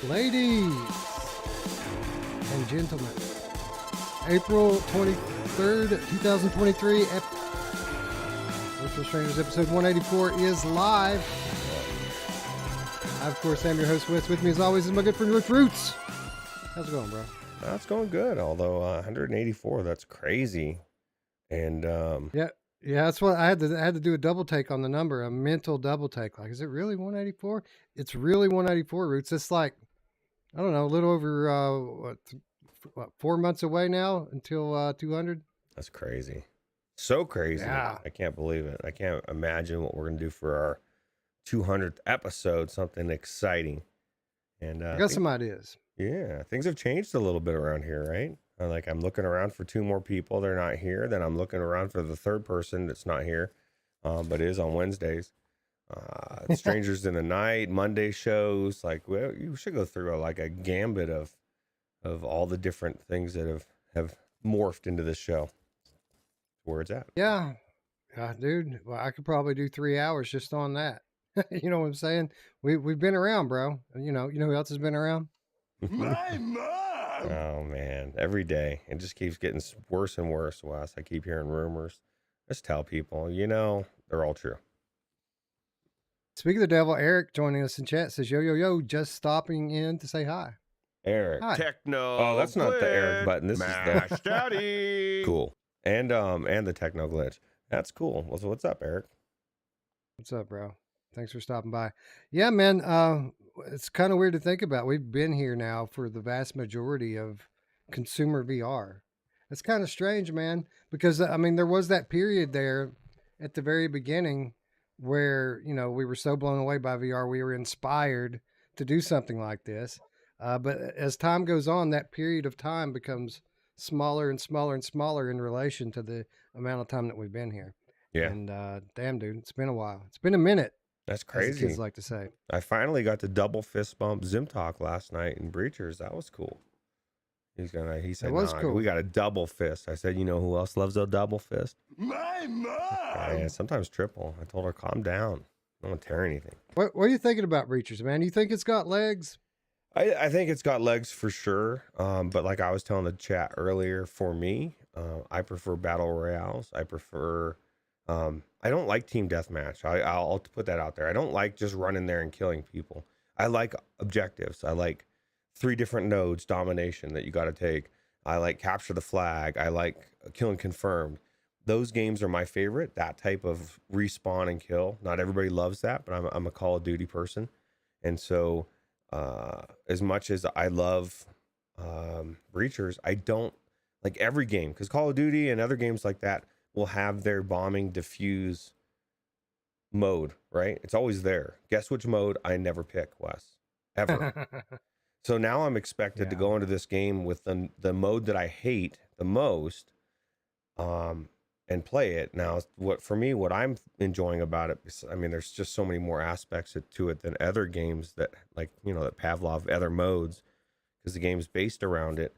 Ladies and gentlemen, April 23rd, 2023, Virtual Strangers episode 184 is live. I, of course, am your host, Wes. With me, as always, is my good friend, Wes and Ruuts. How's it going, bro? That's going good, although 184, that's crazy. And yeah, that's what I had to do a double take on the number, a mental double take. Like, is it really 184? It's really 184, Ruuts. It's like, I don't know, a little over 4 months away now until 200. That's crazy. So crazy. Yeah. I can't believe it. I can't imagine what we're going to do for our 200th episode, something exciting. And I got some ideas. Yeah, things have changed a little bit around here, right? I'm looking around for 2 more people. They're not here. Then I'm looking around for the 3rd person that's not here, but is on Wednesdays. Strangers in the Night, Monday shows. Like, well, you should go through a gambit of all the different things that have morphed into this show. Where it's at. Yeah, dude. Well, I could probably do 3 hours just on that. You know what I'm saying? We've been around, bro. You know who else has been around? My mom! Oh, man. Every day. It just keeps getting worse and worse, Wes. I keep hearing rumors. Just tell people, they're all true. Speaking of the devil, Eric joining us in chat says, yo, just stopping in to say hi. Eric. Hi. Techno. Oh, that's not the Eric glitch. button. This Mash is the Daddy. cool. And the techno glitch. That's cool. So what's up, Eric? What's up, bro? Thanks for stopping by. Yeah, man. It's kind of weird to think about. We've been here now for the vast majority of consumer VR. It's kind of strange, man, because I mean, there was that period there at the very beginning where, we were so blown away by VR, we were inspired to do something like this. But as time goes on, that period of time becomes smaller and smaller and smaller in relation to the amount of time that we've been here. Yeah. And damn, dude, it's been a while. It's been a minute. That's As the crazy. kids like to say. I finally got to double fist bump Zim Talk last night in Breachers. That was cool. He said, was "Nah, cool. we got a double fist." I said, "You know who else loves a double fist?" My mom! Yeah, sometimes triple. I told her, "Calm down. I don't tear anything." What are you thinking about Breachers, man? You think it's got legs? I think it's got legs for sure. But like I was telling the chat earlier, for me, I prefer battle royales. I prefer. I don't like team deathmatch. I'll put that out there. I don't like just running there and killing people. I like objectives. I like 3 different nodes domination that you got to take. I like capture the flag. I like kill and confirmed. Those games are my favorite. That type of respawn and kill. Not everybody loves that, but I'm a Call of Duty person, and so as much as I love Breachers, I don't like every game, because Call of Duty and other games like that will have their bombing diffuse mode, right? It's always there. Guess which mode I never pick, Wes, ever. So now I'm expected to go into this game with the mode that I hate the most, and play it. Now, what I'm enjoying about it is, I mean, there's just so many more aspects to it than other games that, like, that Pavlov, other modes, because the game's based around it,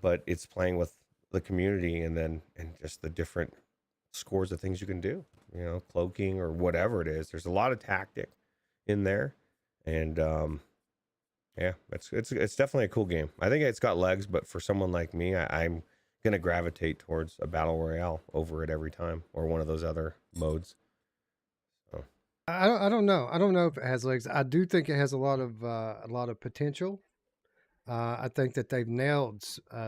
but it's playing with the community and just the different scores of things you can do, cloaking or whatever it is. There's a lot of tactic in there, and yeah, it's definitely a cool game. I think it's got legs, but for someone like me, I'm gonna gravitate towards a battle royale over it every time, or one of those other modes. So I don't know. I don't know if it has legs. I do think it has a lot of potential. I think that they've nailed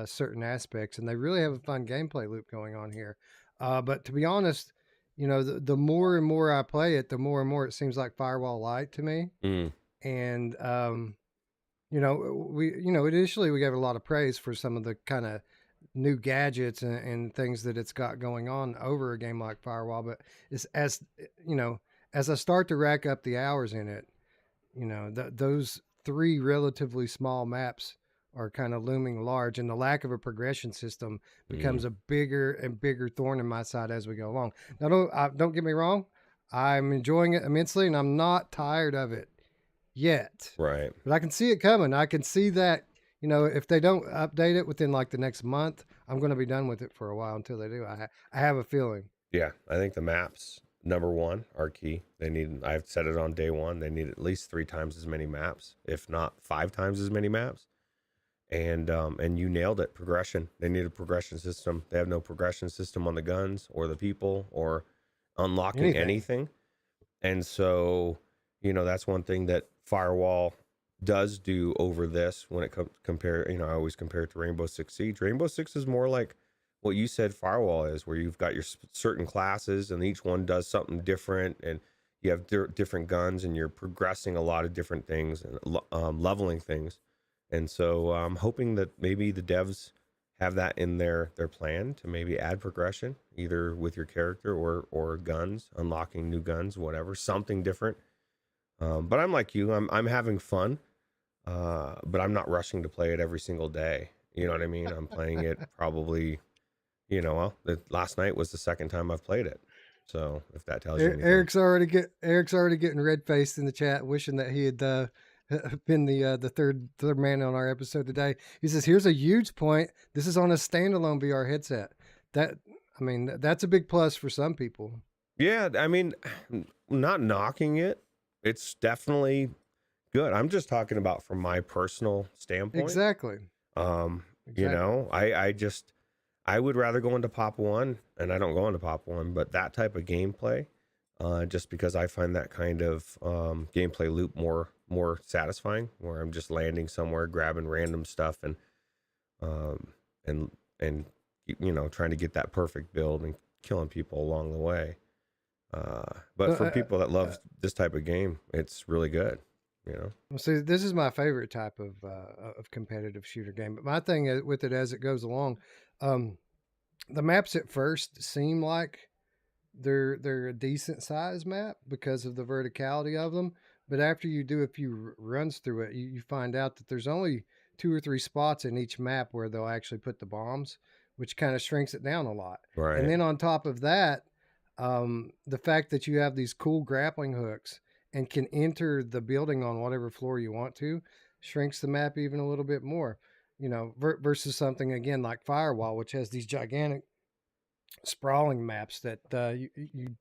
certain aspects, and they really have a fun gameplay loop going on here. But to be honest, the more and more I play it, the more and more it seems like Firewall Light to me. And initially we gave it a lot of praise for some of the kind of new gadgets and things that it's got going on over a game like Firewall. But it's as I start to rack up the hours in it, those 3 relatively small maps are kind of looming large, and the lack of a progression system becomes a bigger and bigger thorn in my side as we go along. Now, don't get me wrong. I'm enjoying it immensely, and I'm not tired of it yet. right. But I can see it coming. I can see that, if they don't update it within like the next month, I'm going to be done with it for a while until they do. I have a feeling. Yeah, I think the maps number one are key. I've said it on day one, they need at least 3 times as many maps, if not 5 times as many maps. And you nailed it. Progression. They need a progression system. They have no progression system on the guns or the people or unlocking anything. And so, that's one thing that Firewall does do over this when it comes I always compare it to Rainbow Six Siege. Rainbow Six is more like what you said Firewall is, where you've got your certain classes and each one does something different, and you have different guns, and you're progressing a lot of different things and leveling things. And so I'm hoping that maybe the devs have that in their plan to maybe add progression, either with your character or guns, unlocking new guns, whatever, something different. But I'm like you, I'm having fun, but I'm not rushing to play it every single day. You know what I mean? I'm playing it probably, last night was the second time I've played it. So if that tells you anything. Eric's already getting red faced in the chat, wishing that he had been the third man on our episode today. He says, "Here's a huge point. This is on a standalone VR headset. That's a big plus for some people." Yeah, I mean, not knocking it. It's definitely good. I'm just talking about from my personal standpoint. Exactly. I would rather go into Pop 1, and I don't go into Pop 1, but that type of gameplay, just because I find that kind of gameplay loop more satisfying, where I'm just landing somewhere, grabbing random stuff, and trying to get that perfect build and killing people along the way. But for people that love this type of game, it's really good. Well, see, this is my favorite type of competitive shooter game. But my thing with it as it goes along, the maps at first seem like they're a decent size map because of the verticality of them. But after you do a few runs through it, you find out that there's only 2 or 3 spots in each map where they'll actually put the bombs, which kind of shrinks it down a lot. Right. And then on top of that, the fact that you have these cool grappling hooks and can enter the building on whatever floor you want to shrinks the map even a little bit more, versus something again like Firewall, which has these gigantic sprawling maps that you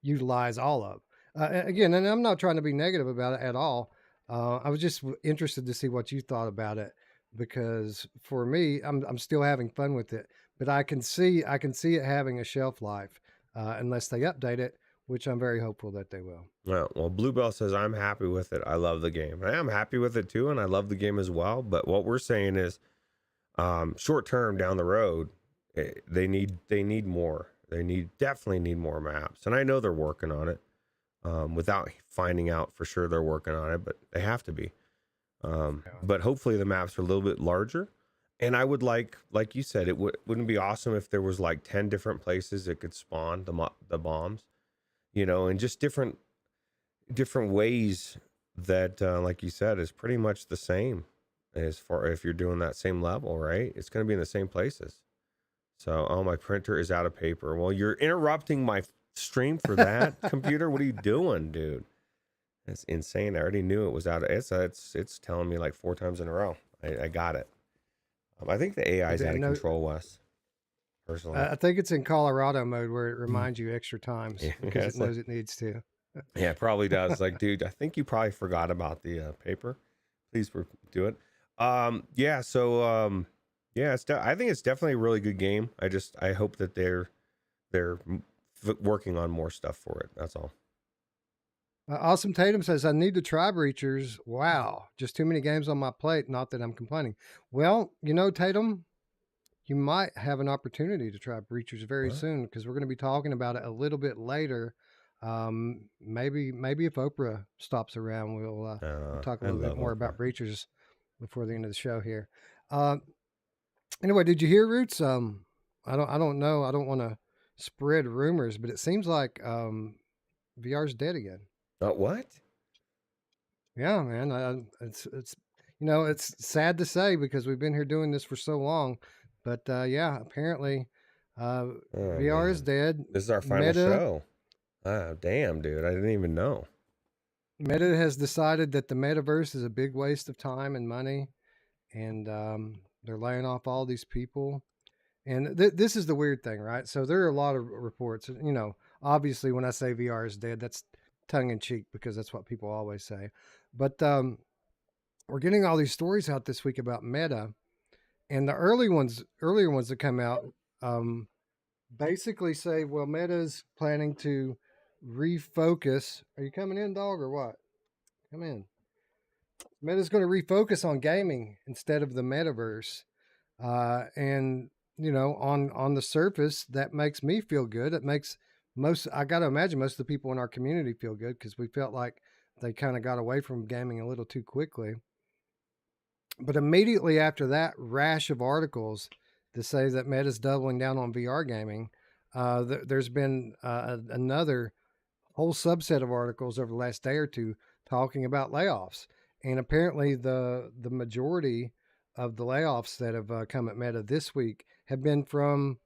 utilize all of. Again, and I'm not trying to be negative about it at all. I was just interested to see what you thought about it, because for me, I'm still having fun with it, but I can see it having a shelf life unless they update it, which I'm very hopeful that they will. Well, Bluebell says, I'm happy with it. I love the game. I am happy with it too, and I love the game as well. But what we're saying is, short term down the road, they need more. They definitely need more maps, and I know they're working on it. Without finding out for sure they're working on it, but they have to be. But hopefully the maps are a little bit larger. And I would like you said, wouldn't be awesome if there was like 10 different places that could spawn the bombs, and just different ways that, like you said, is pretty much the same as far if you're doing that same level, right? It's going to be in the same places. So, my printer is out of paper. Well, you're interrupting my stream for that computer. What are you doing, dude? That's insane. I already knew it was out of it's telling me like 4 times in a row. I got it. I think the AI is out of control, Wes. Personally, I think it's in Colorado mode where it reminds you extra times because it knows it needs to. Yeah, it probably does. Like, dude, I think you probably forgot about the paper. Please do it. Yeah. So, yeah, I think it's definitely a really good game. I hope that they're working on more stuff for it. That's all. Awesome Tatum says, I need to try Breachers. Wow. Just too many games on my plate. Not that I'm complaining. Well, Tatum, you might have an opportunity to try Breachers very soon, because we're going to be talking about it a little bit later. Maybe if Oprah stops around, we'll talk a little bit more about Breachers before the end of the show here. Anyway, did you hear, Roots? I don't know. I don't want to spread rumors, but it seems like VR's dead again. What? Yeah, man. It's sad to say because we've been here doing this for so long, but yeah, apparently VR is dead. This is our final show. Oh, damn, dude. I didn't even know. Meta has decided that the metaverse is a big waste of time and money, and they're laying off all these people. And this is the weird thing, right? So there are a lot of reports, obviously, when I say VR is dead, that's tongue in cheek because that's what people always say. But we're getting all these stories out this week about Meta, and the earlier ones that come out, basically say, well, Meta's planning to refocus. Are you coming in, dog, or what? Come in. Meta's going to refocus on gaming instead of the metaverse, and on the surface, that makes me feel good. It makes I got to imagine most of the people in our community feel good because we felt like they kind of got away from gaming a little too quickly. But immediately after that rash of articles to say that Meta's doubling down on VR gaming, there's been another whole subset of articles over the last day or two talking about layoffs. And apparently the majority of the layoffs that have come at Meta this week have been from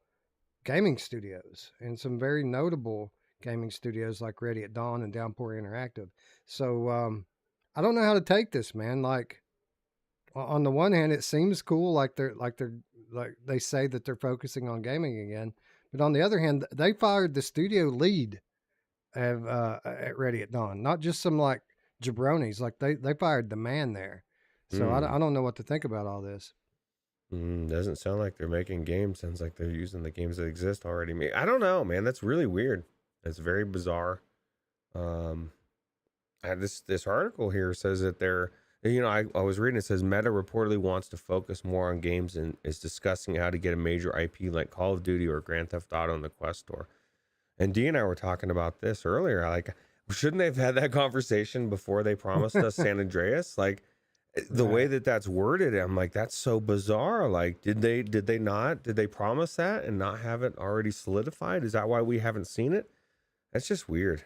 gaming studios, and some very notable gaming studios like Ready at Dawn and Downpour Interactive. So I don't know how to take this, man. Like, on the one hand, it seems cool, like they say that they're focusing on gaming again, but on the other hand, they fired the studio lead at Ready at Dawn, not just some like jabronis. Like they fired the man there. So I don't know what to think about all this. Doesn't sound like they're making games. Sounds like they're using the games that exist already. I don't know, man. That's really weird. It's very bizarre. This article here says that they're, I was reading, it says Meta reportedly wants to focus more on games and is discussing how to get a major IP like Call of Duty or Grand Theft Auto in the Quest Store. And Dee and I were talking about this earlier. Like, shouldn't they have had that conversation before they promised us San Andreas? Like, the way that that's worded, I'm like, that's so bizarre. Like, did they promise that and not have it already solidified? Is that why we haven't seen it? That's just weird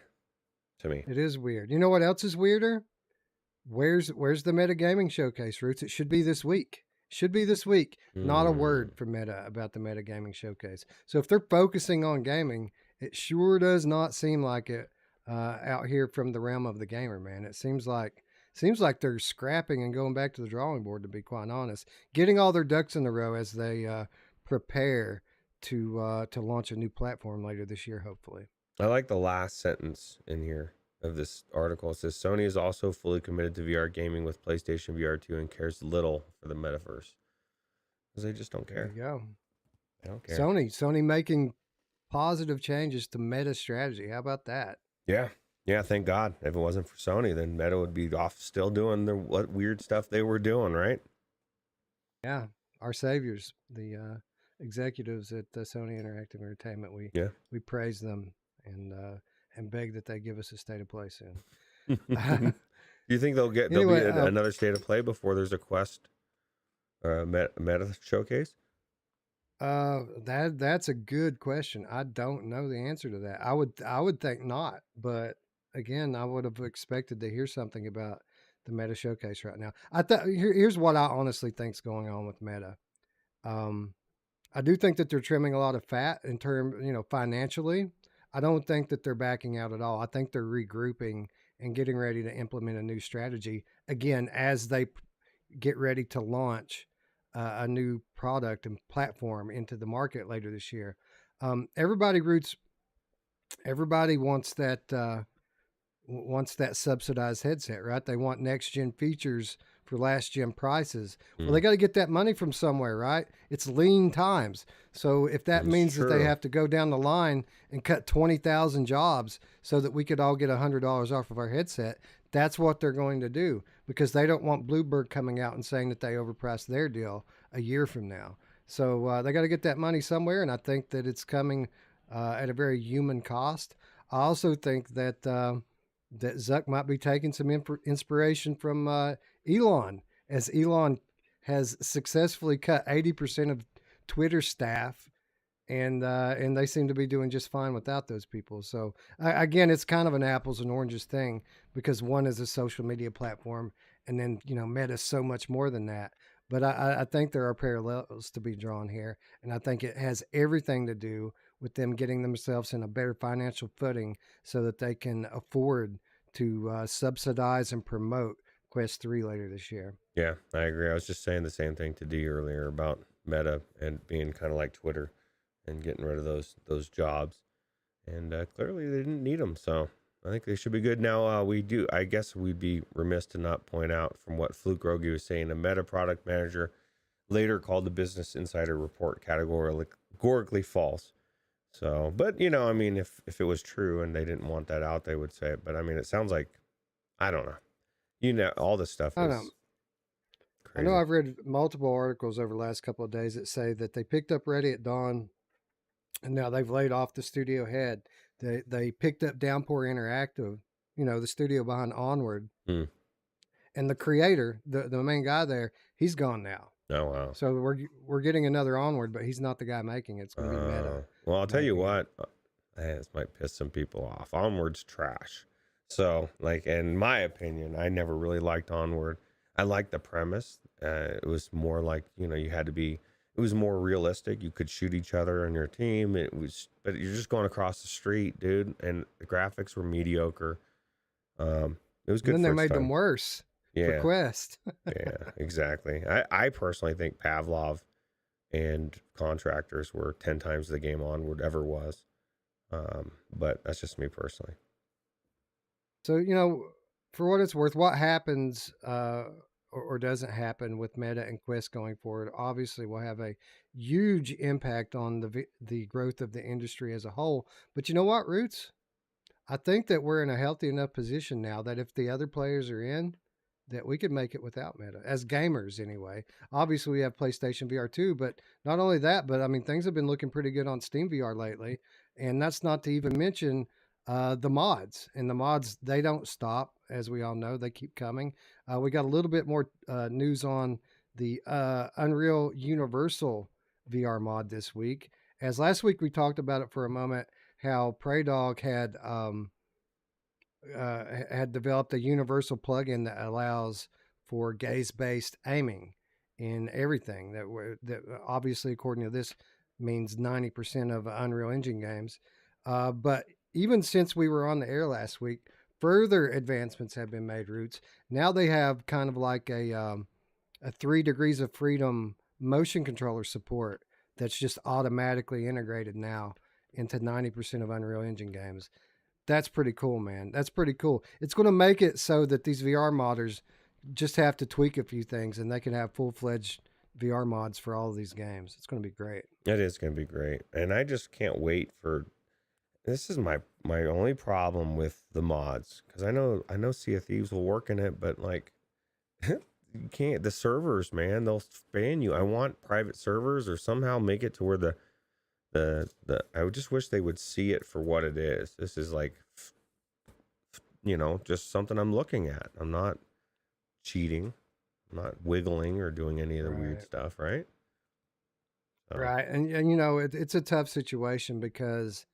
to me. It is weird. You know what else is weirder? Where's the Meta Gaming Showcase, Roots? It should be this week. Not a word from Meta about the Meta Gaming Showcase. So if they're focusing on gaming, it sure does not seem like it out here from the realm of the gamer, man. It seems like they're scrapping and going back to the drawing board, to be quite honest, getting all their ducks in a row as they prepare to launch a new platform later this year, hopefully. I like the last sentence in here of this article. It says Sony is also fully committed to VR gaming with PlayStation VR 2 and cares little for the metaverse because they just don't care. There you go. They don't care. Sony making positive changes to Meta strategy. How about that? Yeah. Thank God. If it wasn't for Sony, then Meta would be off still doing what weird stuff they were doing, right? Yeah, our saviors, the executives at Sony Interactive Entertainment. We praise them and beg that they give us a state of play soon. Do you think there'll be another state of play before there's a Quest Meta showcase? That's a good question. I don't know the answer to that. I would think not, but again, I would have expected to hear something about the Meta showcase right now. Here's what I honestly think's going on with Meta. I do think that they're trimming a lot of fat in financially. I don't think that they're backing out at all. I think they're regrouping and getting ready to implement a new strategy again as they get ready to launch a new product and platform into the market later this year. Everybody wants that subsidized headset, right? They want next gen features for last gen prices. Well, they got to get that money from somewhere, right? It's lean times. So if that means that they have to go down the line and cut 20,000 jobs so that we could all get $100 off of our headset, that's what they're going to do, because they don't want Bloomberg coming out and saying that they overpriced their deal a year from now. So they got to get that money somewhere, and I think that it's coming at a very human cost. I also think that that Zuck might be taking some inspiration from Elon, as Elon has successfully cut 80% of Twitter staff, and they seem to be doing just fine without those people. So again, it's kind of an apples and oranges thing, because one is a social media platform, and then Meta's so much more than that. But I think there are parallels to be drawn here, and I think it has everything to do with them getting themselves in a better financial footing so that they can afford to subsidize and promote Quest 3 later this year. Yeah, I agree. I was just saying the same thing to Dee earlier about Meta and being kind of like Twitter and getting rid of those jobs. and clearly they didn't need them. So I think they should be good now. We do. I guess we'd be remiss to not point out from what Fluke Rogi was saying. A Meta product manager later called the Business Insider report categorically false. So, but I mean, if it was true and they didn't want that out, they would say it. But I mean, it sounds like, I don't know. All this stuff I is don't know. I crazy. know I've read multiple articles over the last couple of days that say that they picked up Ready at Dawn, and now they've laid off the studio head. They picked up Downpour Interactive, the studio behind Onward, Hmm. and the creator, the main guy there, he's gone now. Oh wow. So we're getting another Onward, but he's not the guy making it. It's going to be Meta. Well, I'll tell you making what. This might piss some people off. Onward's trash. So, like, in my opinion, I never really liked Onward. I liked the premise. It was more like, you had to be. It was more realistic. You could shoot each other on your team. But you're just going across the street, dude. And the graphics were mediocre. It was good. And then for they its made them time. worse for Yeah, Quest. yeah, exactly. I personally think Pavlov and Contractors were 10 times the game Onward ever was. But that's just me personally. So, for what it's worth, what happens or doesn't happen with Meta and Quest going forward obviously will have a huge impact on the growth of the industry as a whole. But you know what, Roots? I think that we're in a healthy enough position now that if the other players are in, that we could make it without Meta as gamers anyway. Obviously, we have PlayStation VR too, but not only that, but I mean, things have been looking pretty good on Steam VR lately, and that's not to even mention the mods. And the mods, they don't stop, as we all know, they keep coming. We got a little bit more news on the Unreal Universal VR mod this week. As last week we talked about it for a moment, how Prey Dog had developed a universal plugin that allows for gaze-based aiming in everything. That obviously, according to this, means 90% of Unreal Engine games. But even since we were on the air last week, further advancements have been made. Roots. Now they have kind of like a 3 degrees of freedom motion controller support that's just automatically integrated now into 90% of Unreal Engine games. That's pretty cool, man. That's pretty cool. It's going to make it so that these VR modders just have to tweak a few things and they can have full-fledged VR mods for all of these games. It's going to be great. It is going to be great. And I just can't wait for. This is my only problem with the mods, because I know Sea of Thieves will work in it, but like you can't. The servers, man, they'll ban you. I want private servers, or somehow make it to where the I would just wish they would see it for what it is. This is like, just something I'm looking at. I'm not cheating. I'm not wiggling or doing any of the weird stuff, right? Right. And it's a tough situation because,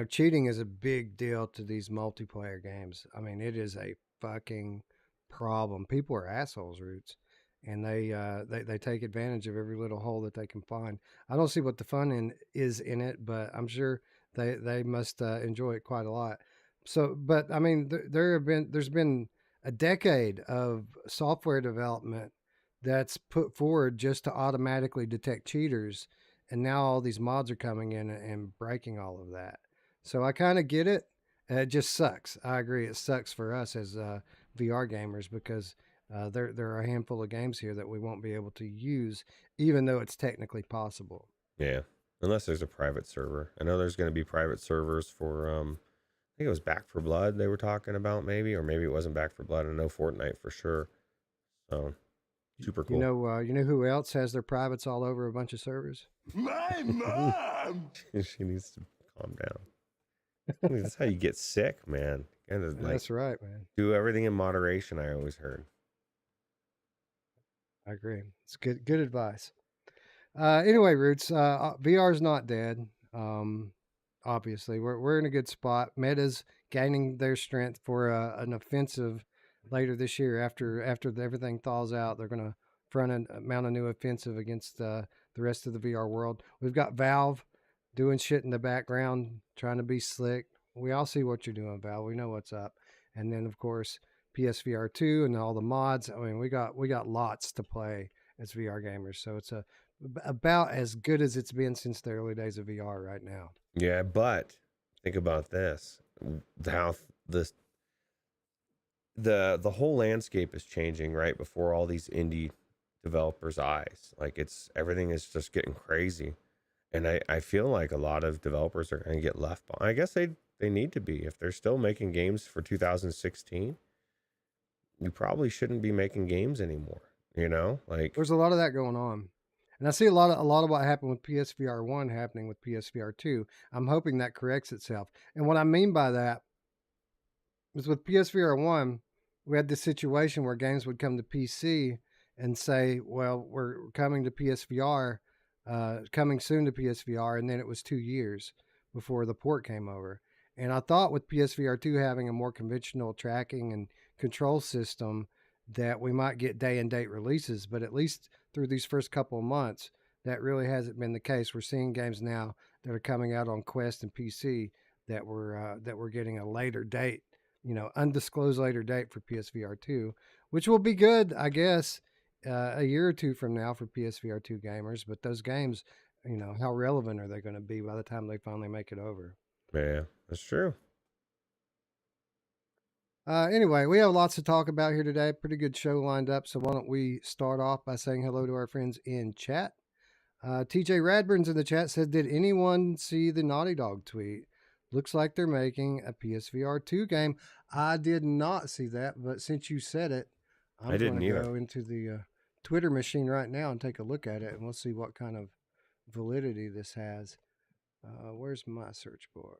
cheating is a big deal to these multiplayer games. I mean, it is a fucking problem. People are assholes, Roots. And they take advantage of every little hole that they can find. I don't see what the fun is in it, but I'm sure they must enjoy it quite a lot. So, but I mean, there's been a decade of software development that's put forward just to automatically detect cheaters, and now all these mods are coming in and breaking all of that. So I kind of get it. It just sucks. I agree. It sucks for us as VR gamers because there are a handful of games here that we won't be able to use, even though it's technically possible. Yeah, unless there's a private server. I know there's going to be private servers for. I think it was Back for Blood they were talking about, maybe, or maybe it wasn't Back for Blood. I know Fortnite for sure. So super cool. You know who else has their privates all over a bunch of servers? My mom! She needs to calm down. That's how you get sick, man. And That's right, man. do everything in moderation. I always heard. I agree. It's good advice. Anyway, Roots, VR is not dead. Obviously, we're in a good spot. Meta's gaining their strength for an offensive later this year. After everything thaws out, they're going to mount a new offensive against the rest of the VR world. We've got Valve doing shit in the background, trying to be slick. We all see what you're doing, Valve. We know what's up. And then, of course, PSVR 2 and all the mods. I mean, we got lots to play as VR gamers. So it's a about as good as it's been since the early days of VR right now. Yeah, but think about this: how this the whole landscape is changing right before all these indie developers' eyes. Like everything is just getting crazy, and I feel like a lot of developers are going to get left behind. I guess they need to be if they're still making games for 2016. You probably shouldn't be making games anymore. You know, like There's a lot of that going on. And I see a lot of what happened with PSVR 1 happening with PSVR 2. I'm hoping that corrects itself. And what I mean by that is with PSVR 1, we had this situation where games would come to PC and say, well, we're coming to PSVR, coming soon to PSVR, and then it was 2 years before the port came over. And I thought with PSVR 2 having a more conventional tracking and control system that we might get day and date releases, but at least through these first couple of months, that really hasn't been the case. We're seeing games now that are coming out on Quest and PC that we're getting a later date, undisclosed later date for PSVR 2, which will be good, I guess, a year or two from now for PSVR 2 gamers. But those games, how relevant are they going to be by the time they finally make it over? yeah, that's true. Anyway, we have lots to talk about here today. Pretty good show lined up. So why don't we start off by saying hello to our friends in chat. TJ Radburn's in the chat said, did anyone see the Naughty Dog tweet? Looks like they're making a PSVR 2 game. I did not see that, but since you said it, I'm going to go into the Twitter machine right now and take a look at it, and we'll see what kind of validity this has. Where's my search bar?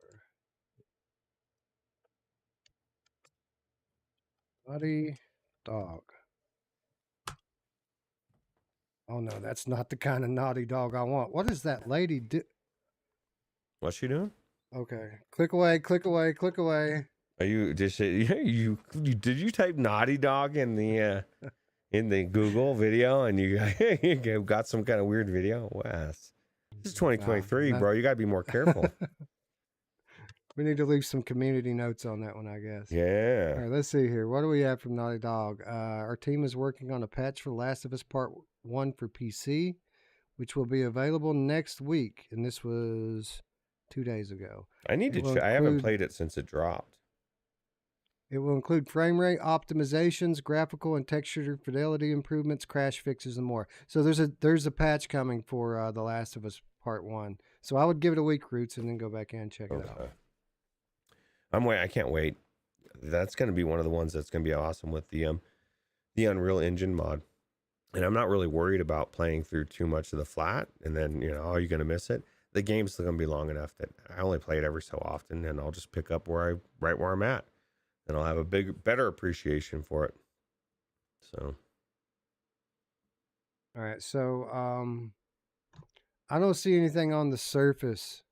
Naughty Dog. Oh no, that's not the kind of Naughty Dog I want. What is that lady do? What's she doing? Okay, click away, click away, click away. Are you just you did you type Naughty Dog in the Google video and you got some kind of weird video? Wes, this is 2023, bro. You got to be more careful. We need to leave some community notes on that one, I guess. Yeah. All right, let's see here. What do we have from Naughty Dog? Our team is working on a patch for Last of Us Part 1 for PC, which will be available next week. And this was 2 days ago. I haven't played it since it dropped. It will include frame rate optimizations, graphical and texture fidelity improvements, crash fixes, and more. So there's a patch coming for The Last of Us Part 1. So I would give it a week, Roots, and then go back in and check it out. I can't wait. That's going to be one of the ones that's going to be awesome with the Unreal Engine mod. And I'm not really worried about playing through too much of the flat and then, are you going to miss it? The game's still going to be long enough that I only play it every so often, and I'll just pick up right where I'm at. And I'll have a better appreciation for it. So. All right. So, I don't see anything on the surface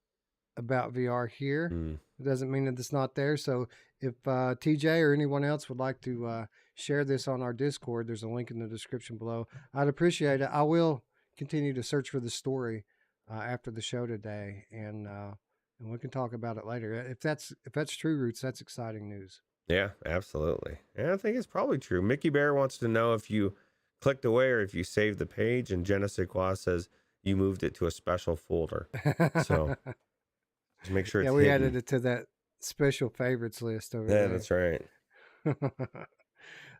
about VR here. It doesn't mean that it's not there. So if TJ or anyone else would like to share this on our Discord, there's a link in the description below. I'd appreciate it. I will continue to search for the story after the show today, and we can talk about it later. If that's true, Roots, that's exciting news. Yeah, absolutely. And I think it's probably true. Mickey Bear wants to know if you clicked away or if you saved the page, and Jenna Sequa says you moved it to a special folder. So just make sure it's we hidden. added it to that special favorites list over there. Yeah, that's right.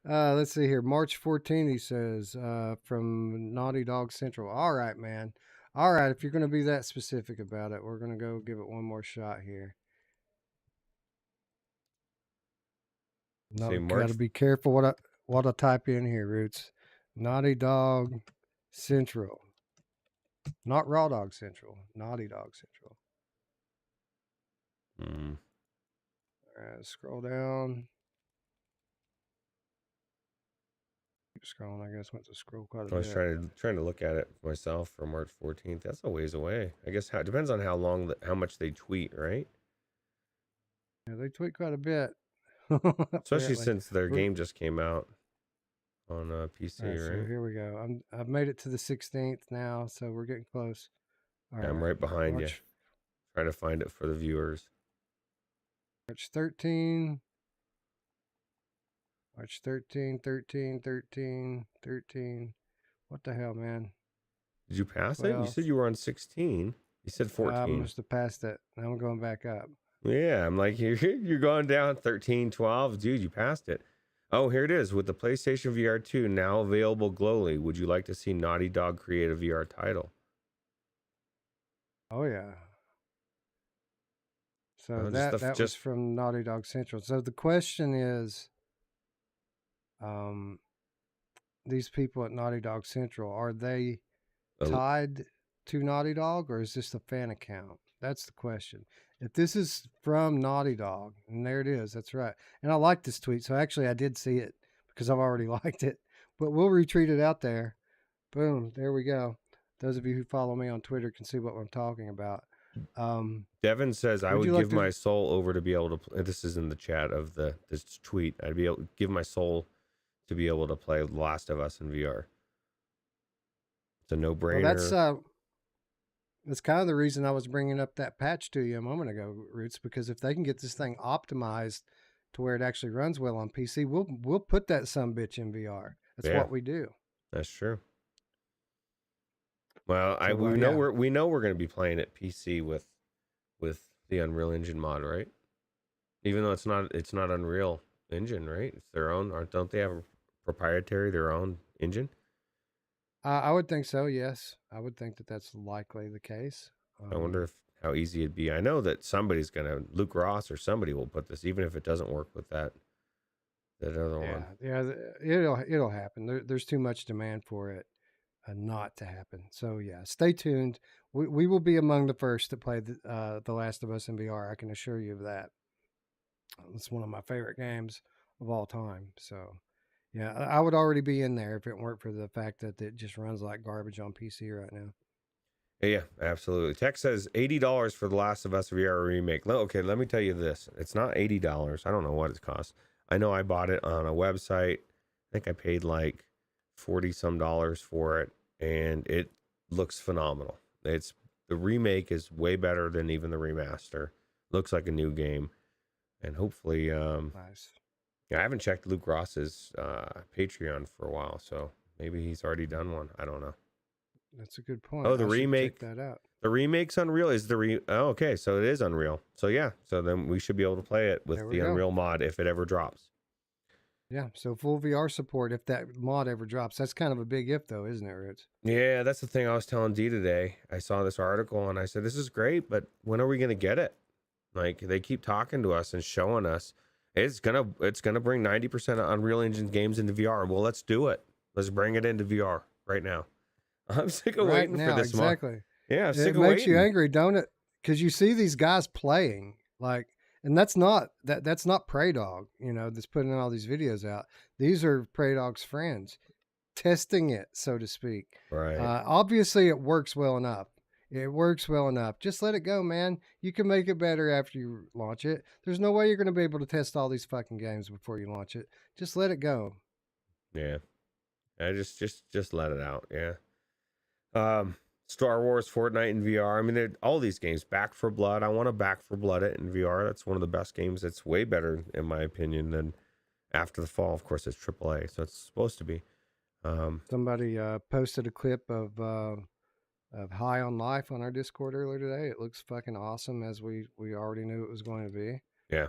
Let's see here. March 14, he says, from Naughty Dog Central. All right, man. All right, if you're going to be that specific about it, we're going to go give it one more shot here. No, got to be careful what I type in here, Roots. Naughty Dog Central. Not Raw Dog Central. Naughty Dog Central. All right, scroll down. Keep scrolling. I guess went to scroll quite a bit. I was trying to look at it myself for March 14th. That's a ways away. I guess it depends on how much they tweet, right? Yeah, they tweet quite a bit. Especially since their game just came out on PC, right? So here we go. I've made it to the 16th now, so we're getting close. All right, I'm right behind you. Trying to find it for the viewers. March 13. March 13, 13, 13, 13. What the hell, man? Did you pass it? You 12. said you were on 16. You said I 14. must have passed it. Now I'm going back up. Yeah, I'm like, you're going down 13, 12. Dude, you passed it. Oh, here it is. With the PlayStation VR 2 now available globally, would you like to see Naughty Dog create a VR title? Oh yeah. So Just that was from Naughty Dog Central. So the question is, these people at Naughty Dog Central, are they tied to Naughty Dog, or is this a fan account? That's the question. If this is from Naughty Dog, and there it is, that's right. And I like this tweet, so actually I did see it because I've already liked it. But we'll retweet it out there. Boom, there we go. Those of you who follow me on Twitter can see what I'm talking about. Devin says, I would like give my soul over to be able to this is in the chat of this tweet. I'd be able to give my soul to be able to play The Last of Us in VR. It's a no-brainer. Well, that's kind of the reason I was bringing up that patch to you a moment ago, Roots, because if they can get this thing optimized to where it actually runs well on PC, we'll put that sumbitch in VR. That's what we do. That's true. Well, So, we know we're going to be playing it PC with the Unreal Engine mod, right? Even though it's not Unreal Engine, right? It's their own. Don't they have a proprietary their own engine? I would think so. Yes, I would think that that's likely the case. I wonder how easy it'd be. I know that somebody's gonna, Luke Ross or somebody will put this, even if it doesn't work with that other one. Yeah, it'll happen. There's too much demand for it not to happen. So yeah, stay tuned. We will be among the first to play the Last of Us in VR. I can assure you of that. It's one of my favorite games of all time. So yeah, I would already be in there if it weren't for the fact that it just runs like garbage on PC right now. Yeah, absolutely. Tech says $80 for The Last of Us VR remake. Okay, let me tell you this. It's not $80. I don't know what it costs. I know I bought it on a website. I think I paid like 40 some dollars for it, and it looks phenomenal. The remake is way better than even the remaster. Looks like a new game, and hopefully, nice. Yeah, I haven't checked Luke Ross's Patreon for a while, so maybe he's already done one. I don't know. That's a good point. Oh, the remake. Check that out. The remake's Unreal. Oh, okay, so it is Unreal. So yeah, so then we should be able to play it with the Unreal mod if it ever drops. Yeah, so full VR support if that mod ever drops. That's kind of a big if, though, isn't it, Rich? Yeah, that's the thing I was telling Dee today. I saw this article and I said, this is great, but when are we going to get it? Like, they keep talking to us and showing us it's gonna bring 90% of Unreal Engine games into VR. Well, let's do it. Let's bring it into VR right now. I'm sick of waiting for this mod. Exactly. Yeah, I'm sick of waiting. It makes you waiting. angry, don't it? Because you see these guys playing, like, and that's not Prey Dog, that's putting all these videos out. These are Prey Dog's friends testing it, so to speak. Right. Obviously, it works well enough. It works well enough. Just let it go, man. You can make it better after you launch it. There's no way you're going to be able to test all these fucking games before you launch it. Just let it go. Yeah. Just let it out. Yeah. Star Wars, Fortnite in VR. I mean, all these games. Back 4 Blood. I want to Back 4 Blood it in VR. That's one of the best games. It's way better, in my opinion, than After the Fall. Of course, it's AAA, so it's supposed to be. Somebody posted a clip of High on Life on our Discord earlier today. It looks fucking awesome, as we already knew it was going to be. Yeah,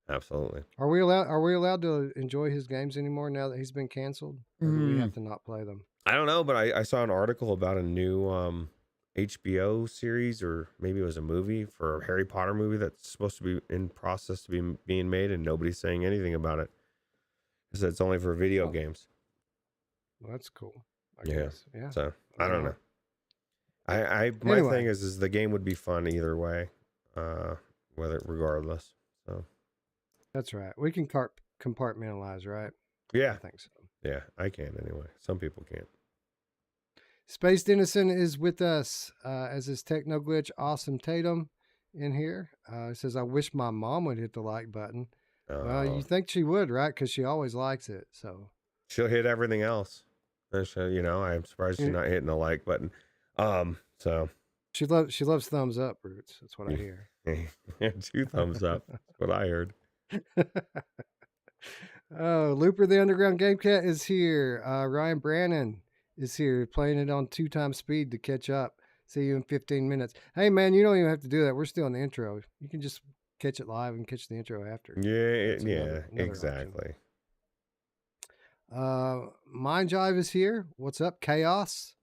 absolutely. Are we allowed to enjoy his games anymore now that he's been canceled? Or do we have to not play them? I don't know, but I saw an article about a new HBO series, or maybe it was a movie, for a Harry Potter movie that's supposed to be in process to be being made, and nobody's saying anything about it. It says it's only for video games. Well, that's cool. I Yeah. guess. Yeah. So I don't know. My thing is the game would be fun either way, regardless. So that's right. We can compartmentalize, right? Yeah. I think so. Yeah, I can anyway. Some people can't. Space Dennison is with us, as is Techno Glitch Awesome Tatum in here. It says, I wish my mom would hit the like button. Well, you think she would, right? Because she always likes it. So she'll hit everything else. I'm surprised she's not hitting the like button. So she loves thumbs up, Roots. That's what I hear. 2 thumbs up. That's what I heard. Oh, Looper the Underground Game Cat is here. Ryan Brannon is here, playing it on 2x speed to catch up. See you in 15 minutes. Hey, man, you don't even have to do that. We're still in the intro. You can just catch it live and catch the intro after. Yeah, That's yeah, another exactly. option. Mind Jive is here. What's up? Chaos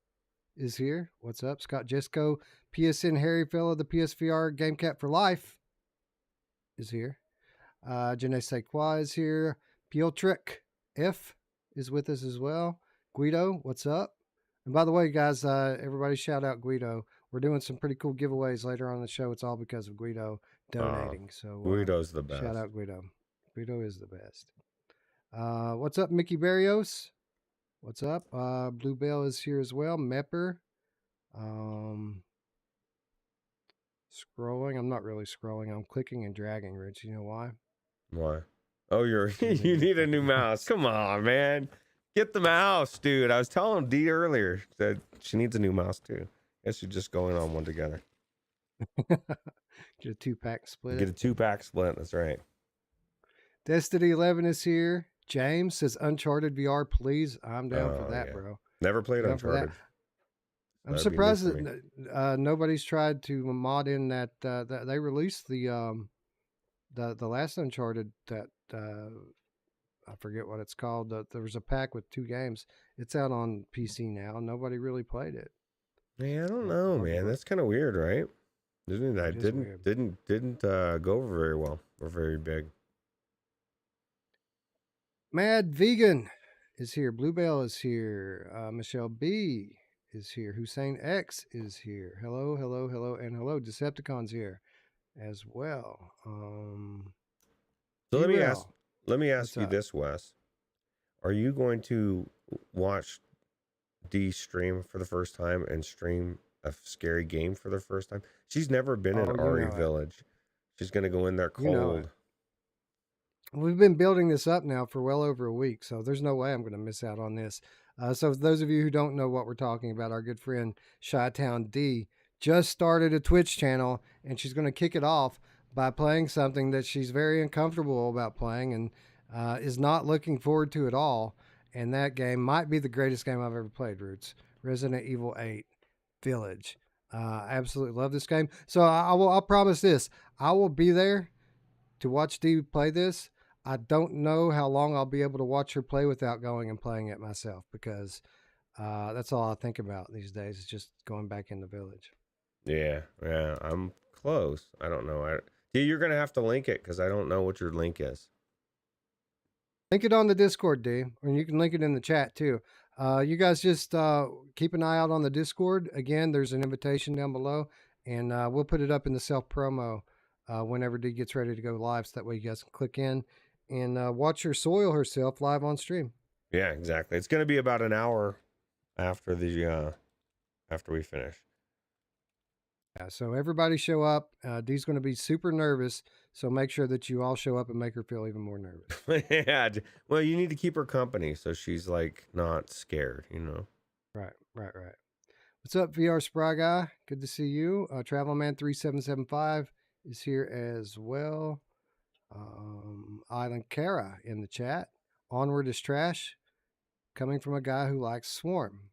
is here. What's up? Scott Jesco, PSN Harry Fellow, the PSVR Game Cat for Life is here. Janae Sequa is here. Piotrek F is with us as well. Guido, what's up? And by the way, guys, everybody shout out Guido. We're doing some pretty cool giveaways later on in the show. It's all because of Guido donating. So Guido's the best. Shout out Guido. Guido is the best. What's up, Mickey Barrios? What's up? Bluebell is here as well. Mepper. Scrolling. I'm not really scrolling. I'm clicking and dragging, Rich. You know why? Why? Oh, you need a new mouse. Come on, man. Get the mouse, dude. I was telling Dee earlier that she needs a new mouse too. Guess you're just going on one together. Get a 2-pack split. Get a 2-pack split. That's right. Destiny 11 is here. James says Uncharted VR, please. I'm down for that, bro. Never played Uncharted. I'm surprised that nobody's tried to mod in that. They released the last Uncharted that I forget what it's called. There was a pack with 2 games. It's out on PC now. Nobody really played it. Yeah, I don't know, man. That's kind of weird, right? Didn't go over very well or very big. Mad Vegan is here. Bluebell is here. Michelle B is here. Hussein X is here. Hello, hello, hello, and hello. Decepticon's here as well. So let me ask you this, Wes. Are you going to watch Dee stream for the first time and stream a scary game for the first time? She's never been in RE Village. She's going to go in there cold. We've been building this up now for well over a week, so there's no way I'm going to miss out on this. So for those of you who don't know what we're talking about, our good friend Chi-Town D just started a Twitch channel, and she's going to kick it off by playing something that she's very uncomfortable about playing and is not looking forward to at all. And that game might be the greatest game I've ever played, Roots. Resident Evil 8 Village. I absolutely love this game. So I'll promise this. I will be there to watch Dee play this. I don't know how long I'll be able to watch her play without going and playing it myself, because that's all I think about these days is just going back in the Village. Yeah, I'm close. I don't know. You're going to have to link it because I don't know what your link is. Link it on the Discord, D, and you can link it in the chat too. You guys just keep an eye out on the Discord. Again, there's an invitation down below, and we'll put it up in the self-promo whenever Dee gets ready to go live, so that way you guys can click in and watch her soil herself live on stream. Yeah, exactly. It's going to be about an hour after we finish. Yeah, so everybody show up. Dee's going to be super nervous, so make sure that you all show up and make her feel even more nervous. Yeah, well, you need to keep her company so she's like not scared, you know. Right. What's up, VR Spry Guy? Good to see you. Travelman 3775 is here as well. Island Kara in the chat. Onward is trash, coming from a guy who likes Swarm.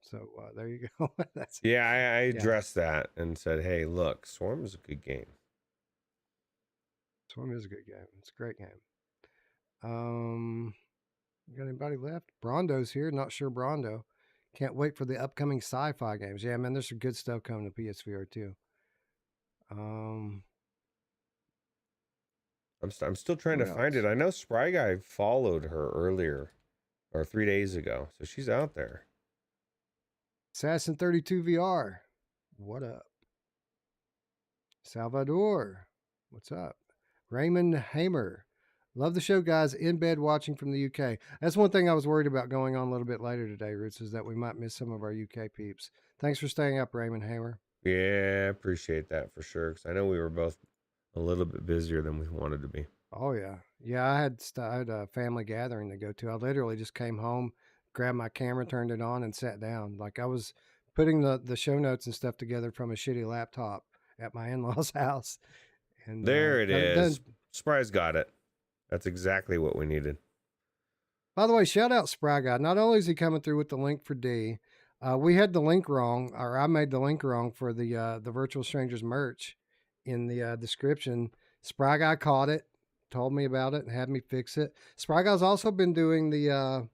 So there you go. I addressed that and said, hey, look, Swarm is a good game. Swarm is a good game. It's a great game. Got anybody left? Brondo's here. Not sure Brondo. Can't wait for the upcoming sci-fi games. Yeah, man, there's some good stuff coming to PSVR too. I'm still trying to find it. I know Spry Guy followed her earlier or 3 days ago, so she's out there. Assassin 32 VR. What up? Salvador. What's up? Raymond Hamer. Love the show, guys. In bed watching from the UK. That's one thing I was worried about going on a little bit later today, Roots, is that we might miss some of our UK peeps. Thanks for staying up, Raymond Hamer. Yeah, appreciate that for sure, because I know we were both a little bit busier than we wanted to be. Oh, yeah. Yeah, I had a family gathering to go to. I literally just came home, grabbed my camera, turned it on, and sat down. Like I was putting the show notes and stuff together from a shitty laptop at my in-laws' house. And there it is. Spry's got it. That's exactly what we needed. By the way, shout out Spry Guy. Not only is he coming through with the link for D, we had the link wrong, or I made the link wrong for the Virtual Strangers merch in the description. Spry Guy caught it, told me about it, and had me fix it. Spry Guy's also been doing the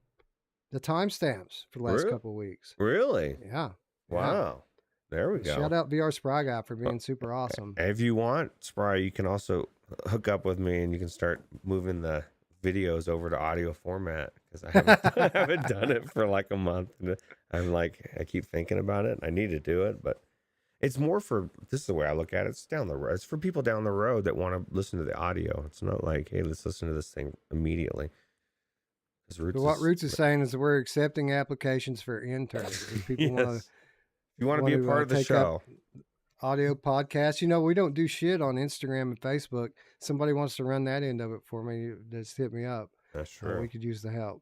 timestamps for the last couple of weeks. Really? Yeah. Wow. There we go. Shout out VR Spry Guy for being super awesome. And if you want, Spry, you can also hook up with me and you can start moving the videos over to audio format, because I haven't done it for like a month. I'm like, I keep thinking about it. I need to do it, but it's more for, this is the way I look at it. It's down the road. It's for people down the road that want to listen to the audio. It's not like, hey, let's listen to this thing immediately. But what Ruuts is saying is that we're accepting applications for interns. If people yes. You want to be a part of the show. Audio podcast. You know, we don't do shit on Instagram and Facebook. Somebody wants to run that end of it for me, just hit me up. That's true. We could use the help.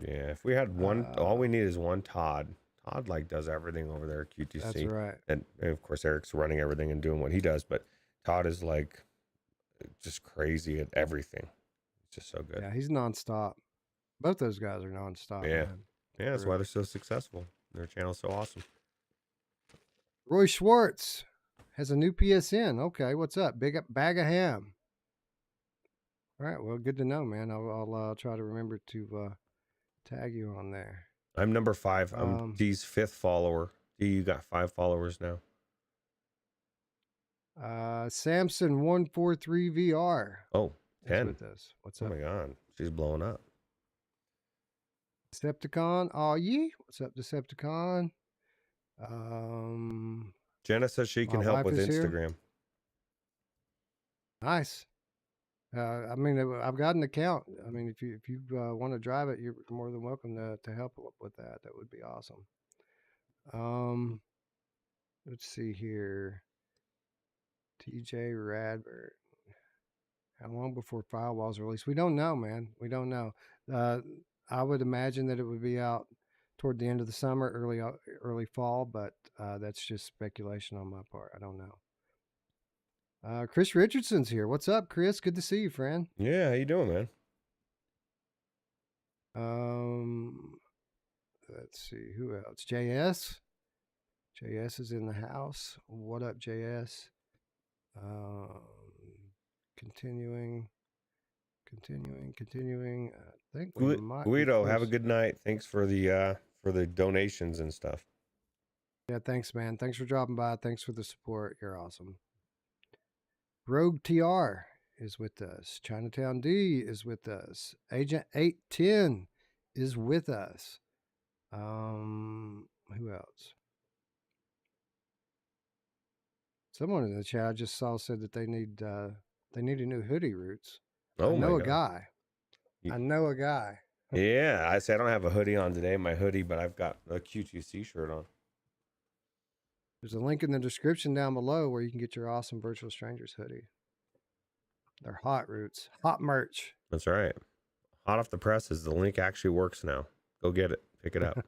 Yeah, if we had one, all we need is one Todd. Todd like does everything over there at QTC. That's right. And of course Eric's running everything and doing what he does, but Todd is like just crazy at everything. It's just so good. Yeah, he's nonstop. Both those guys are nonstop. Yeah. Man. Yeah, that's why they're so successful. Their channel's so awesome. Roy Schwartz has a new PSN. Okay, what's up? Big bag of ham. All right, well, good to know, man. I'll try to remember to tag you on there. I'm number 5. I'm D's 5th follower. D, you got 5 followers now. Samson 143 VR. Oh, 10. With us. What's up? Oh my God, she's blowing up. Decepticon. Oh, yeah. What's up, Decepticon? Jenna says she can help with Instagram. Here. Nice. I mean, I've got an account. I mean, if you want to drive it, you're more than welcome to help with that. That would be awesome. Let's see here. TJ Radbert. How long before Firewall's released? We don't know, man. We don't know. I would imagine that it would be out toward the end of the summer, early fall, but that's just speculation on my part. I don't know. Chris Richardson's here. What's up, Chris? Good to see you, friend. Yeah, how you doing, man? Let's see, who else? JS. JS is in the house. What up, JS? Continuing. I think Guido, have a good night. Thanks for the donations and stuff. Yeah, thanks, man. Thanks for dropping by. Thanks for the support. You're awesome. Rogue TR is with us. Chinatown D is with us. Agent 810 is with us. Who else? Someone in the chat I just saw said that they need a new hoodie, Ruuts. Oh, I know a guy. Yeah, I say I don't have a hoodie on today, my hoodie, but I've got a QTC shirt on. There's a link in the description down below where you can get your awesome Virtual Strangers hoodie. They're hot, Ruuts. Hot merch. That's right. Hot off the presses. The link actually works now. Go get it. Pick it up.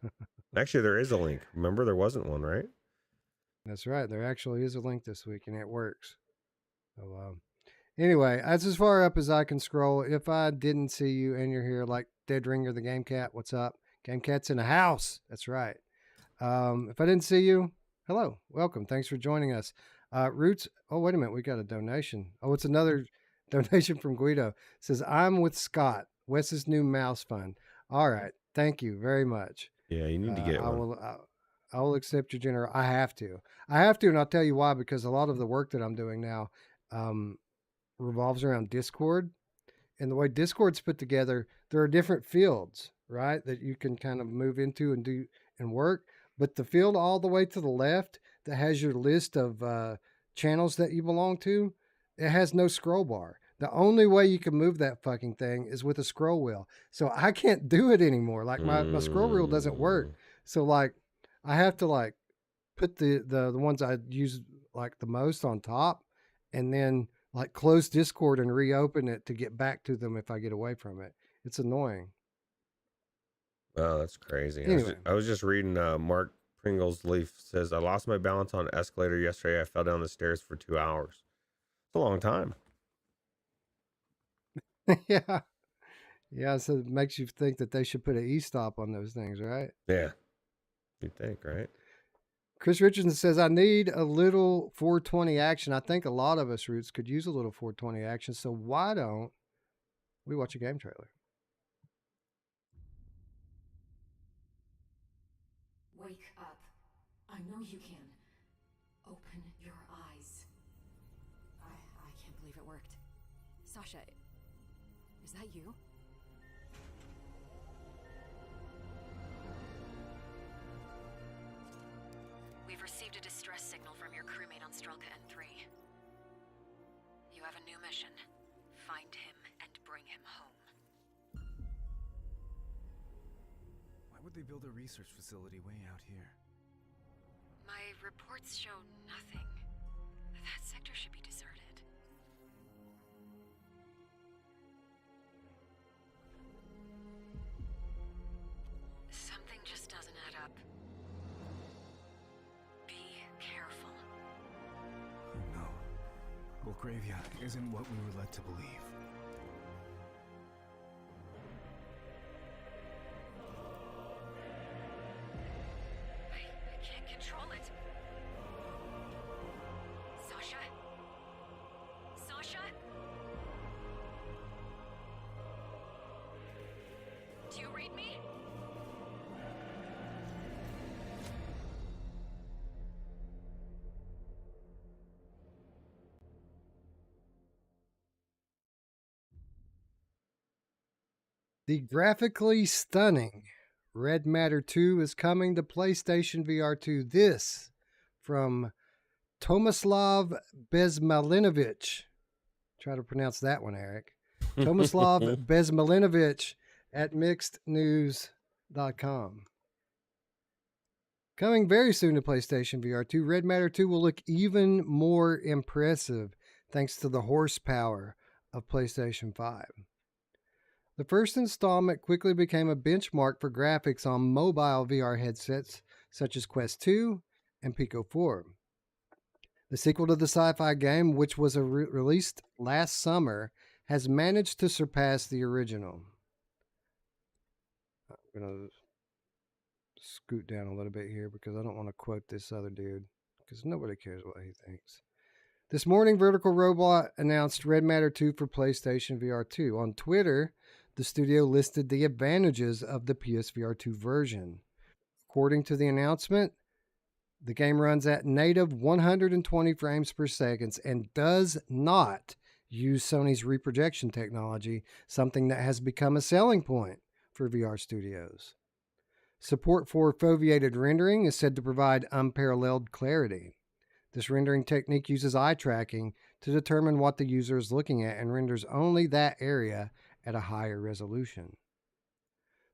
Actually, there is a link. Remember, there wasn't one, right? That's right. There actually is a link this week, and it works. So, anyway, that's as far up as I can scroll. If I didn't see you and you're here, like Dead Ringer, the Game Cat, what's up? Game Cat's in the house. That's right. If I didn't see you, hello, welcome. Thanks for joining us. Ruuts. Oh, wait a minute. We got a donation. Oh, it's another donation from Guido. It says, I'm with Scott, Wes's new mouse fund. All right. Thank you very much. Yeah, you need to get one. I will accept your general. I have to, and I'll tell you why, because a lot of the work that I'm doing now revolves around Discord. And the way Discord's put together, there are different fields, right, that you can kind of move into and do and work. But the field all the way to the left that has your list of channels that you belong to, it has no scroll bar. The only way you can move that fucking thing is with a scroll wheel. So I can't do it anymore. Like my scroll wheel doesn't work. So like I have to like put the ones I use like the most on top, and then like close Discord and reopen it to get back to them if I get away from it. It's annoying. Oh, that's crazy. Anyway. I was just reading Mark Pringle's Leaf says, I lost my balance on an escalator yesterday. I fell down the stairs for 2 hours. It's a long time. Yeah. Yeah, so it makes you think that they should put an e-stop on those things, right? Yeah. You'd think, right? Chris Richardson says, I need a little 420 action. I think a lot of us, Roots, could use a little 420 action. So why don't we watch a game trailer? Wake up. I know you can. Open your eyes. I can't believe it worked. Sasha, is that you? We've received a distress signal from your crewmate on Strelka N3. You have a new mission. Find him and bring him home. Why would they build a research facility way out here? My reports show nothing. That sector should be deserted. Something just doesn't add up. Be careful. Oh no. Belgravia isn't what we were led to believe. I can't control it. Sasha? Sasha? Do you read me? The graphically stunning Red Matter 2 is coming to PlayStation VR 2. This from Tomislav Bezmalinovic. Try to pronounce that one, Eric. Tomislav Bezmalinovic at mixednews.com. Coming very soon to PlayStation VR 2, Red Matter 2 will look even more impressive thanks to the horsepower of PlayStation 5. The first installment quickly became a benchmark for graphics on mobile VR headsets such as Quest 2 and Pico 4. The sequel to the sci-fi game, which was released last summer, has managed to surpass the original. I'm going to scoot down a little bit here because I don't want to quote this other dude because nobody cares what he thinks. This morning, Vertigo Robot announced Red Matter 2 for PlayStation VR 2. On Twitter, the studio listed the advantages of the PSVR 2 version. According to the announcement, the game runs at native 120 frames per second and does not use Sony's reprojection technology, something that has become a selling point for VR studios. Support for foveated rendering is said to provide unparalleled clarity. This rendering technique uses eye tracking to determine what the user is looking at and renders only that area at a higher resolution.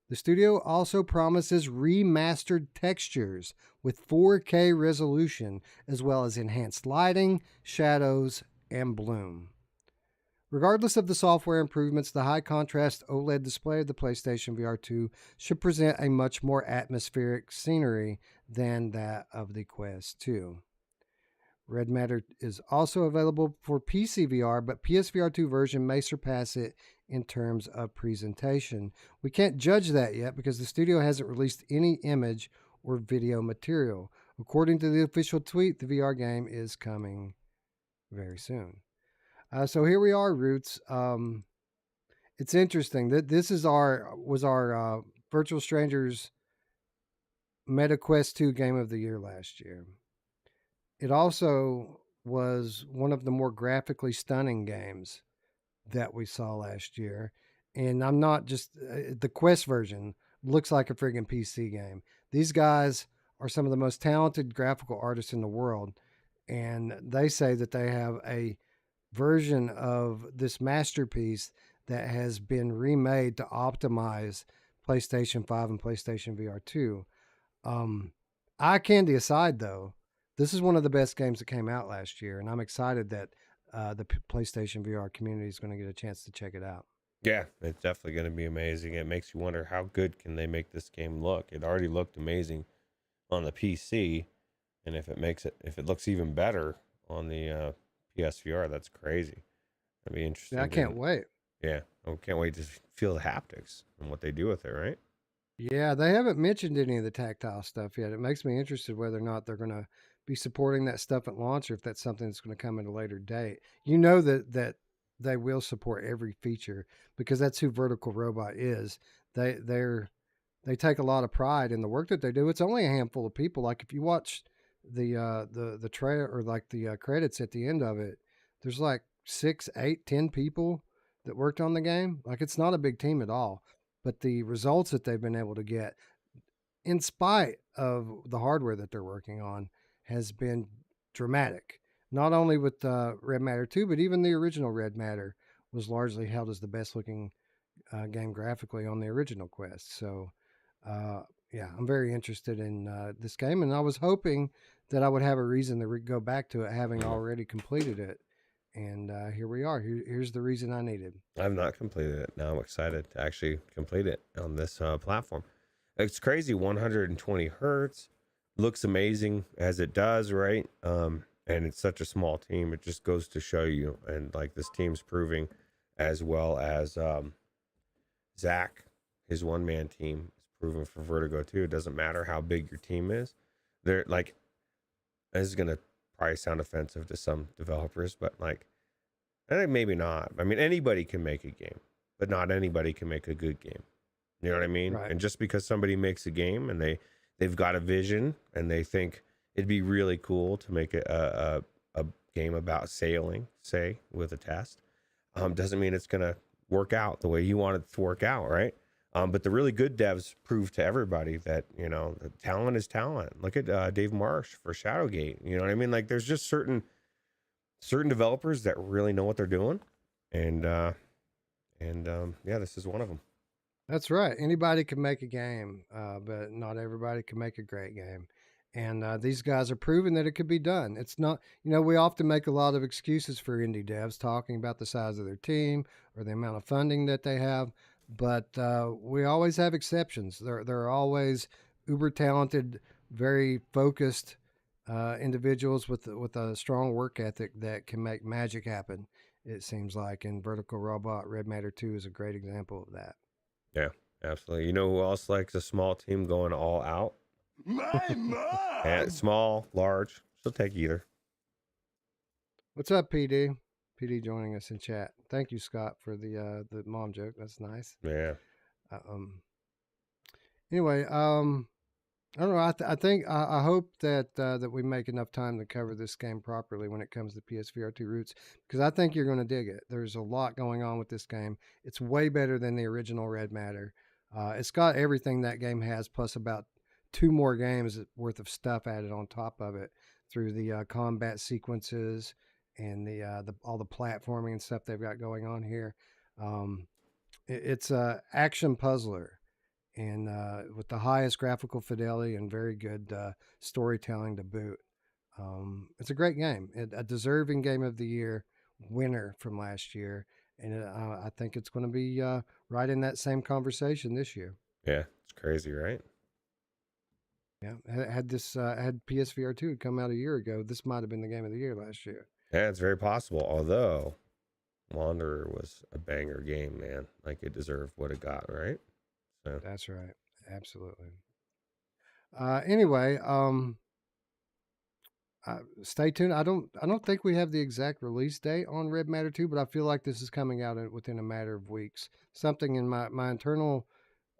The studio also promises remastered textures with 4K resolution, as well as enhanced lighting, shadows, and bloom. Regardless of the software improvements, the high-contrast OLED display of the PlayStation VR 2 should present a much more atmospheric scenery than that of the Quest 2. Red Matter is also available for PC VR, but PSVR 2 version may surpass it in terms of presentation. We can't judge that yet because the studio hasn't released any image or video material. According to the official tweet, the VR game is coming very soon. So here we are, Roots. It's interesting that this is our Virtual Strangers MetaQuest 2 Game of the Year last year. It also was one of the more graphically stunning games that we saw last year. And I'm not just, the Quest version looks like a friggin' PC game. These guys are some of the most talented graphical artists in the world. And they say that they have a version of this masterpiece that has been remade to optimize PlayStation 5 and PlayStation VR 2. Eye candy aside, though, this is one of the best games that came out last year, and I'm excited that the PlayStation VR community is going to get a chance to check it out. Yeah, it's definitely going to be amazing. It makes you wonder how good can they make this game look. It already looked amazing on the PC, and if it looks even better on the PSVR, that's crazy. That'd be interesting. Yeah, I can't wait. Yeah, I can't wait to feel the haptics and what they do with it, right? Yeah, they haven't mentioned any of the tactile stuff yet. It makes me interested whether or not they're going to be supporting that stuff at launch, or if that's something that's going to come at a later date. You know that they will support every feature because that's who Vertical Robot is. They take a lot of pride in the work that they do. It's only a handful of people. Like if you watch the trailer or like the credits at the end of it, there's like 6, 8, 10 people that worked on the game. Like it's not a big team at all. But the results that they've been able to get, in spite of the hardware that they're working on, has been dramatic. Not only with Red Matter 2, but even the original Red Matter was largely held as the best looking game graphically on the original Quest. So, yeah, I'm very interested in this game, and I was hoping that I would have a reason to go back to it, having already completed it. And here we are. Here's the reason I needed. I've not completed it. Now I'm excited to actually complete it on this platform. It's crazy. 120 hertz looks amazing as it does, right? And it's such a small team. It just goes to show you. And like this team's proving, as well as Zach, his one-man team, is proving for Vertigo too. It doesn't matter how big your team is. They're like, this is gonna probably sound offensive to some developers, but like, I think maybe not. I mean, anybody can make a game, but not anybody can make a good game. You know what I mean? Right. And just because somebody makes a game and they've got a vision and they think it'd be really cool to make a game about sailing, say, with a test, doesn't mean it's gonna work out the way you want it to work out, right? But the really good devs prove to everybody that, you know, the talent is talent. Look at Dave Marsh for Shadowgate. You know what I mean? Like there's just certain developers that really know what they're doing. And yeah, this is one of them. That's right. Anybody can make a game, but not everybody can make a great game. And these guys are proving that it could be done. It's not, you know, we often make a lot of excuses for indie devs talking about the size of their team or the amount of funding that they have. But we always have exceptions. There are always uber talented, very focused individuals with a strong work ethic that can make magic happen. It seems like, and Vertical Robot Red Matter 2 is a great example of that. Yeah, absolutely. You know who else likes a small team going all out? My mom! And small, large, she'll take either. What's up, PD? PD joining us in chat. Thank you, Scott, for the mom joke. That's nice. Yeah. Anyway, I don't know. I think I hope that we make enough time to cover this game properly when it comes to PSVR 2 Roots, because I think you're going to dig it. There's a lot going on with this game. It's way better than the original Red Matter. It's got everything that game has, plus about 2 more games worth of stuff added on top of it through the combat sequences and all the platforming and stuff they've got going on here. It's a action puzzler, and with the highest graphical fidelity and very good storytelling to boot. It's a great game, a deserving Game of the Year winner from last year, and I think it's going to be right in that same conversation this year. Yeah, it's crazy, right? Yeah, had PSVR 2 come out a year ago, this might have been the Game of the Year last year. Yeah, it's very possible. Although Wanderer was a banger game, man. Like it deserved what it got, right? So That's right. Absolutely. Anyway, stay tuned. I don't think we have the exact release date on Red Matter 2, but I feel like this is coming out within a matter of weeks. Something in my internal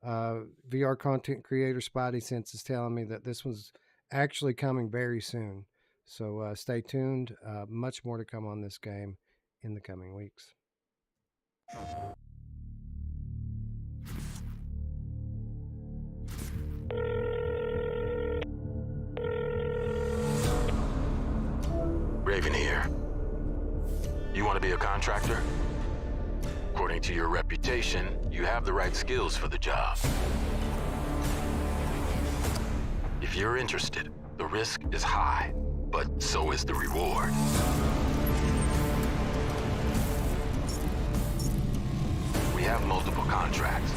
VR content creator spidey sense is telling me that this was actually coming very soon. So stay tuned. Much more to come on this game in the coming weeks. Raven here. You want to be a contractor? According to your reputation, you have the right skills for the job. If you're interested, the risk is high, but so is the reward. We have multiple contracts,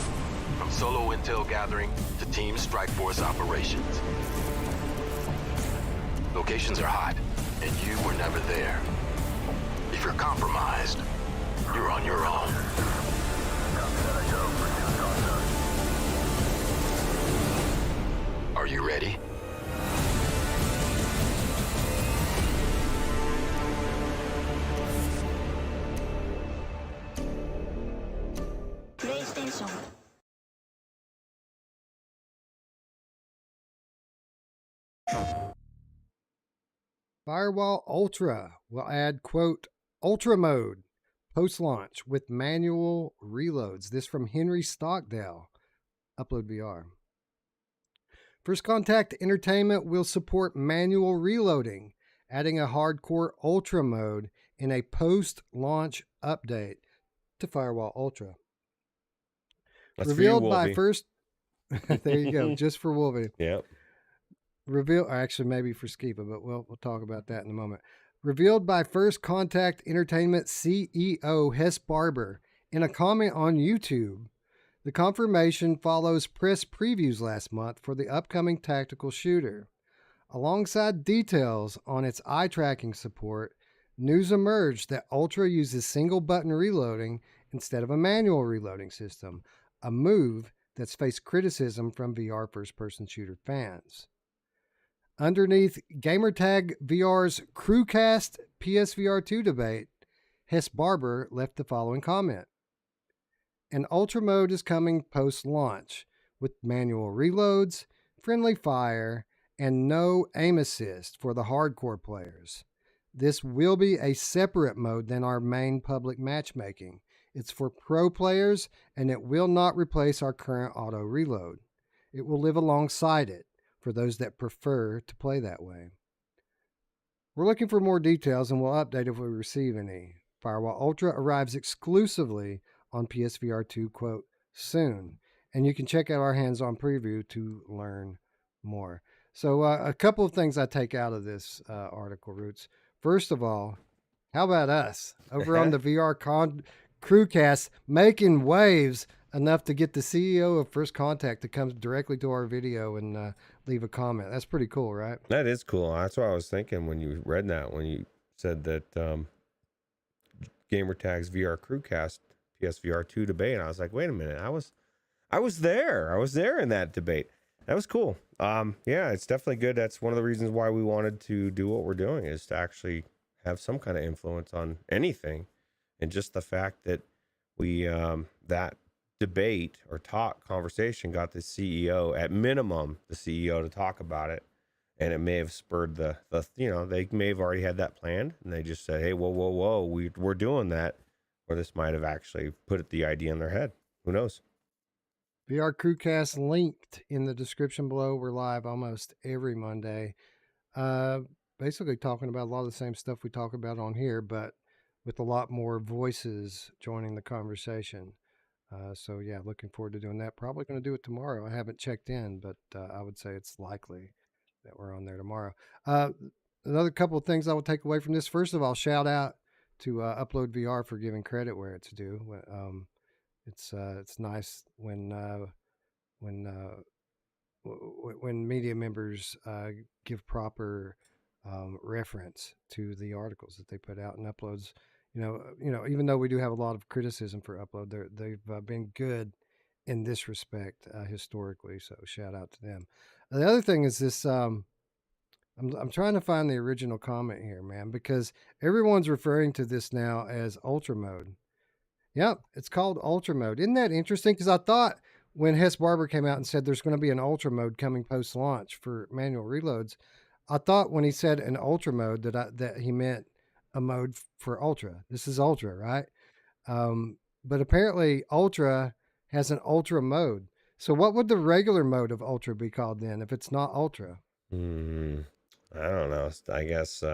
from solo intel gathering to team strike force operations. Locations are hot, and you were never there. If you're compromised, you're on your own. Ready? PlayStation. Firewall Ultra will add, quote, Ultra mode post-launch with manual reloads. This from Henry Stockdale, Upload VR. First Contact Entertainment will support manual reloading, adding a hardcore Ultra mode in a post-launch update to Firewall Ultra. That's for you, Revealed by Wolvie. first... There you go, just for Wolvie. Yep. Actually maybe for Skipa, but we'll talk about that in a moment. Revealed by First Contact Entertainment CEO Hess Barber in a comment on YouTube. The confirmation follows press previews last month for the upcoming tactical shooter. Alongside details on its eye tracking support, news emerged that Ultra uses single button reloading instead of a manual reloading system, a move that's faced criticism from VR first person shooter fans. Underneath Gamertag VR's CruCast PSVR 2 debate, Hess Barber left the following comment. An Ultra mode is coming post-launch with manual reloads, friendly fire, and no aim assist for the hardcore players. This will be a separate mode than our main public matchmaking. It's for pro players, and it will not replace our current auto reload. It will live alongside it for those that prefer to play that way. We're looking for more details, and we'll update if we receive any. Firewall Ultra arrives exclusively on PSVR 2, quote, soon. And you can check out our hands-on preview to learn more. So a couple of things I take out of this article, Roots. First of all, how about us over on the VR CruCast making waves enough to get the CEO of First Contact to come directly to our video and leave a comment. That's pretty cool, right? That is cool. That's what I was thinking when you read that, when you said that Gamertag's VR CruCast PSVR 2 debate. I was like, wait a minute. I was there. I was there in that debate. That was cool. Yeah, it's definitely good. That's one of the reasons why we wanted to do what we're doing, is to actually have some kind of influence on anything. And just the fact that we, that debate or conversation got the CEO, at minimum, the CEO to talk about it. And it may have spurred the they may have already had that planned, and they just said, hey, whoa, we're doing that. Or this might have actually put the idea in their head. Who knows? VR CruCast linked in the description below. We're live almost every Monday. Basically talking about a lot of the same stuff we talk about on here, but with a lot more voices joining the conversation. So yeah, looking forward to doing that. Probably going to do it tomorrow. I haven't checked in, but I would say it's likely that we're on there tomorrow. Another couple of things I would take away from this. First of all, shout out to Upload VR for giving credit where it's due. It's nice when media members give proper reference to the articles that they put out and uploads. Even though we do have a lot of criticism for Upload, they've been good in this respect historically. So shout out to them. The other thing is this. I'm trying to find the original comment here, man, because everyone's referring to this now as Ultra mode. Yep, it's called Ultra mode. Isn't that interesting? Because I thought when Hess Barber came out and said there's going to be an Ultra mode coming post-launch for manual reloads, I thought when he said an Ultra mode that he meant a mode for Ultra. This is Ultra, right? But apparently Ultra has an Ultra mode. So what would the regular mode of Ultra be called then if it's not Ultra? I don't know. I guess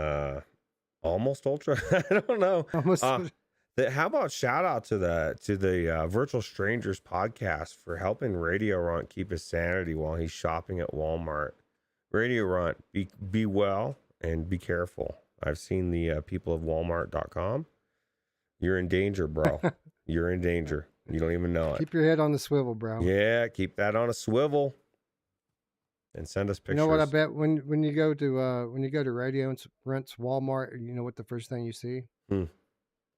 almost Ultra. I don't know. Almost. How about shout out to the Virtual Strangers podcast for helping Radio Runt keep his sanity while he's shopping at Walmart. Radio Runt, be well and be careful. I've seen the people of Walmart.com. You're in danger, bro. You're in danger. You don't even know it. Keep your head on the swivel, bro. Yeah, keep that on a swivel. And send us pictures. You know what I bet when you go to Radio Runt's Walmart, you know what the first thing you see?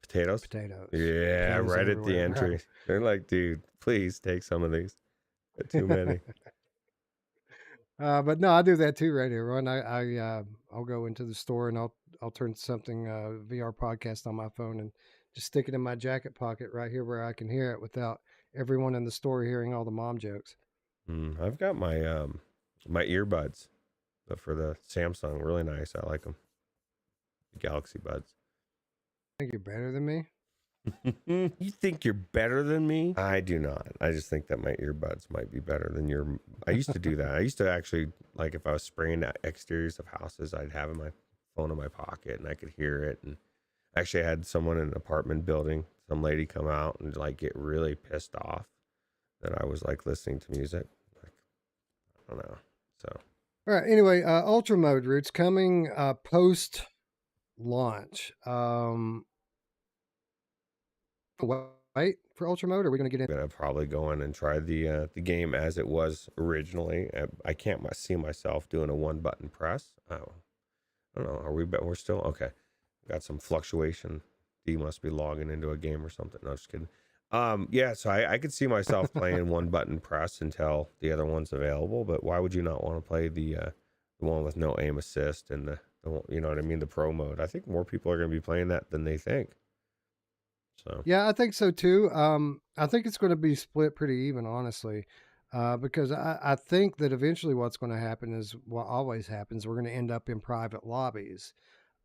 Potatoes. Potatoes. Yeah, Potatoes right at the everywhere, entry. right? They're like, dude, please take some of these. Too many. But no, I do that too right here, Ron. I'll go into the store and I'll turn something VR podcast on my phone and just stick it in my jacket pocket right here where I can hear it without everyone in the store hearing all the mom jokes. I've got my my earbuds for the Samsung, really nice. I like them. The Galaxy Buds. I think you're better than me. You think you're better than me? I do not. I just think that my earbuds might be better than your. I used to do that. I used to actually, like, if I was spraying exteriors of houses, I'd have my phone in my pocket and I could hear it. And actually, I had someone in an apartment building, some lady come out and like get really pissed off that I was like listening to music. Like, I don't know. So. All right. Anyway, Ultra Mode Roots coming post launch. Wait for Ultra Mode? Or are we going to get in? I'm gonna probably go in and try the game as it was originally. I can't see myself doing a one button press. I don't know. Are we? We're still okay. Got some fluctuation. D must be logging into a game or something. No, just kidding. Yeah. So I could see myself playing one button press until the other one's available. But why would you not want to play the one with no aim assist and the you know what I mean, the pro mode? I think more people are going to be playing that than they think. So Yeah, I think so too. I think it's going to be split pretty even, honestly, because I think that eventually what's going to happen is what always happens. We're going to end up in private lobbies,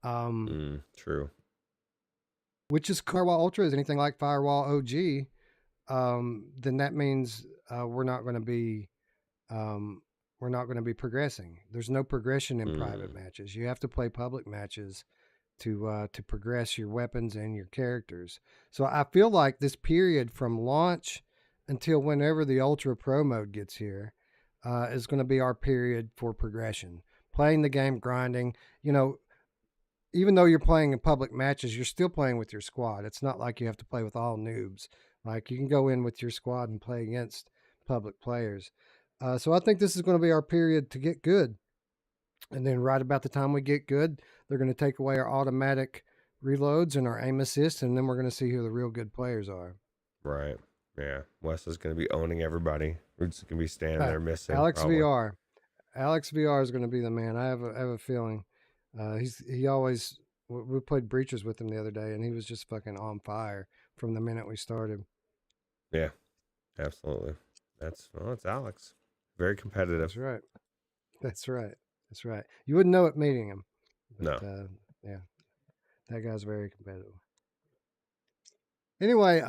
true. which is Firewall Ultra is anything like Firewall OG. Then that means we're not going to be progressing. There's no progression in private matches. You have to play public matches to progress your weapons and your characters. So I feel like this period from launch until whenever the Ultra Pro mode gets here is going to be our period for progression. Playing the game, grinding. You know, even though you're playing in public matches, you're still playing with your squad. It's not like you have to play with all noobs. Like, you can go in with your squad and play against public players. So I think this is going to be our period to get good. And then right about the time we get good, they're going to take away our automatic reloads and our aim assist, and then we're going to see who the real good players are. Right. Yeah. Wes is going to be owning everybody. We're just going to be standing there missing. Alex probably. VR. Alex VR is going to be the man. I have a feeling. He always. We played Breachers with him the other day, and he was just fucking on fire from the minute we started. Yeah. Absolutely. It's Alex. Very competitive. That's right. That's right. That's right. You wouldn't know it meeting him. But, No. Yeah. That guy's very competitive. Anyway,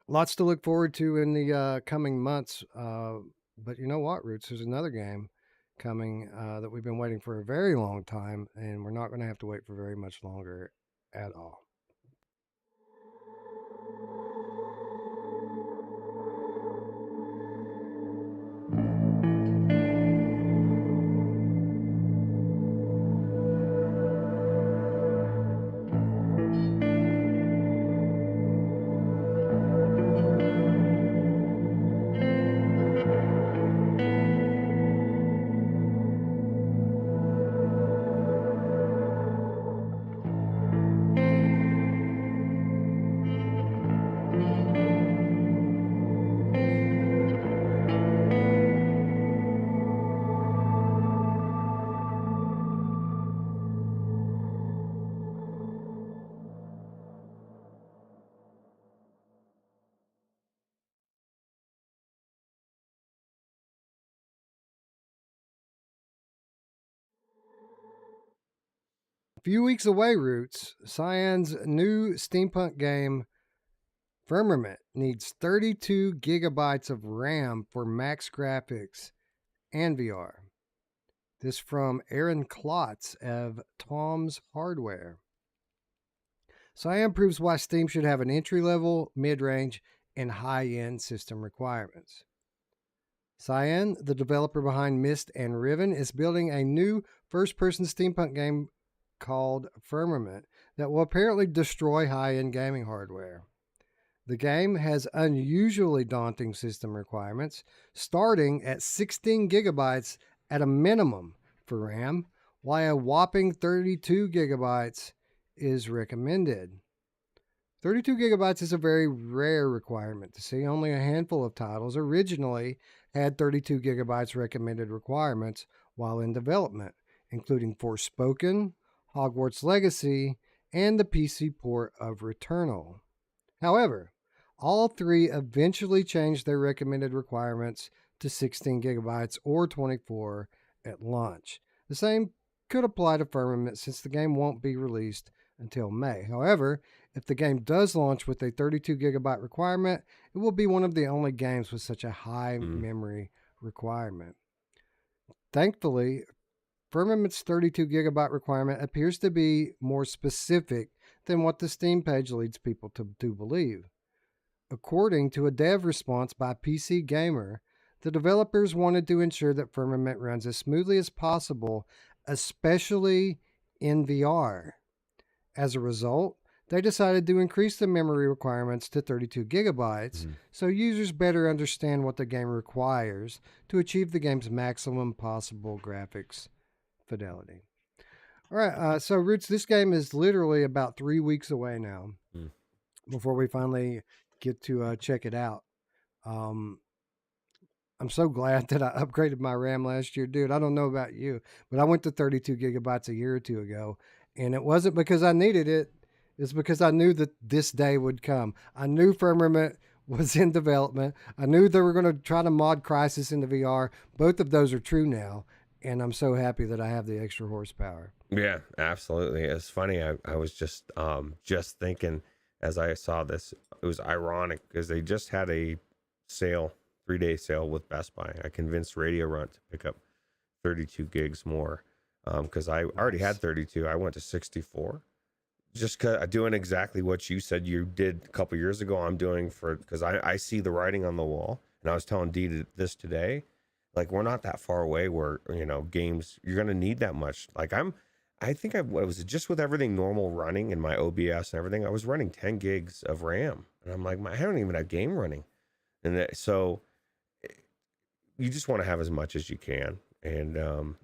lots to look forward to in the coming months. But you know what, Roots? There's another game coming that we've been waiting for a very long time, and we're not going to have to wait for very much longer at all. Few weeks away, Roots. Cyan's new steampunk game, Firmament, needs 32 gigabytes of RAM for max graphics and VR. This from Aaron Klotz of Tom's Hardware. Cyan proves why Steam should have an entry-level, mid-range, and high-end system requirements. Cyan, the developer behind Myst and Riven, is building a new first-person steampunk game called Firmament that will apparently destroy high-end gaming hardware. The game has unusually daunting system requirements, starting at 16 gigabytes at a minimum for RAM, while a whopping 32 gigabytes is recommended. 32 gigabytes is a very rare requirement to see. Only a handful of titles, originally had 32 gigabytes recommended requirements while in development, including Forspoken, Hogwarts Legacy, and the PC port of Returnal. However, all three eventually changed their recommended requirements to 16 gigabytes or 24 at launch. The same could apply to Firmament since the game won't be released until May. However, if the game does launch with a 32 gigabyte requirement, it will be one of the only games with such a high memory requirement. Thankfully, Firmament's 32 gigabyte requirement appears to be more specific than what the Steam page leads people to believe. According to a dev response by PC Gamer, the developers wanted to ensure that Firmament runs as smoothly as possible, especially in VR. As a result, they decided to increase the memory requirements to 32 gigabytes so users better understand what the game requires to achieve the game's maximum possible graphics fidelity. All right, so Roots, this game is literally about 3 weeks away now before we finally get to check it out. I'm so glad that I upgraded my RAM last year. Dude, I don't know about you, but I went to 32 gigabytes a year or two ago, and it wasn't because I needed it. It's because I knew that this day would come. I knew Firmament was in development. I knew they were going to try to mod Crysis into VR. Both of those are true now, and I'm so happy that I have the extra horsepower. Yeah, absolutely. It's funny. I was just thinking as I saw this, it was ironic because they just had a sale, 3-day sale with Best Buy. I convinced Radio Runt to pick up 32 gigs more because I already had 32. I went to 64. Just doing exactly what you said you did a couple years ago. I'm doing because I see the writing on the wall, and I was telling Dee this today. Like, we're not that far away where, games, you're going to need that much. Like, I think I was just with everything normal running in my OBS and everything. I was running 10 gigs of RAM, and I'm like, I don't even have game running. And so you just want to have as much as you can. And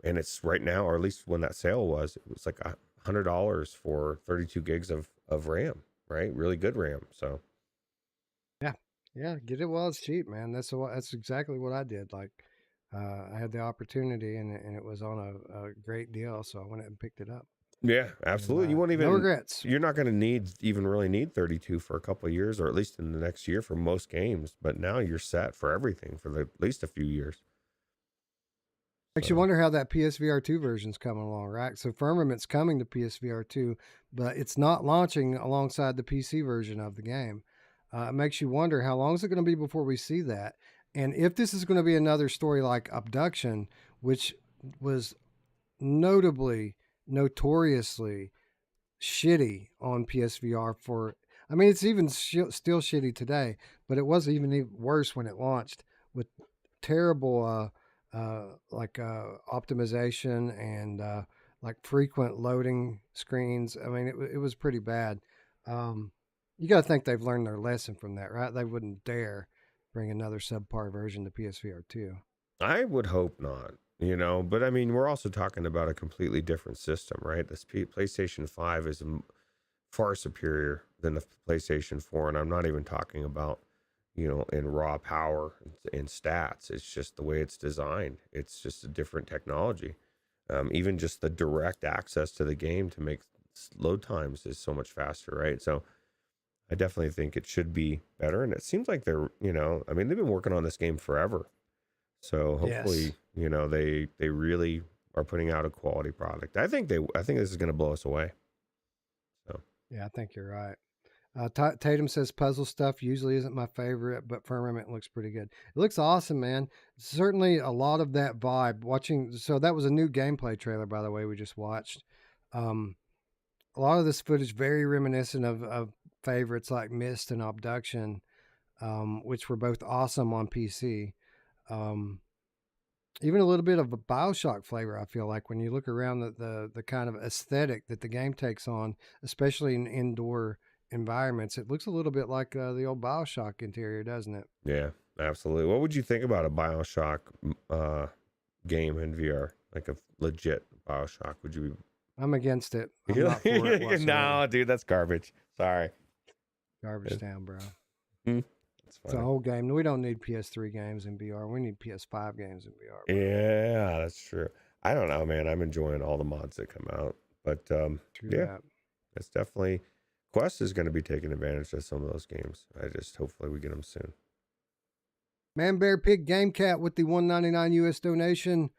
it's right now, or at least when that sale was, it was like $100 for 32 gigs of RAM, right? Really good RAM. So yeah, get it while it's cheap, man. That's exactly what I did. Like, I had the opportunity, and it was on a great deal, so I went and picked it up. Yeah, absolutely. You won't even, no regrets. You're not going to really need 32 for a couple of years, or at least in the next year for most games. But now you're set for everything for at least a few years. Makes you wonder how that PSVR 2 version's coming along, right? So Firmament's coming to PSVR 2, but it's not launching alongside the PC version of the game. It makes you wonder, how long is it going to be before we see that? And if this is going to be another story like Abduction, which was notoriously shitty on PSVR it's even still shitty today, but it was even worse when it launched with terrible optimization and like frequent loading screens. I mean, it was pretty bad. You got to think they've learned their lesson from that, right? They wouldn't dare bring another subpar version to PSVR 2. I would hope not, but I mean, we're also talking about a completely different system, right? This PlayStation 5 is far superior than the PlayStation 4, and I'm not even talking about, in raw power and stats. It's just the way it's designed. It's just a different technology. Even just the direct access to the game to make load times is so much faster, right? So I definitely think it should be better. And it seems like they're, they've been working on this game forever. So hopefully, yes, they really are putting out a quality product. I think this is going to blow us away. So yeah, I think you're right. Tatum says puzzle stuff usually isn't my favorite, but Firmament looks pretty good. It looks awesome, man. Certainly a lot of that vibe. So that was a new gameplay trailer, by the way, we just watched. A lot of this footage very reminiscent of favorites like Myst and Abduction, which were both awesome on PC. Even a little bit of a BioShock flavor, I feel like, when you look around the kind of aesthetic that the game takes on, especially in indoor environments. It looks a little bit like the old BioShock interior, doesn't it? Yeah, absolutely. What would you think about a BioShock game in VR? Like a legit BioShock? Would you be... I'm against it. I'm not for it whatsoever. No, dude, that's garbage. Sorry. Garbage down, bro. It's It's a whole game. We don't need PS3 games in VR. We need PS5 games in VR. Bro. Yeah, that's true. I don't know, man. I'm enjoying all the mods that come out, but yeah, it's definitely Quest is going to be taking advantage of some of those games. Hopefully we get them soon. Man Bear Pig Game Cat with the $1.99 US donation.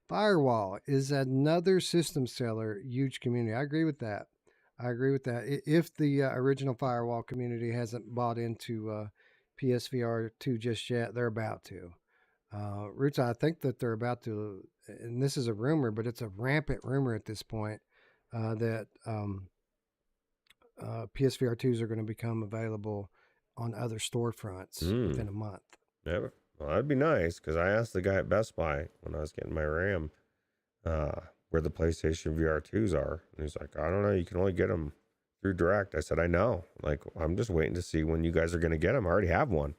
Firewall is another system seller, huge community. I agree with that. If the original Firewall community hasn't bought into PSVR 2 just yet, they're about to. Roots, I think that they're about to, and this is a rumor, but it's a rampant rumor at this point, that PSVR 2s are going to become available on other storefronts within a month. Yeah, well, that'd be nice, because I asked the guy at Best Buy when I was getting my RAM where the PlayStation VR 2s are. And he's like, I don't know, you can only get them through Direct. I said, I know. Like, I'm just waiting to see when you guys are going to get them. I already have one.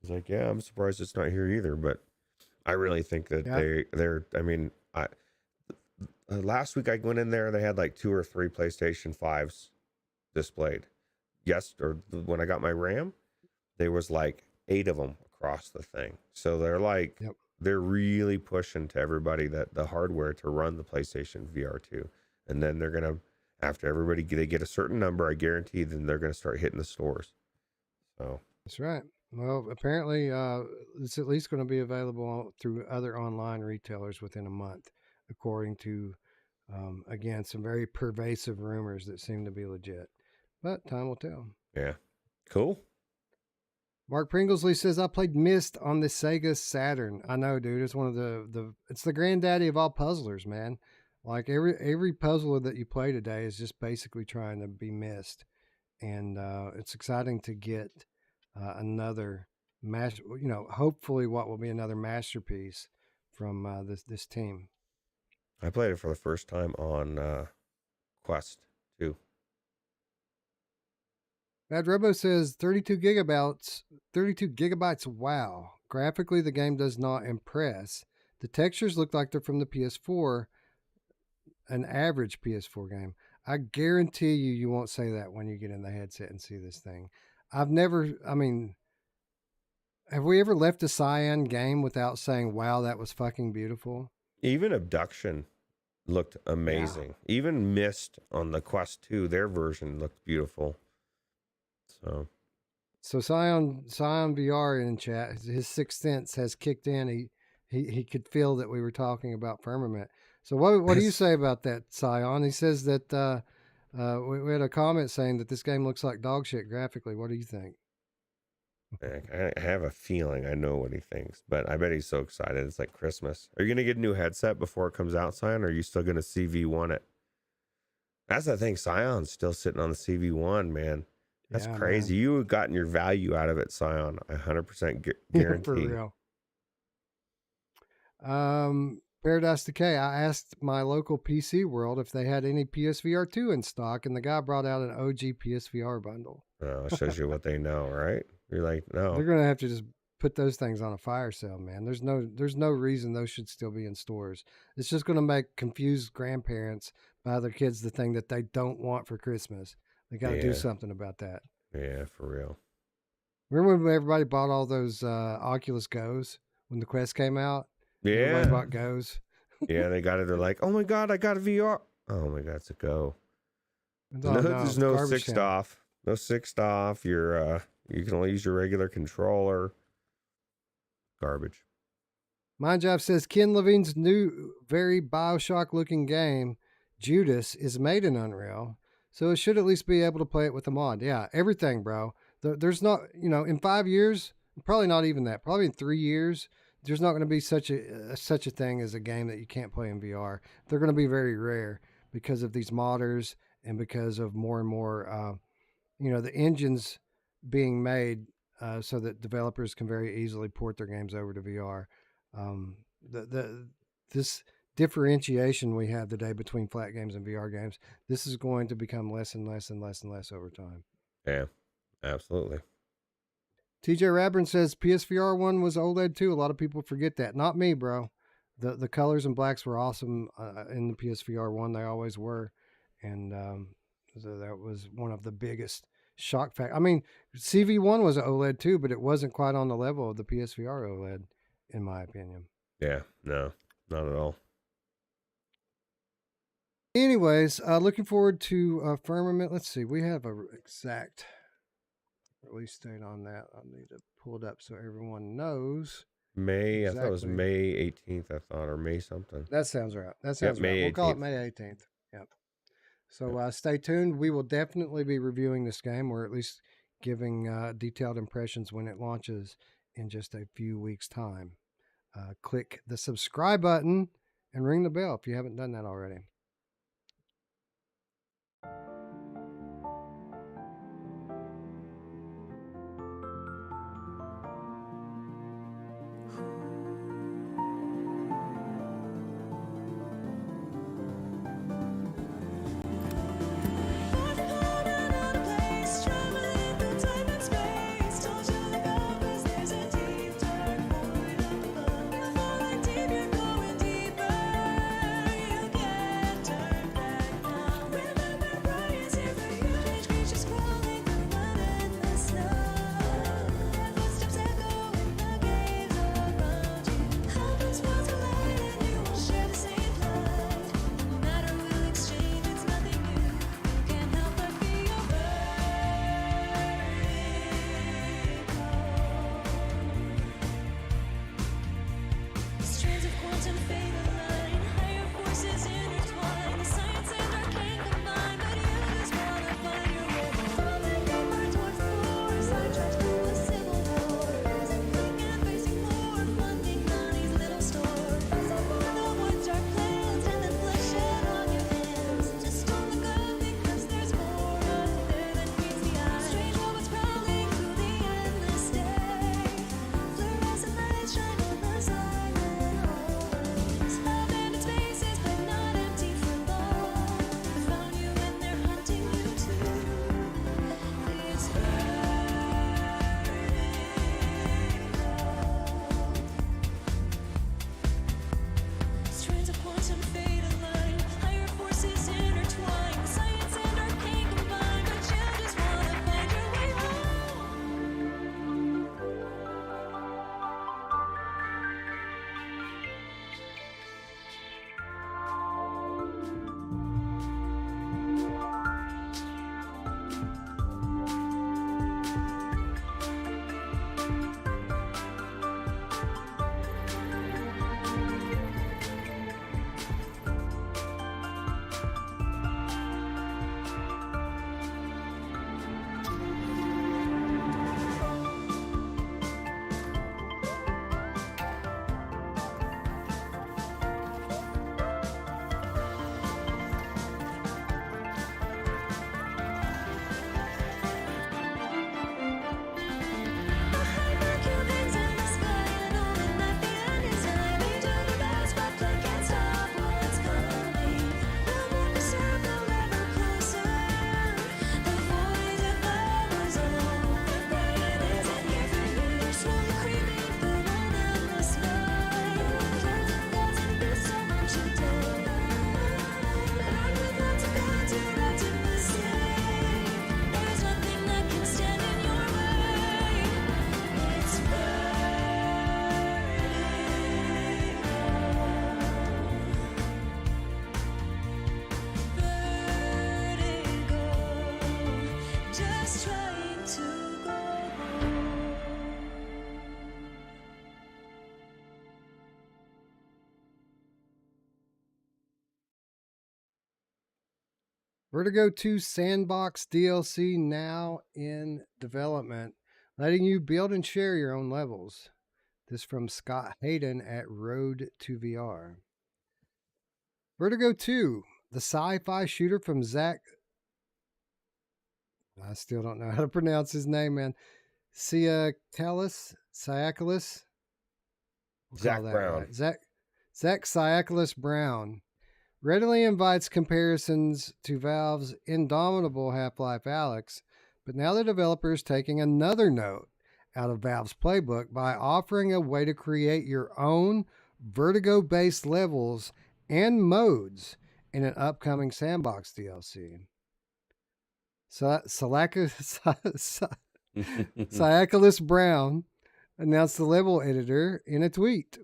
He's like, yeah, I'm surprised it's not here either. But I really think that they're, I mean, last week I went in there, they had like 2 or 3 PlayStation 5s displayed. When I got my RAM, there was like 8 of them across the thing. So they're like, they're really pushing to everybody that the hardware to run the PlayStation VR 2. And then they're going to, after everybody, they get a certain number, I guarantee, then they're going to start hitting the stores. So that's right. Well, apparently it's at least going to be available through other online retailers within a month, according to, again, some very pervasive rumors that seem to be legit. But time will tell. Yeah. Cool. Mark Pringlesley says, I played Myst on the Sega Saturn. I know, dude. It's one of it's the granddaddy of all puzzlers, man. Like every puzzler that you play today is just basically trying to be Myst. And it's exciting to get another hopefully what will be another masterpiece from this team. I played it for the first time on Quest 2. Bad Robo says 32 gigabytes. Wow. Graphically, the game does not impress. The textures look like they're from the PS4, an average PS4 game. I guarantee you won't say that when you get in the headset and see this thing. Have we ever left a Cyan game without saying, wow, that was fucking beautiful? Even Abduction looked amazing. Yeah. Even Myst on the Quest 2, their version looked beautiful. So Cyan VR in chat, his sixth sense has kicked in. He could feel that we were talking about Firmament. So what do you say about that, Cyan? He says that we had a comment saying that this game looks like dog shit graphically. What do you think? I have a feeling I know what he thinks, but I bet he's so excited. It's like Christmas. Are you going to get a new headset before it comes out, Cyan, or are you still going to CV1 it? That's the thing. Cyan's still sitting on the CV1, man. That's crazy. Man. You have gotten your value out of it, Scion. 100% guarantee. For real. Paradise Decay. I asked my local PC World if they had any PSVR 2 in stock, and the guy brought out an OG PSVR bundle. Oh, it shows you what they know, right? You're like, no. They're going to have to just put those things on a fire sale, man. There's no reason those should still be in stores. It's just going to make confused grandparents buy their kids the thing that they don't want for Christmas. They got to do something about that. Yeah, for real. Remember when everybody bought all those Oculus Go's when the Quest came out? Yeah. Everybody bought Go's. Yeah, they got it. They're like, oh my God, I got a VR. Oh my God, it's a Go. There's no sixth off. No sixth off. You can only use your regular controller. Garbage. Mind Job says Ken Levine's new, very Bioshock looking game, Judas, is made in Unreal. So it should at least be able to play it with a mod. Yeah, everything, bro. There's not, in 5 years, probably not even that, probably in 3 years, there's not going to be such a thing as a game that you can't play in VR. They're going to be very rare because of these modders and because of more and more, the engines being made so that developers can very easily port their games over to VR. This differentiation we have today between flat games and VR games, this is going to become less and less and less and less over time. Yeah, absolutely. TJ Radburn says PSVR 1 was OLED too. A lot of people forget that. Not me, bro. The colors and blacks were awesome in the PSVR 1. They always were. And so that was one of the biggest shock factor. I mean, CV1 was an OLED too, but it wasn't quite on the level of the PSVR OLED, in my opinion. Yeah, no, not at all. Anyways, looking forward to Firmament. Let's see, we have a exact release date on that. I need to pull it up so everyone knows. May, I thought it was Exactly. May 18th, I thought, or May something. That sounds right. That sounds May right. We'll call it 18th. May 18th. Yep. So stay tuned. We will definitely be reviewing this game, or at least giving detailed impressions when it launches in just a few weeks' time. Click the subscribe button and ring the bell if you haven't done that already. Vertigo 2 Sandbox DLC now in development, letting you build and share your own levels. This from Scott Hayden at Road to VR. Vertigo 2, the sci-fi shooter from Zach. I still don't know how to pronounce his name, man. Siakalis. Zach Brown. Right. Zach Siakalis Brown readily invites comparisons to Valve's indomitable Half-Life Alyx, but now the developer is taking another note out of Valve's playbook by offering a way to create your own Vertigo-based levels and modes in an upcoming Sandbox DLC. Ciaculus Brown announced the level editor in a tweet.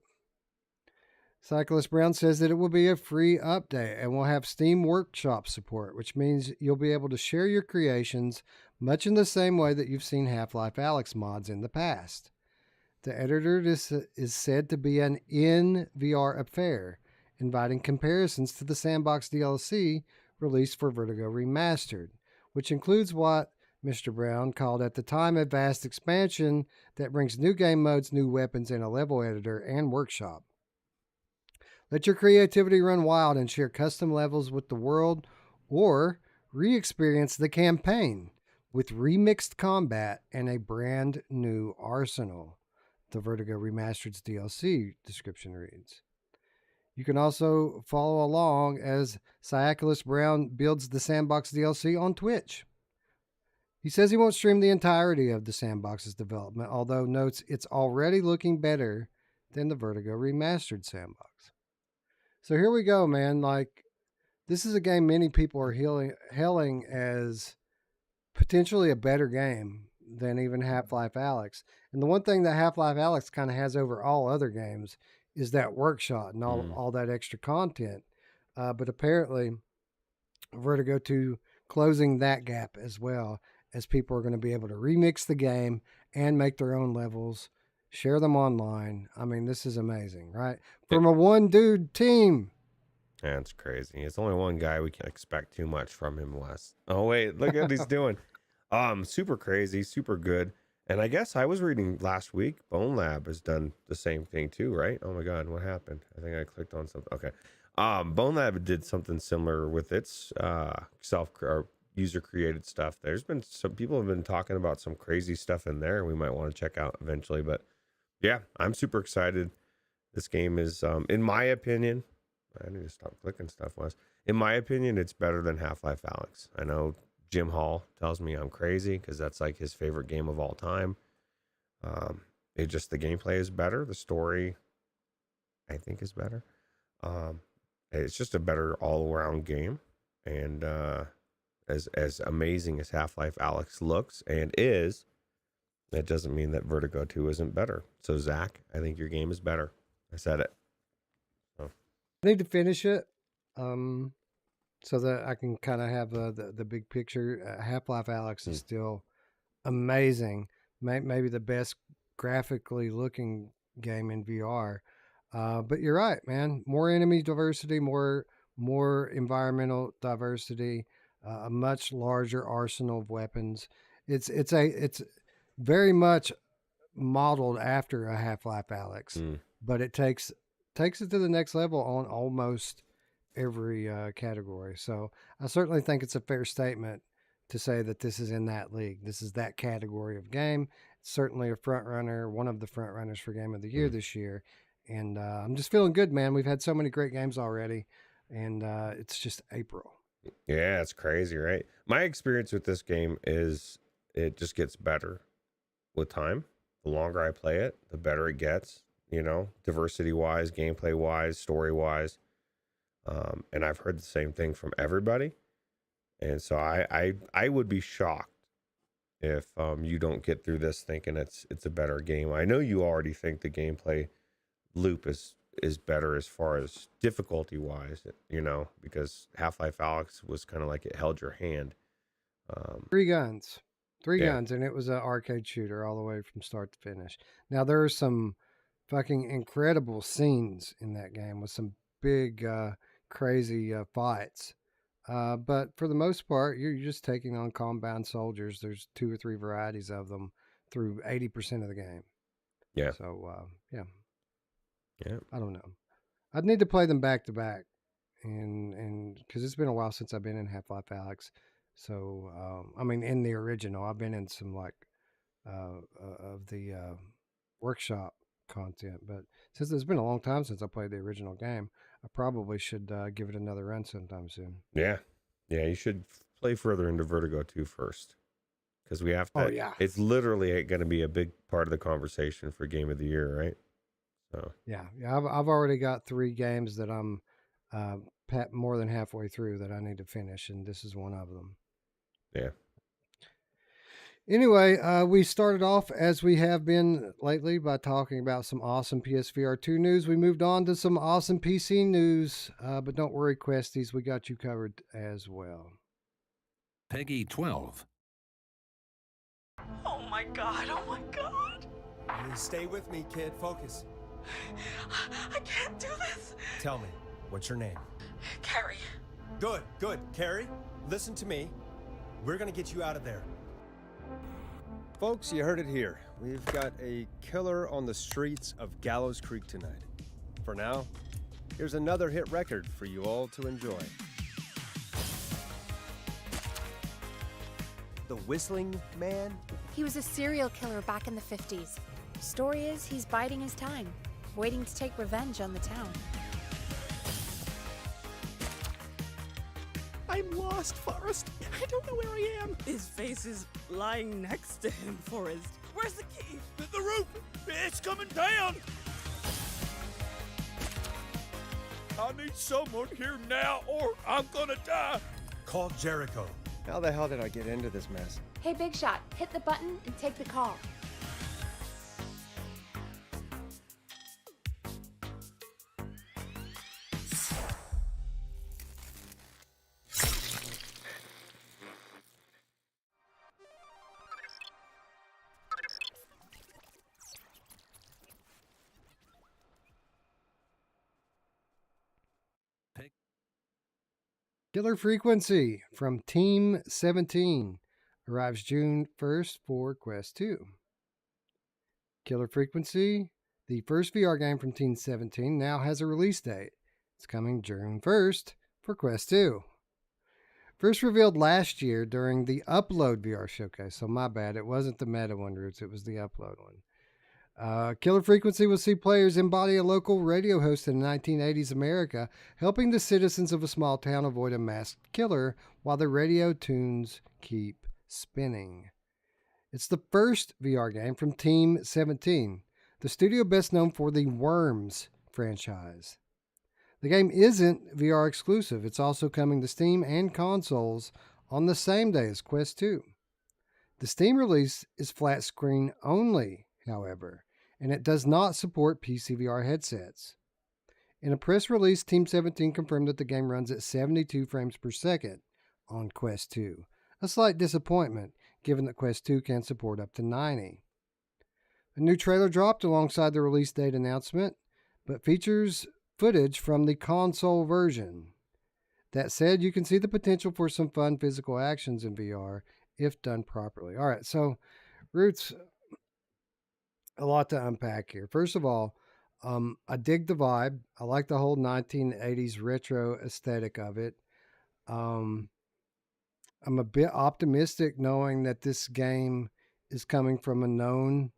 Cyclist Brown says that it will be a free update and will have Steam Workshop support, which means you'll be able to share your creations much in the same way that you've seen Half-Life Alyx mods in the past. The editor is said to be an in-VR affair, inviting comparisons to the Sandbox DLC released for Vertigo Remastered, which includes what Mr. Brown called at the time a vast expansion that brings new game modes, new weapons, and a level editor and workshop. Let your creativity run wild and share custom levels with the world, or re-experience the campaign with remixed combat and a brand new arsenal. The Vertigo Remastered's DLC description reads. You can also follow along as Ciaculus Brown builds the Sandbox DLC on Twitch. He says he won't stream the entirety of the Sandbox's development, although notes it's already looking better than the Vertigo Remastered Sandbox. So here we go, man. Like, this is a game many people are hailing as potentially a better game than even Half-Life Alyx. And the one thing that Half-Life Alyx kind of has over all other games is that workshop and all that extra content. But apparently, Vertigo 2 closing that gap as well, as people are going to be able to remix the game and make their own levels, share them online. I mean, this is amazing, right? From a one-dude team. That's crazy. It's only one guy. We can't expect too much from him, Wes. Oh, wait. Look at what he's doing. Super crazy, super good. And I guess I was reading last week, Bone Lab has done the same thing too, right? Oh my God, what happened? I think I clicked on something. Okay. Bone Lab did something similar with its or user created stuff. There's been some people have been talking about some crazy stuff in there we might want to check out eventually. But yeah, I'm super excited. This game is, in my opinion, I need to stop clicking stuff, Wes. In my opinion, it's better than Half-Life Alyx. I know Jim Hall tells me I'm crazy because that's like his favorite game of all time. The gameplay is better. The story, I think, is better. It's just a better all-around game. And as amazing as Half-Life Alyx looks and is, that doesn't mean that Vertigo 2 isn't better. So, Zach, I think your game is better. I said it. So. I need to finish it so that I can kind of have the big picture. Half-Life Alyx is still amazing. Maybe the best graphically looking game in VR. But you're right, man. More enemy diversity, more environmental diversity, a much larger arsenal of weapons. It's very much modeled after a Half-Life Alyx, but it takes it to the next level on almost every category. So I certainly think it's a fair statement to say that this is in that league. This is that category of game. It's certainly a front runner, one of the front runners for Game of the Year this year. And I'm just feeling good, man. We've had so many great games already, and it's just April. Yeah, it's crazy, right? My experience with this game is it just gets better with time. The longer I play it, the better it gets, diversity-wise, gameplay-wise, story-wise. And I've heard the same thing from everybody. And so I would be shocked if you don't get through this thinking it's a better game. I know you already think the gameplay loop is better as far as difficulty wise, because Half-Life Alyx was kind of like it held your hand. Three guns, and it was an arcade shooter all the way from start to finish. Now there are some fucking incredible scenes in that game with some big crazy fights, but for the most part you're just taking on compound soldiers. There's 2 or 3 varieties of them through 80% of the game. Yeah. So yeah. I don't know. I'd need to play them back to back, and because it's been a while since I've been in Half-Life Alyx. So in the original, I've been in some of the workshop content, but since it's been a long time since I played the original game, I probably should give it another run sometime soon. Yeah, you should play further into Vertigo 2 first, because we have to. Oh yeah, it's literally going to be a big part of the conversation for Game of the Year, right? So yeah. I've already got 3 games that I'm more than halfway through that I need to finish, and this is one of them. Yeah. Anyway, we started off as we have been lately by talking about some awesome PSVR 2 news. We moved on to some awesome PC news, but don't worry, Questies, we got you covered as well. Peggy 12. Oh my god, oh my god. Stay with me, kid. Focus. I can't do this. Tell me, what's your name? Carrie. Good, good. Carrie, listen to me. We're gonna get you out of there. Folks, you heard it here. We've got a killer on the streets of Gallows Creek tonight. For now, here's another hit record for you all to enjoy. The Whistling Man? He was a serial killer back in the 50s. Story is, he's biding his time, waiting to take revenge on the town. I'm lost, Forrest. I don't know where I am. His face is lying next to him, Forrest. Where's the key? The roof! It's coming down! I need someone here now or I'm gonna die! Call Jericho. How the hell did I get into this mess? Hey, Big Shot, hit the button and take the call. Killer Frequency from Team 17 arrives June 1st for Quest 2. Killer Frequency, the first VR game from Team 17, now has a release date. It's coming June 1st for Quest 2. First revealed last year during the Upload VR showcase, so my bad, it wasn't the meta one, Roots, it was the Upload one. Killer Frequency will see players embody a local radio host in 1980s America, helping the citizens of a small town avoid a masked killer while the radio tunes keep spinning. It's the first VR game from Team 17, the studio best known for the Worms franchise. The game isn't VR exclusive. It's also coming to Steam and consoles on the same day as Quest 2. The Steam release is flat screen only, however, and it does not support PCVR headsets. In a press release, Team 17 confirmed that the game runs at 72 frames per second on Quest 2, a slight disappointment given that Quest 2 can support up to 90. A new trailer dropped alongside the release date announcement, but features footage from the console version. That said, you can see the potential for some fun physical actions in VR if done properly. All right, so Roots, a lot to unpack here. First of all, I dig the vibe. I like the whole 1980s retro aesthetic of it. I'm a bit optimistic knowing that this game is coming from a known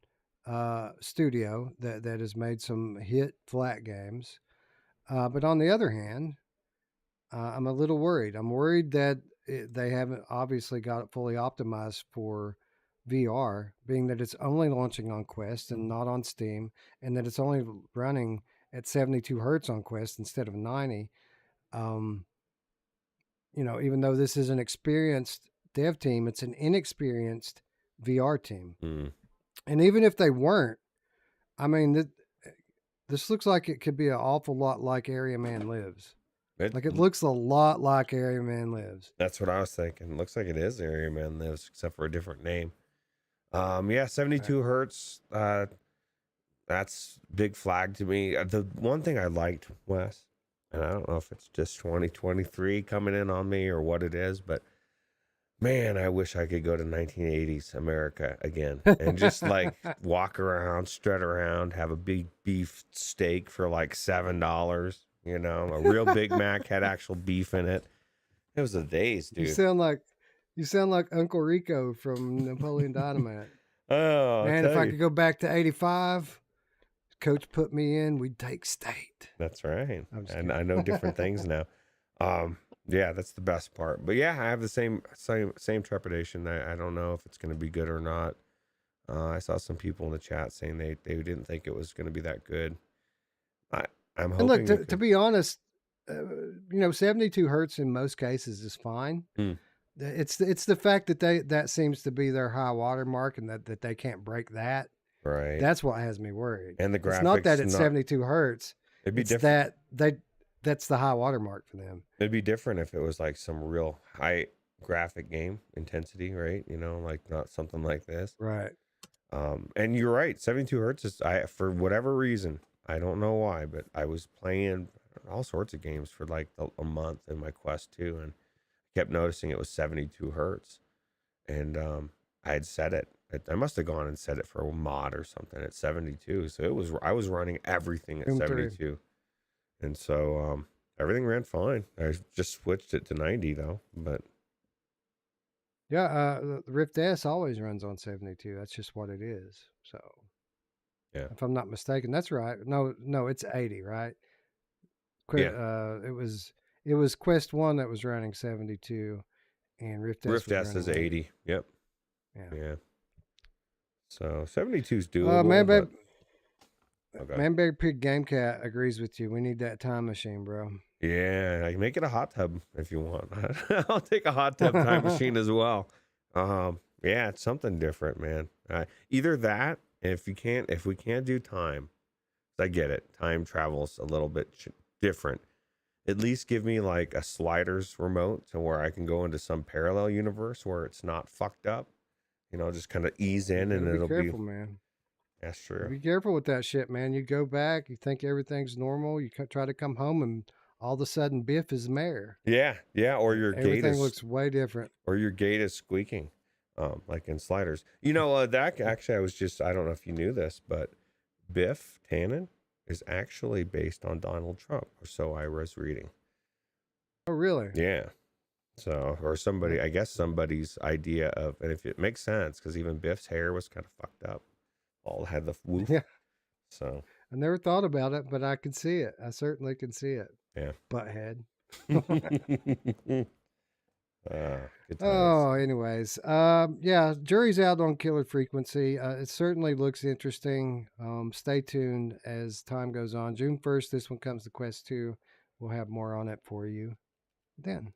studio that has made some hit flat games. But on the other hand, I'm a little worried. I'm worried that they haven't obviously got it fully optimized for VR, being that it's only launching on Quest and not on Steam, and that it's only running at 72 hertz on Quest instead of 90. Even though this is an experienced dev team, it's an inexperienced VR team. And even if they weren't, I mean, this looks like it could be an awful lot like Area Man Lives. It looks a lot like Area Man Lives. That's what I was thinking. It looks like it is Area Man Lives, except for a different name. 72 hertz. That's big flag to me. The one thing I liked, Wes, and I don't know if it's just 2023 coming in on me or what it is, but man, I wish I could go to 1980s America again and just like walk around, strut around, have a big beef steak for like $7. A real Big Mac had actual beef in it. It was the days, dude. You sound like Uncle Rico from Napoleon Dynamite. Oh, man, if I could go back to 85, coach put me in, we'd take state. That's right. And I know different things now. Yeah, that's the best part. But yeah, I have the same trepidation. I don't know if it's going to be good or not. I saw some people in the chat saying they didn't think it was going to be that good. I'm hoping. And look, to be honest, 72 hertz in most cases is fine. It's the fact that that seems to be their high water mark, and that they can't break that. Right. That's what has me worried. And the graphics. It's not that it's 72 hertz. It'd be it's different. That's the high water mark for them. It'd be different if it was like some real high graphic game intensity, right? You know, like not something like this. Right. And you're right. 72 hertz is, for whatever reason, I don't know why, but I was playing all sorts of games for like a month in my Quest 2 and kept noticing it was 72 hertz. And I had set it. I must have gone and set it for a mod or something at 72. So I was running everything at 72. And so everything ran fine. I just switched it to 90 though, but yeah, the Rift S always runs on 72. That's just what it is. So yeah, if I'm not mistaken, that's right. No, it's 80, right? Yeah. It was Quest 1 that was running 72, and Rift S is 80. Yep. Yeah. So 72 is doable. Man Pig Game Cat agrees with you. We need that time machine, bro. Yeah, I can make it a hot tub if you want. I'll take a hot tub time machine as well. Yeah, it's something different, man. Either that, if we can't do time, I get it. Time travel's a little bit different. At least give me like a sliders remote to where I can go into some parallel universe where it's not fucked up. You know, just kind of ease in, and it'll be careful, man. That's true. Be careful with that shit, man. You go back, you think everything's normal, you try to come home, and all of a sudden Biff is mayor. Yeah, or your everything looks way different. Or your gate is squeaking, like in Sliders. You know, that actually, I don't know if you knew this, but Biff Tannen is actually based on Donald Trump, or so I was reading. Oh, really? Yeah. So, or somebody, I guess somebody's idea of, and if it makes sense, because even Biff's hair was kind of fucked up. All had the woof. Yeah. So I never thought about it, but I can see it. I certainly can see it. Yeah. Butthead. Good times. Oh, anyways. Yeah, jury's out on Killer Frequency. It certainly looks interesting. Stay tuned as time goes on. June 1st, this one comes to Quest 2. We'll have more on it for you then.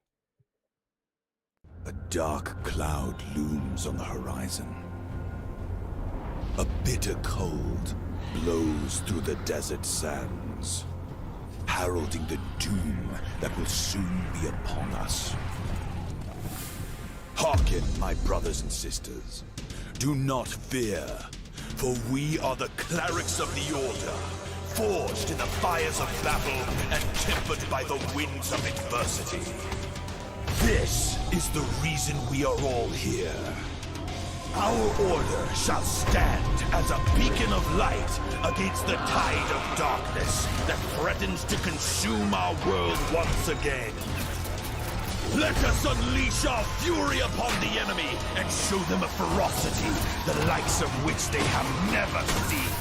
A dark cloud looms on the horizon. A bitter cold blows through the desert sands, heralding the doom that will soon be upon us. Hearken, my brothers and sisters. Do not fear, for we are the clerics of the Order, forged in the fires of battle and tempered by the winds of adversity. This is the reason we are all here. Our order shall stand as a beacon of light against the tide of darkness that threatens to consume our world once again. Let us unleash our fury upon the enemy and show them a ferocity the likes of which they have never seen.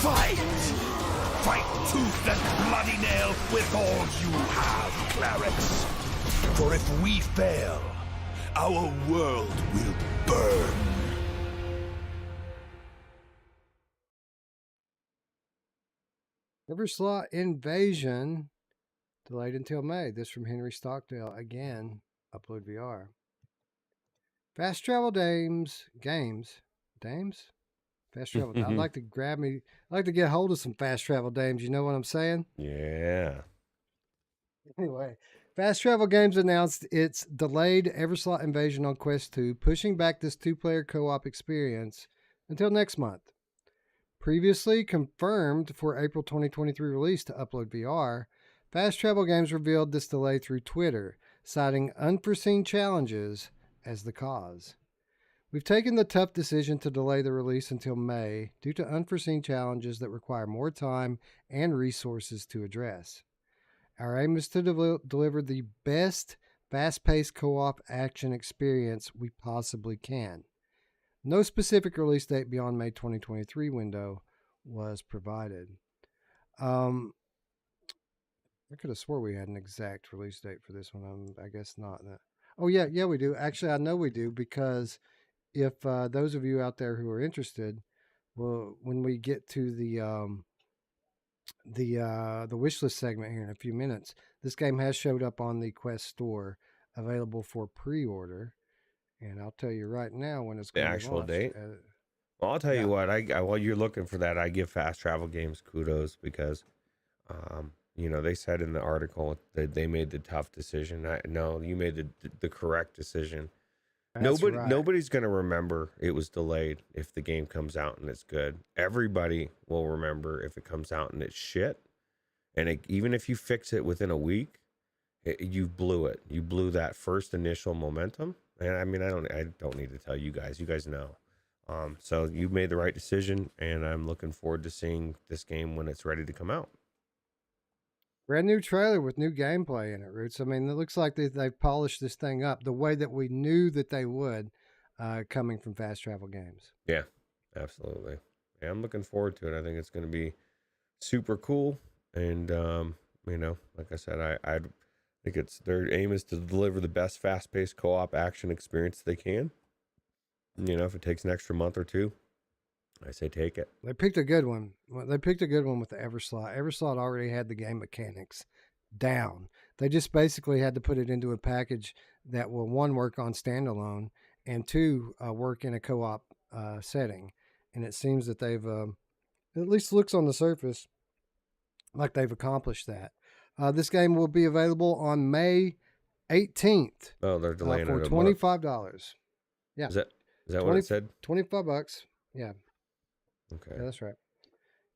Fight! Fight tooth and bloody nail with all you have, clerics. For if we fail, our world will burn. Everslaught Invasion delayed until May. This from Henry Stockdale. Again, Upload VR. Fast travel games. Fast travel. I'd like to get hold of some fast travel games. You know what I'm saying? Yeah. Anyway, Fast Travel Games announced its delayed Everslaught Invasion on Quest 2, pushing back this two-player co-op experience until next month. Previously confirmed for April 2023 release to Upload VR, Fast Travel Games revealed this delay through Twitter, citing unforeseen challenges as the cause. We've taken the tough decision to delay the release until May due to unforeseen challenges that require more time and resources to address. Our aim is to deliver the best fast-paced co-op action experience we possibly can. No specific release date beyond May 2023 window was provided. I could have swore we had an exact release date for this one. I guess not. Oh, yeah, we do. Actually, I know we do, because if those of you out there who are interested, well, when we get to the wishlist segment here in a few minutes, this game has showed up on the Quest store available for pre-order. And I'll tell you right now when it's The going to be actual launched. date. Well, I'll tell yeah. you what. I while you're looking for that, I give Fast Travel Games kudos because, you know, they said in the article that they made the tough decision. No, you made the correct decision. That's right. Nobody's gonna remember it was delayed if the game comes out and it's good. Everybody will remember if it comes out and it's shit. And even if you fix it within a week, you blew it. You blew that first initial momentum. And I mean, I don't need to tell you guys. You guys know. So you made the right decision, and I'm looking forward to seeing this game when it's ready to come out. Brand new trailer with new gameplay in it, Roots. I mean, it looks like they've polished this thing up the way that we knew that they would, coming from Fast Travel Games. Yeah, absolutely. Yeah, I'm looking forward to it. I think it's going to be super cool. And, you know, like I said, I think their aim is to deliver the best fast-paced co-op action experience they can. You know, if it takes an extra month or two, I say take it. They picked a good one. They picked a good one with the Everslaught. Everslaught already had the game mechanics down. They just basically had to put it into a package that will, one, work on standalone, and two, work in a co-op setting. And it seems that they've, at least looks on the surface like they've accomplished that. This game will be available on May 18th. Oh, they're delaying for it $25. Yeah. Is that what it said? $25. Yeah. Okay. Yeah, that's right.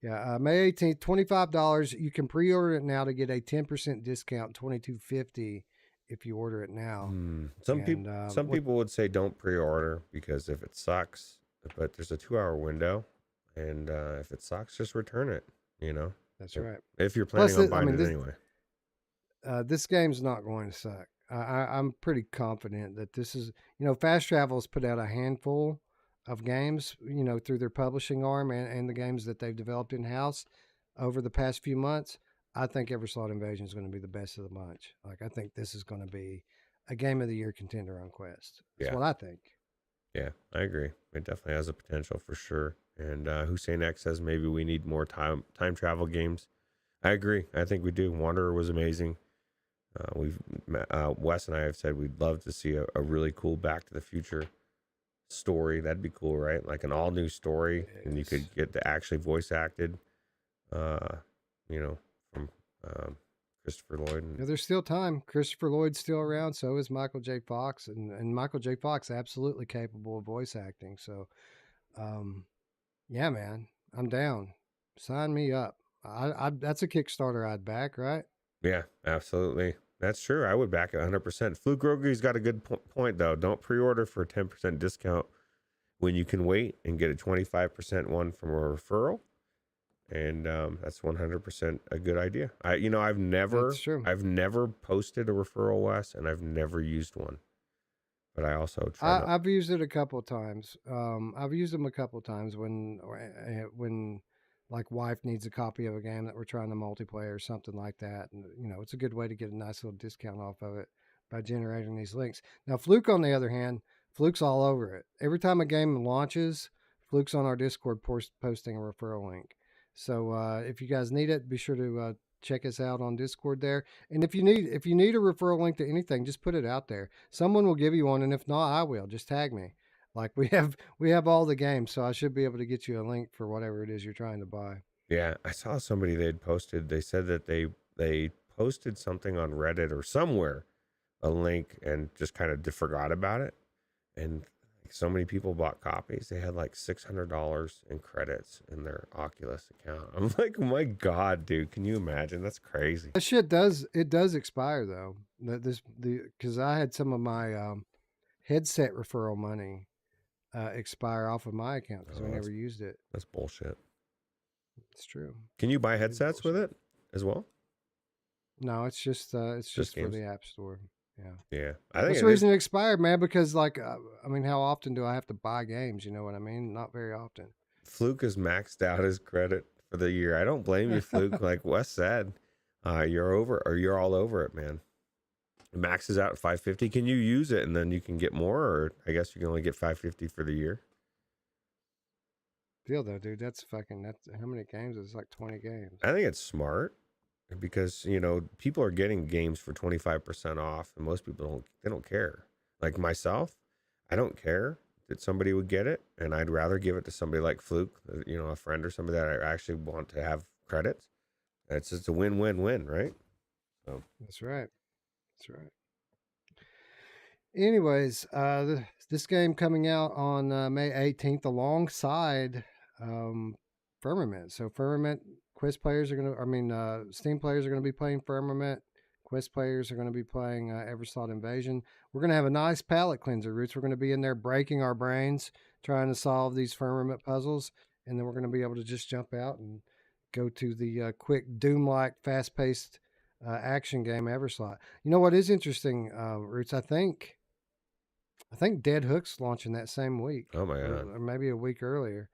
Yeah, May 18th, $25. You can pre-order it now to get a 10% discount, $22.50 if you order it now. Some people would say don't pre-order because if it sucks, but there's a 2-hour window, and if it sucks, just return it. You know. That's right. If you're planning on buying it anyway. This game's not going to suck. I'm pretty confident that this is, you know, Fast Travel's put out a handful of games, you know, through their publishing arm and the games that they've developed in-house over the past few months. I think Everslaught Invasion is going to be the best of the bunch. Like, I think this is going to be a Game of the Year contender on Quest. That's what I think. Yeah, I agree. It definitely has a potential for sure. And Hussein X says maybe we need more time travel games. I agree. I think we do. Wanderer was amazing. Wes and I have said we'd love to see a really cool Back to the Future story. That'd be cool, right? Like an all new story, and you could get the actually voice acted. You know, from Christopher Lloyd. Yeah, there's still time. Christopher Lloyd's still around. So is Michael J. Fox, and Michael J. Fox absolutely capable of voice acting. So, yeah, man, I'm down. Sign me up. I that's a Kickstarter I'd back, right? Yeah, absolutely. That's true. I would back it 100%. Fluke Rogue's got a good point, though. Don't pre-order for a 10% discount when you can wait and get a 25% one from a referral. And that's 100% a good idea. I've never posted a referral, Wes, and I've never used one. But I also I've used it a couple of times. I've used them a couple of times when like wife needs a copy of a game that we're trying to multiplayer or something like that. And, you know, it's a good way to get a nice little discount off of it by generating these links. Now, Fluke, on the other hand, Fluke's all over it. Every time a game launches, Fluke's on our Discord posting a referral link. So if you guys need it, be sure to check us out on Discord there. And if you need a referral link to anything, just put it out there. Someone will give you one, and if not, I will. Just tag me. Like we have all the games, so I should be able to get you a link for whatever it is you're trying to buy. Yeah, I saw somebody they'd posted. They said that they posted something on Reddit or somewhere, a link, and just kind of forgot about it. And so many people bought copies. They had like $600 in credits in their Oculus account. I'm like, oh my God, dude, can you imagine? That's crazy. That shit does expire though. Because I had some of my headset referral money expire off of my account because we never used it. That's bullshit. It's true. Can you buy headsets with it as well? No, it's just for the App Store. Yeah. That's the reason it expired, man. Because how often do I have to buy games? You know what I mean? Not very often. Fluke has maxed out his credit for the year. I don't blame you, Fluke. Like Wes said, you're all over it, man. It maxes out at 550. Can you use it and then you can get more, or I guess you can only get 550 for the year? Deal though, dude. That's how many games? It's like 20 games. I think it's smart. because people are getting games for 25% off, and most people don't care. Like myself, I don't care that somebody would get it, and I'd rather give it to somebody like Fluke, a friend or somebody that I actually want to have credits. It's just a win-win-win, right? So That's right. That's right. Anyways, this game coming out on May 18th alongside Firmament. So Firmament Quest players are Steam players are going to be playing Firmament. Quest players are going to be playing Everslaught Invasion. We're going to have a nice palate cleanser, Roots. We're going to be in there breaking our brains trying to solve these Firmament puzzles, and then we're going to be able to just jump out and go to the quick Doom-like, fast-paced action game Everslaught. You know what is interesting, Roots? I think Dead Hook's launching that same week. Oh my god! Or maybe a week earlier.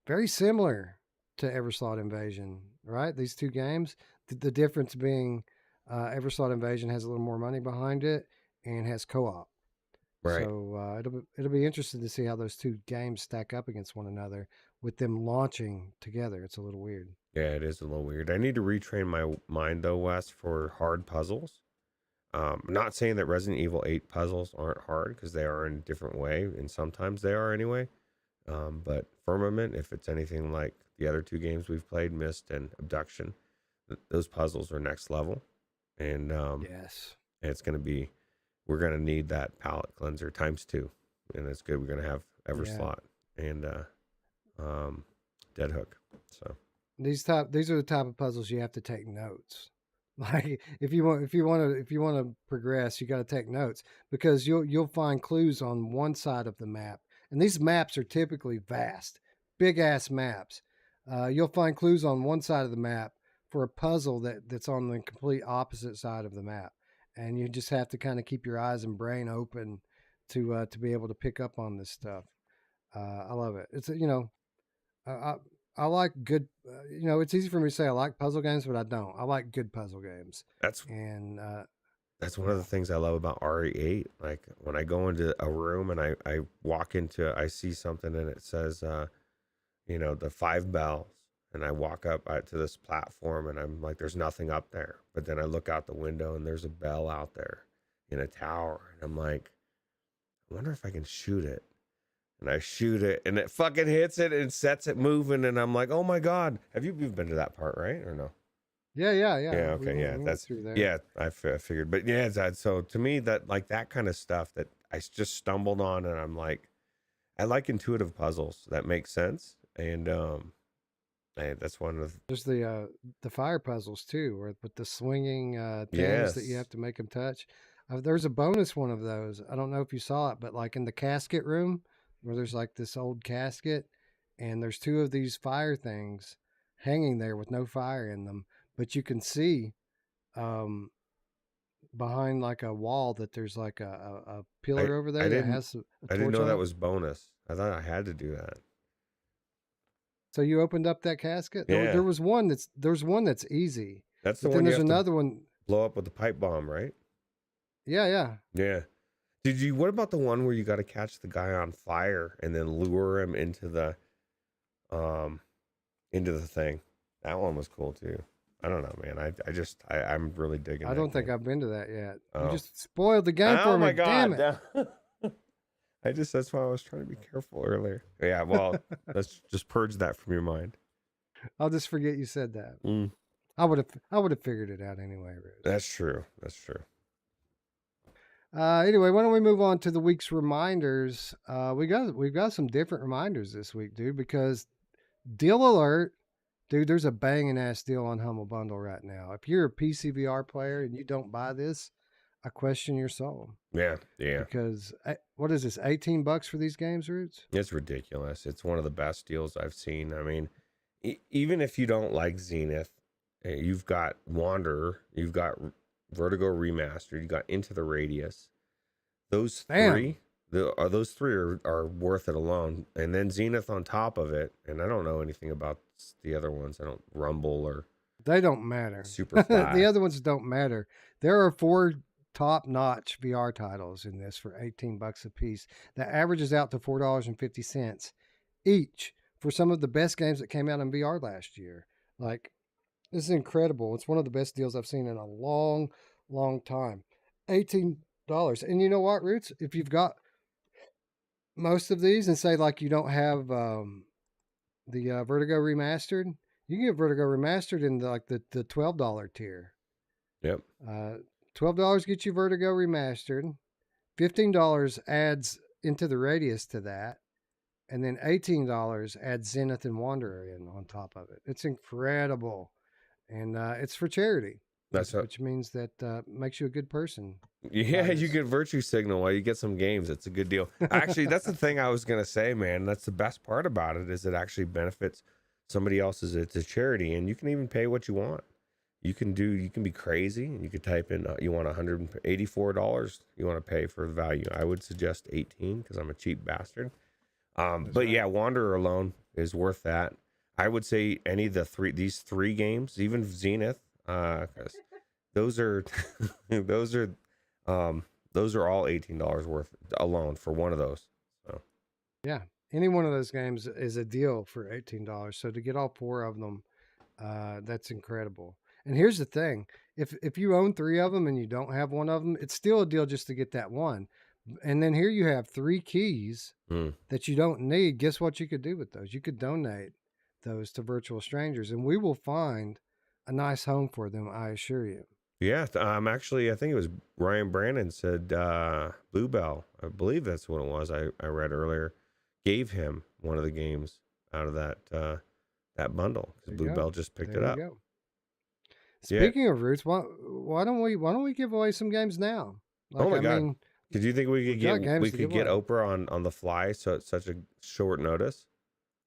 Very similar to Everslaught Invasion, right? These two games. The difference being Everslaught Invasion has a little more money behind it and has co-op. Right. So it'll be interesting to see how those two games stack up against one another with them launching together. It's a little weird. Yeah, it is a little weird. I need to retrain my mind though, Wes, for hard puzzles. Not saying that Resident Evil 8 puzzles aren't hard, because they are in a different way, and sometimes they are anyway. But Firmament, if it's anything like the other two games we've played, Myst and Abduction, those puzzles are next level. And yes, and we're going to need that palate cleanser ×2. And it's good. We're going to have Everslaught and Dead Hook. So these are the type of puzzles you have to take notes. Like if you want to progress, you got to take notes, because you'll find clues on one side of the map, and these maps are typically vast, big ass maps. You'll find clues on one side of the map for a puzzle that's on the complete opposite side of the map, and you just have to kind of keep your eyes and brain open to be able to pick up on this stuff. I love it. It's I like good. It's easy for me to say I like puzzle games, but I don't. I like good puzzle games. That's one of the things I love about RE8. Like when I go into a room and I walk into, I see something and it says, the 5 bells, and I walk up to this platform and I'm like, there's nothing up there. But then I look out the window and there's a bell out there in a tower, and I'm like, I wonder if I can shoot it. And I shoot it, and it fucking hits it and sets it moving, and I'm like, oh my god! You've been to that part, right, or no? Yeah. Yeah, okay, that's through there. Yeah, I figured, but yeah, so to me that kind of stuff that I just stumbled on, and I'm like, I like intuitive puzzles that make sense, and that's one of there's the fire puzzles too, with the swinging things that you have to make them touch. There's a bonus one of those. I don't know if you saw it, but like in the casket room, where there's like this old casket, and there's 2 of these fire things hanging there with no fire in them, but you can see behind like a wall that there's like a pillar over there that has a torch. I didn't know that was bonus. I thought I had to do that. So you opened up that casket? Yeah. There's one that's easy. That's the but one. Then there's another one. Blow up with the pipe bomb, right? Yeah. What about the one where you got to catch the guy on fire and then lure him into the thing? That one was cool too. I don't know, man. I'm really digging. I don't think I've been to that yet. Oh. You just spoiled the game for me. Oh my god! Damn it. That's why I was trying to be careful earlier. Yeah, well, let's just purge that from your mind. I'll just forget you said that. I would have figured it out anyway, Rose. That's true. Anyway, why don't we move on to the week's reminders? We've got some different reminders this week, dude, because deal alert, dude, there's a banging ass deal on Humble Bundle right now. If you're a PSVR player and you don't buy this, I question your soul. Yeah. Because what is this, $18 for these games, Roots? It's ridiculous. It's one of the best deals I've seen. I mean, even if you don't like Zenith, you've got Wanderer, you've got Vertigo Remastered, you got Into the Radius. Those three are worth it alone. And then Zenith on top of it. And I don't know anything about the other ones. I don't Rumble or... They don't matter. Superfly. The other ones don't matter. There are 4 top-notch VR titles in this for $18 a piece. That averages out to $4.50 each for some of the best games that came out in VR last year. Like, This is incredible. It's one of the best deals I've seen in a long, long time. $18. And you know what, Roots? If you've got most of these and say like you don't have the Vertigo Remastered, you can get Vertigo Remastered in the $12 tier. Yep. $12 gets you Vertigo Remastered. $15 adds Into the Radius to that. And then $18 adds Zenith and Wanderer in on top of it. It's incredible. And it's for charity. Which means that makes you a good person. Yeah, you get virtue signal while you get some games. It's a good deal. Actually, that's the thing I was going to say, man. That's the best part about it is it actually benefits somebody else's. It's a charity, and you can even pay what you want. You can be crazy, and you could type in, you want $184 you want to pay for the value. I would suggest 18 because I'm a cheap bastard. But yeah, Wanderer alone is worth that. I would say any of these three games, even Zenith, because those are those are all $18 worth alone for one of those. So yeah, any one of those games is a deal for $18. So to get all four of them, that's incredible. And here's the thing: if you own three of them and you don't have one of them, it's still a deal just to get that one. And then here you have 3 keys that you don't need. Guess what you could do with those? You could donate those to virtual strangers, and we will find a nice home for them, I assure you. Yeah, actually, I think it was Ryan Brandon said Bluebell, I believe that's what it was. I read earlier, gave him one of the games out of that bundle because Bluebell just picked it up. Go. Speaking of Roots, why don't we give away some games now? Like, oh my God! Did you think we could get Oprah on the fly? So it's such a short notice.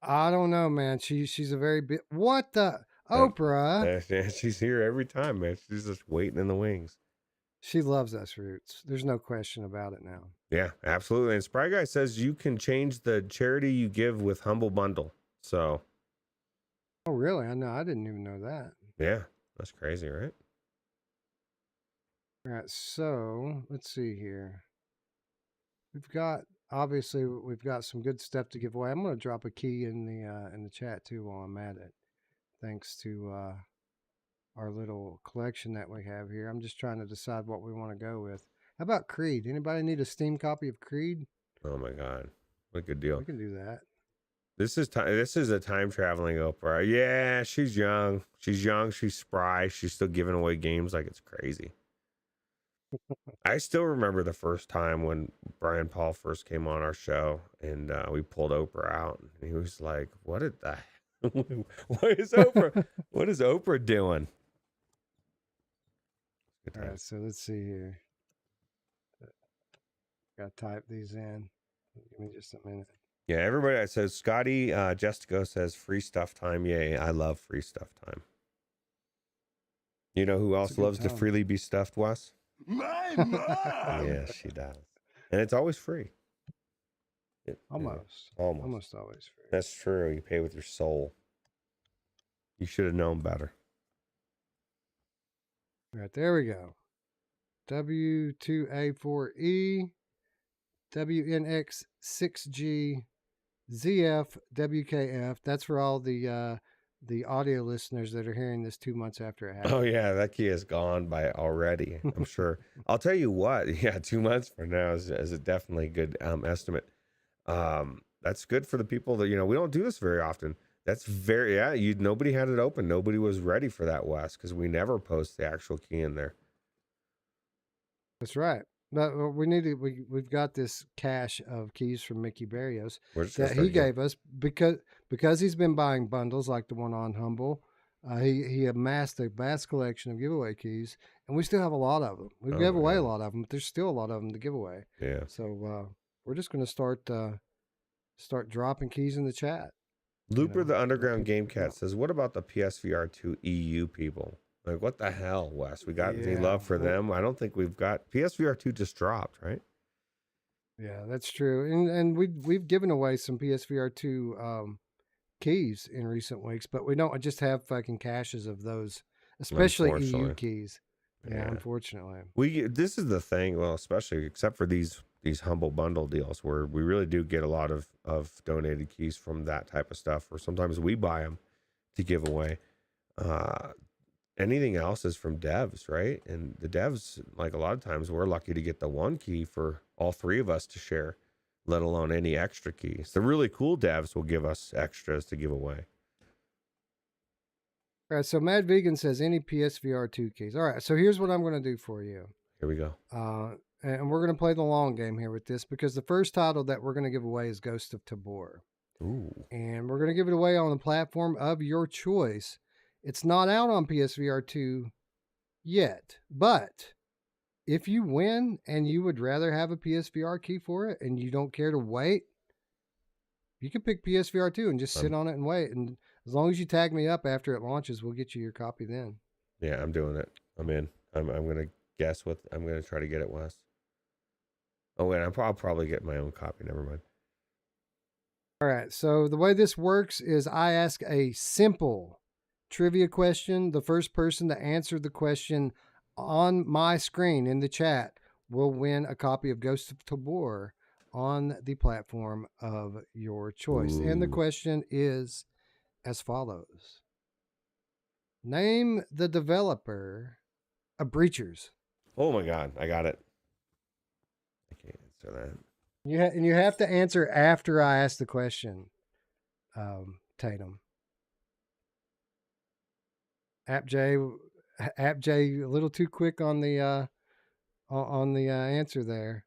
I don't know, man. She's a very big. What the Oprah? Yeah, she's here every time, man. She's just waiting in the wings. She loves us, Roots. There's no question about it now. Yeah, absolutely. And Spry Guy says you can change the charity you give with Humble Bundle. So. Oh, really? I know. I didn't even know that. Yeah, that's crazy, right? All right. So let's see here. We've got some good stuff to give away. I'm going to drop a key in the chat too while I'm at it. Thanks to our little collection that we have here. I'm just trying to decide what we want to go with. How about Creed? Anybody need a Steam copy of Creed? Oh my God, what a good deal! We can do that. This is a time traveling Oprah. Yeah, she's young. She's spry. She's still giving away games like it's crazy. I still remember the first time when Brian Paul first came on our show and we pulled Oprah out and he was like, what is Oprah? What is Oprah doing? All right, so let's see here. Got to type these in. Give me just a minute. Yeah, everybody that says Scotty Jessica says free stuff time. Yay, I love free stuff time. You know who else loves to freely be stuffed, Wes? My mom! Yeah, she does. And it's always free. Almost always free. That's true. You pay with your soul. You should have known better. All right, there we go. W2A4E, WNX6G, ZF, WKF. That's for all the audio listeners that are hearing this 2 months after it happened. Oh yeah, that key is gone by already, I'm sure. I'll tell you what, yeah, 2 months from now is a definitely good estimate. That's good for the people that, we don't do this very often. That's nobody had it open. Nobody was ready for that, Wes, because we never post the actual key in there. That's right. But we've got this cache of keys from Mickey Barrios that he gave us because he's been buying bundles like the one on Humble. He amassed a vast collection of giveaway keys, and we still have a lot of them. We gave away a lot of them, but there's still a lot of them to give away. Yeah. So we're just going to start dropping keys in the chat. Looper the Underground Game Cat says, "What about the PSVR 2 EU people? Like, what the hell, Wes? We got any love for them? I don't think we've got PSVR 2 just dropped, right?" Yeah, that's true. And we've given away some PSVR 2 keys in recent weeks, but we don't just have fucking caches of those, especially EU keys. Yeah, unfortunately. This is the thing, well, especially except for these Humble Bundle deals where we really do get a lot of donated keys from that type of stuff, or sometimes we buy them to give away. anything else is from devs, right? And the devs, like a lot of times, we're lucky to get the one key for all three of us to share, let alone any extra keys. The really cool devs will give us extras to give away. All right, so Mad Vegan says any PSVR 2 keys. All right, so here's what I'm going to do for you. Here we go. And we're going to play the long game here with this because the first title that we're going to give away is Ghost of Tabor. Ooh. And we're going to give it away on the platform of your choice. It's not out on PSVR 2 yet, but if you win and you would rather have a PSVR key for it and you don't care to wait, you can pick PSVR 2 and just sit on it and wait. And as long as you tag me up after it launches, we'll get you your copy then. Yeah, I'm doing it. I'm in. I'm going to guess what I'm going to try to get it, Wes. Oh, wait, I'll probably get my own copy. Never mind. All right, so the way this works is I ask a simple trivia question. The first person to answer the question on my screen in the chat will win a copy of Ghost of Tabor on the platform of your choice. Ooh. And the question is as follows. Name the developer of Breachers. Oh my God, I got it. I can't answer that. And you have to answer after I ask the question, Tatum. App J, a little too quick on the answer there.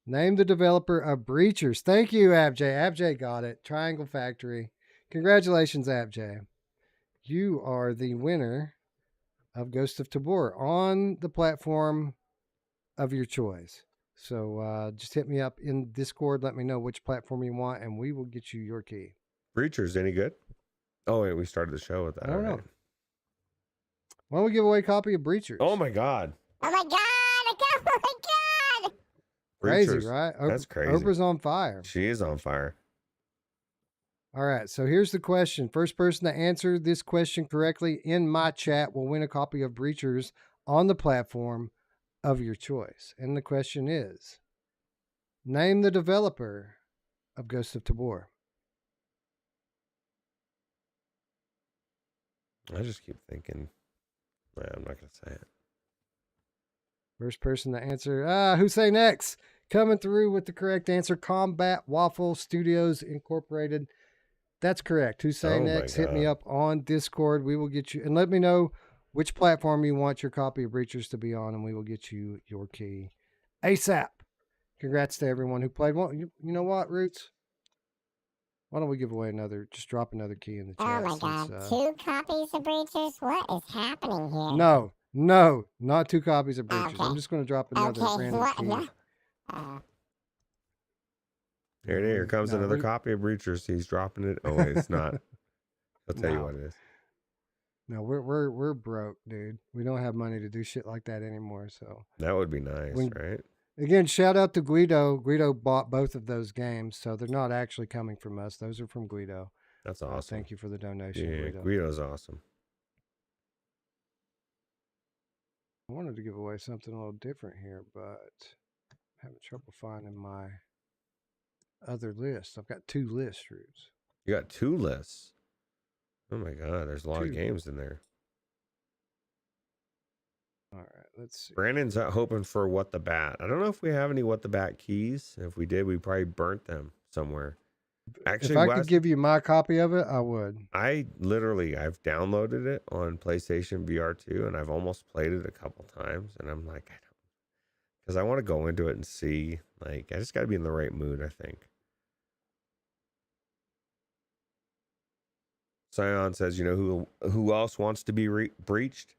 Name the developer of Breachers. Thank you, App J. App J got it. Triangle Factory. Congratulations, App J. You are the winner of Ghost of Tabor on the platform of your choice. So just hit me up in Discord. Let me know which platform you want, and we will get you your key. Breachers, any good? Oh, wait, we started the show with that. I don't know. Why don't we give away a copy of Breachers? Oh, my God. Oh, my God. Oh, my God. Crazy, Breachers. right? That's crazy. Oprah's on fire. She is on fire. All right, so here's the question. First person to answer this question correctly in my chat will win a copy of Breachers on the platform of your choice. And the question is, name the developer of Ghost of Tabor. I just keep thinking, I'm not going to say it. First person to answer, Hussein X, coming through with the correct answer, Combat Waffle Studios Incorporated. That's correct. Hussein X, hit me up on Discord. We will get you, and let me know which platform you want your copy of Breachers to be on, and we will get you your key ASAP. Congrats to everyone who played. Well, you know what, Roots? Why don't we give away another, just drop another key in the chat. Oh my God, 2 copies of Breachers? What is happening here? No, not 2 copies of Breachers. Okay. I'm just going to drop another random key. Here comes another copy of Breachers. He's dropping it. Oh, wait, it's not. I'll tell you what it is. No, we're broke, dude. We don't have money to do shit like that anymore. So that would be nice, right? Again, shout out to Guido. Guido bought both of those games, so they're not actually coming from us. Those are from Guido. That's awesome. Thank you for the donation, Yeah, Guido. Guido's awesome. I wanted to give away something a little different here, but I'm having trouble finding my other list. I've got 2 lists, Roots. You got 2 lists. Oh my God, there's a lot of games in there. All right, let's see. Brandon's hoping for What the Bat. I don't know if we have any What the Bat keys. If we did, we probably burnt them somewhere. Actually, if I could give you my copy of it, I would. I've downloaded it on PlayStation VR 2, and I've almost played it a couple times, and I'm like, because I want to go into it and see. Like, I just got to be in the right mood, I think. Scion says, you know who else wants to be breached?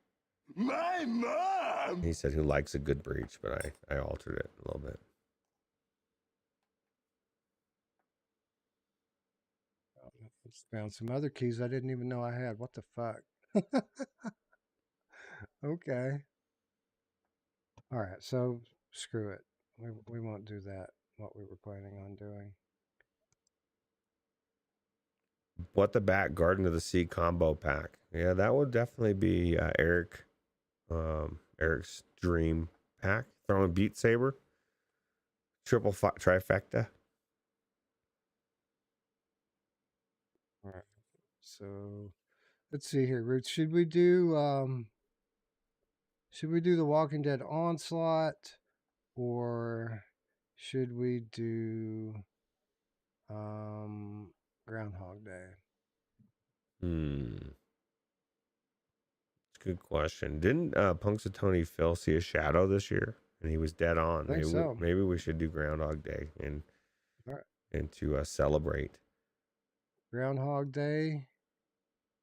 My mom! He said who likes a good breach, but I altered it a little bit. Found some other keys I didn't even know I had. What the fuck? Okay. All right, so screw it. We won't do that, what we were planning on doing. What the Bat Garden of the Sea combo pack. Yeah, that would definitely be Eric's dream pack. Throwing Beat Saber. Trifecta. All right. So let's see here, Roots. Should we do Should we do The Walking Dead Onslaught, or should we do Groundhog Day? It's a good question. Didn't Punxsutawney Phil see a shadow this year? And he was dead on. I think so. Maybe we should do Groundhog Day and to celebrate. Groundhog Day,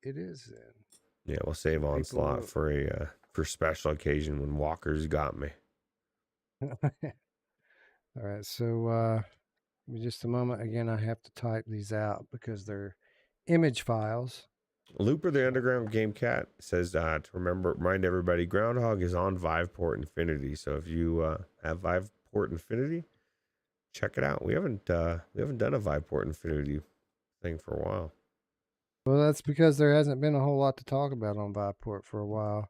it is then. Yeah, we'll save Onslaught for a special occasion when Walker's got me. All right, so give me just a moment. Again, I have to type these out because they're image files. Looper the Underground Game Cat says to remind everybody, Groundhog is on Viveport Infinity. So if you have Viveport Infinity, check it out. We haven't done a Viveport Infinity thing for a while. Well, that's because there hasn't been a whole lot to talk about on Viveport for a while.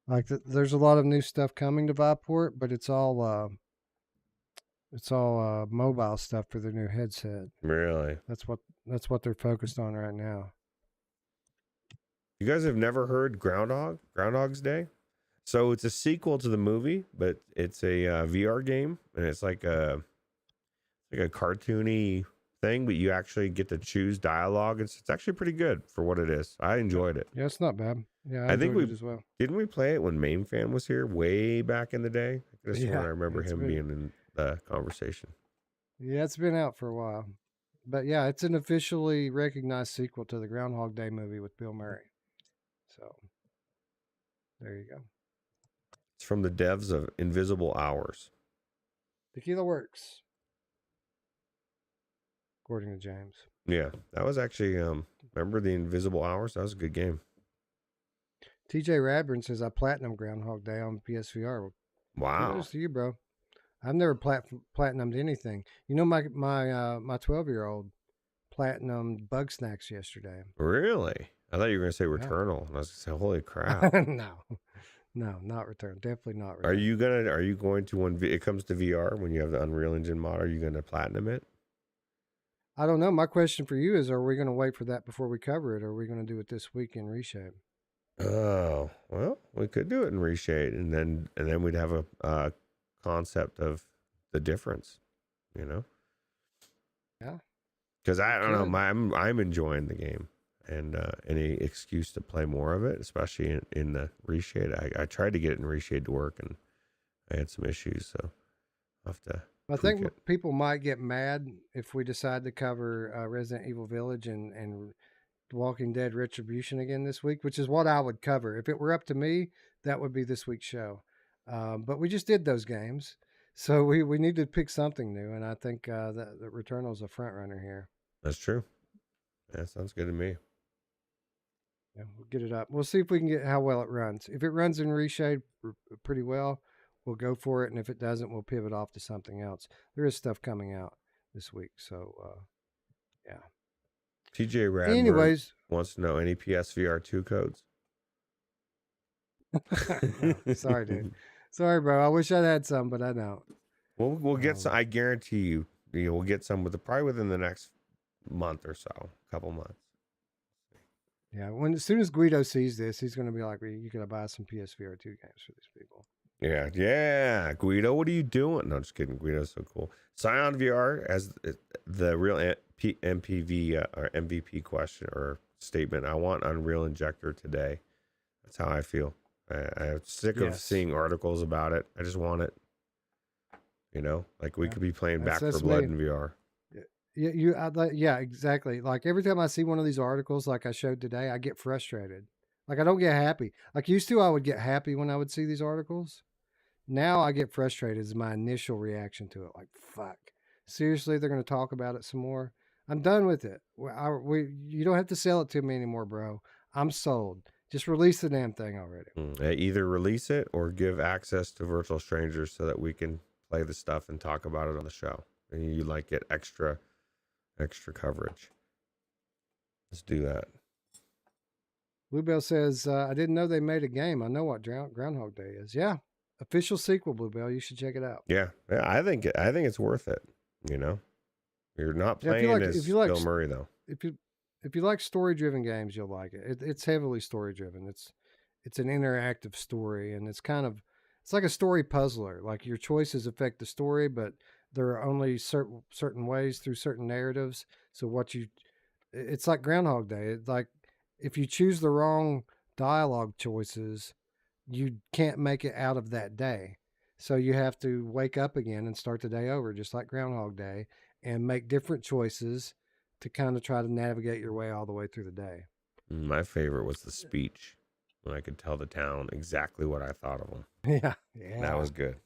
Like there's a lot of new stuff coming to Viveport, but it's all mobile stuff for the new headset. Really? That's what they're focused on right now. You guys have never heard Groundhog's Day? So it's a sequel to the movie, but it's a VR game, and it's like a cartoony thing, but you actually get to choose dialogue. It's actually pretty good for what it is. I enjoyed it. Yeah, it's not bad. Yeah, I think enjoyed it as well. Didn't we play it when Mainfan was here way back in the day? I could have sworn I remember him being in the conversation. Yeah, it's been out for a while. But yeah, it's an officially recognized sequel to the Groundhog Day movie with Bill Murray. So there you go. It's from the devs of Invisible Hours. Tequila Works, according to James. Yeah, that was actually, remember the Invisible Hours? That was a good game. TJ Radburn says, I platinum Groundhog Day on PSVR. Wow. Kudos to you, bro. I've never platinumed anything. You know, my 12-year-old platinumed Bug Snacks yesterday. Really? I thought you were going to say Returnal. And I was going to say, holy crap. No, not Return. Definitely not Return. Are you going to, when it comes to VR, when you have the Unreal Engine mod, are you going to platinum it? I don't know. My question for you is, are we going to wait for that before we cover it, or are we going to do it this week in Reshape? Oh, well, we could do it in Reshade, and then we'd have a concept of the difference, you know? Yeah. Because I don't know, I'm enjoying the game, and any excuse to play more of it, especially in the Reshade. I tried to get it in Reshade to work, and I had some issues, so I'll have to. I think people might get mad if we decide to cover Resident Evil Village and Walking Dead Retribution again this week, which is what I would cover. If it were up to me, that would be this week's show. But we just did those games, so we need to pick something new, and I think that Returnal is a front runner here. That's true. That sounds good to me. Yeah, we'll get it up. We'll see if we can get how well it runs. If it runs in Reshade pretty well, we'll go for it, and if it doesn't, we'll pivot off to something else. There is stuff coming out this week, so yeah. TJ Radburn wants to know any PSVR 2 codes. No, sorry, dude. Sorry, bro. I wish I'd had some, but I don't. We'll get some. I guarantee you, we'll get some probably within the next month or so, couple months. Yeah, as soon as Guido sees this, he's going to be like, "You got to buy some PSVR 2 games for these people." Yeah, Guido, what are you doing? No, just kidding. Guido's so cool. Scion VR as the real MPV or MVP question or statement. I want Unreal Injector today. That's how I feel. I'm sick of seeing articles about it. I just want it. Like we could be playing Back 4 Blood in VR. Yeah, exactly. Like every time I see one of these articles, like I showed today, I get frustrated. Like I don't get happy. Like used to, I would get happy when I would see these articles. Now I get frustrated is my initial reaction to it. Like, fuck. Seriously, they're going to talk about it some more? I'm done with it. You don't have to sell it to me anymore, bro. I'm sold. Just release the damn thing already. Either release it or give access to virtual strangers so that we can play the stuff and talk about it on the show. And you get extra coverage. Let's do that. Bluebell says, I didn't know they made a game. I know what Groundhog Day is. Yeah. Official sequel, Bluebell. You should check it out. Yeah. I think it's worth it. You're not playing as Bill Murray though. If you like story-driven games, you'll like it. It's heavily story-driven. it's an interactive story, and it's like a story puzzler. Like your choices affect the story, but there are only certain ways through certain narratives. So it's like Groundhog Day. It's like if you choose the wrong dialogue choices, you can't make it out of that day. So you have to wake up again and start the day over, just like Groundhog Day, and make different choices to kind of try to navigate your way all the way through the day. My favorite was the speech when I could tell the town exactly what I thought of them. Yeah. That was good.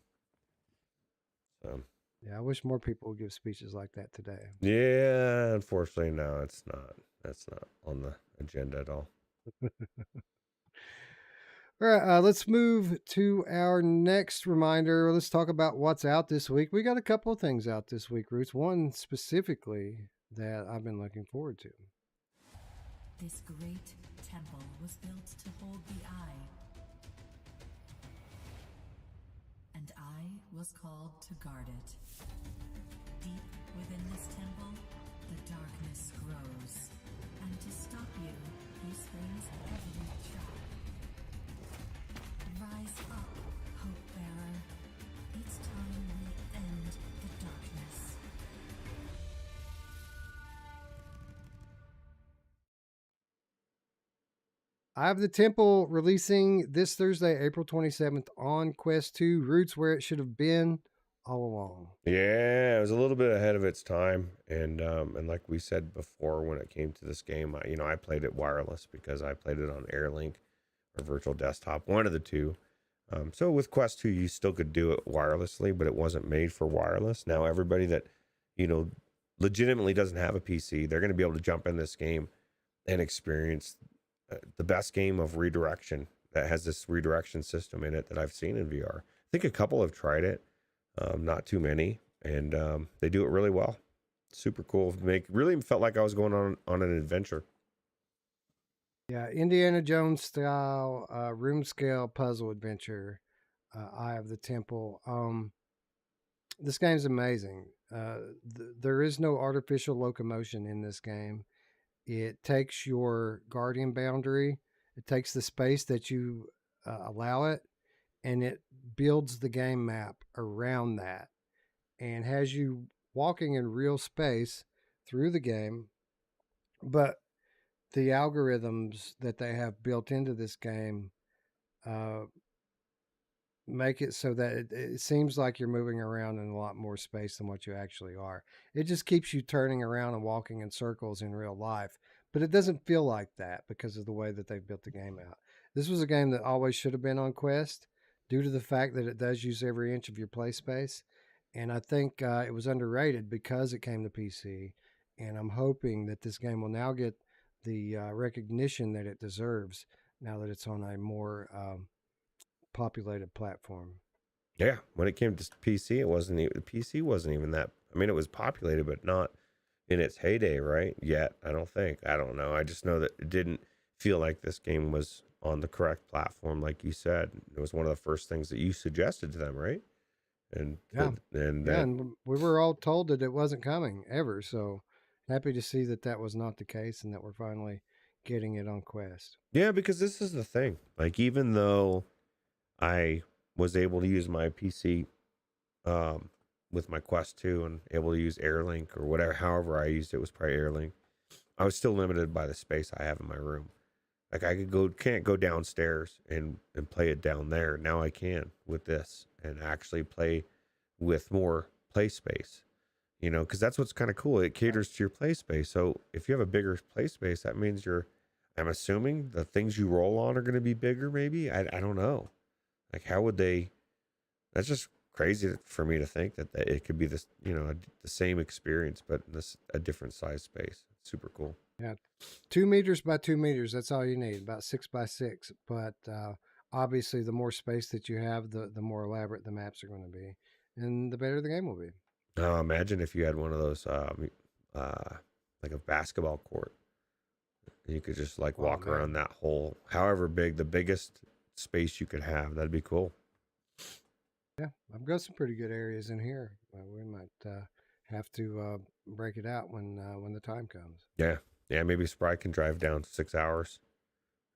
So, yeah, I wish more people would give speeches like that today. Yeah, unfortunately, no, it's not. That's not on the agenda at all. All right, let's move to our next reminder. Let's talk about what's out this week. We got a couple of things out this week, Ruuts. One specifically that I've been looking forward to. This great temple was built to hold the eye. And I was called to guard it. Deep within this temple, the darkness grows. And to stop you, he springs every trap. Rise up, hope bearer. It's time we end the darkness. I have the temple releasing this Thursday, April 27th on Quest 2. Ruuts where it should have been all along. Yeah, it was a little bit ahead of its time, and like we said before, when it came to this game, I played it wireless because I played it on Airlink or Virtual Desktop, one of the two. So with Quest 2, you still could do it wirelessly, but it wasn't made for wireless. Now everybody that legitimately doesn't have a PC, they're going to be able to jump in this game and experience the best game of redirection that has this redirection system in it that I've seen in VR. I think a couple have tried it. Not too many, and they do it really well. Super cool. Really felt like I was going on an adventure. Yeah, Indiana Jones style room scale puzzle adventure. Eye of the Temple. This game's amazing. There is no artificial locomotion in this game. It takes your guardian boundary. It takes the space that you allow it, and it builds the game map around that and has you walking in real space through the game. But the algorithms that they have built into this game make it so that it seems like you're moving around in a lot more space than what you actually are. It just keeps you turning around and walking in circles in real life, but it doesn't feel like that because of the way that they've built the game out. This was a game that always should have been on Quest due to the fact that it does use every inch of your play space. And I think it was underrated because it came to PC. And I'm hoping that this game will now get the recognition that it deserves now that it's on a more populated platform. Yeah, when it came to PC, PC wasn't even that. I mean, it was populated, but not in its heyday, right? Yet, I don't think. I don't know. I just know that it didn't feel like this game was on the correct platform, like you said. It was one of the first things that you suggested to them, right? And and we were all told that it wasn't coming ever. So happy to see that was not the case and that we're finally getting it on Quest. Yeah, because this is the thing. Like, even though I was able to use my PC with my Quest 2 and able to use Airlink or whatever, however I used it, was probably Airlink, I was still limited by the space I have in my room. Like, can't go downstairs and play it down there. Now I can with this and actually play with more play space, because that's what's kind of cool. It caters to your play space. So if you have a bigger play space, that means I'm assuming the things you roll on are going to be bigger. Maybe, I don't know. Like, how would they? That's just crazy for me to think that it could be this, the same experience, but a different size space. It's super cool. Yeah, 2 meters by 2 meters. That's all you need, about 6 by 6. But obviously, the more space that you have, the more elaborate the maps are going to be, and the better the game will be. Imagine if you had one of those, like a basketball court. You could just walk around that whole, however big, the biggest space you could have. That'd be cool. Yeah, I've got some pretty good areas in here. We might have to break it out when the time comes. Yeah, maybe Spry can drive down 6 hours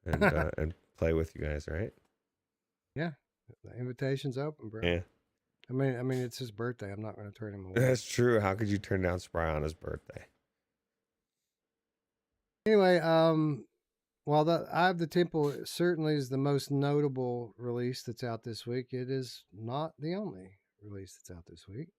and play with you guys, right? Yeah, the invitation's open, bro. Yeah. I mean, it's his birthday. I'm not going to turn him away. That's true. How could you turn down Spry on his birthday? Anyway, while the Eye of the Temple certainly is the most notable release that's out this week, it is not the only release that's out this week.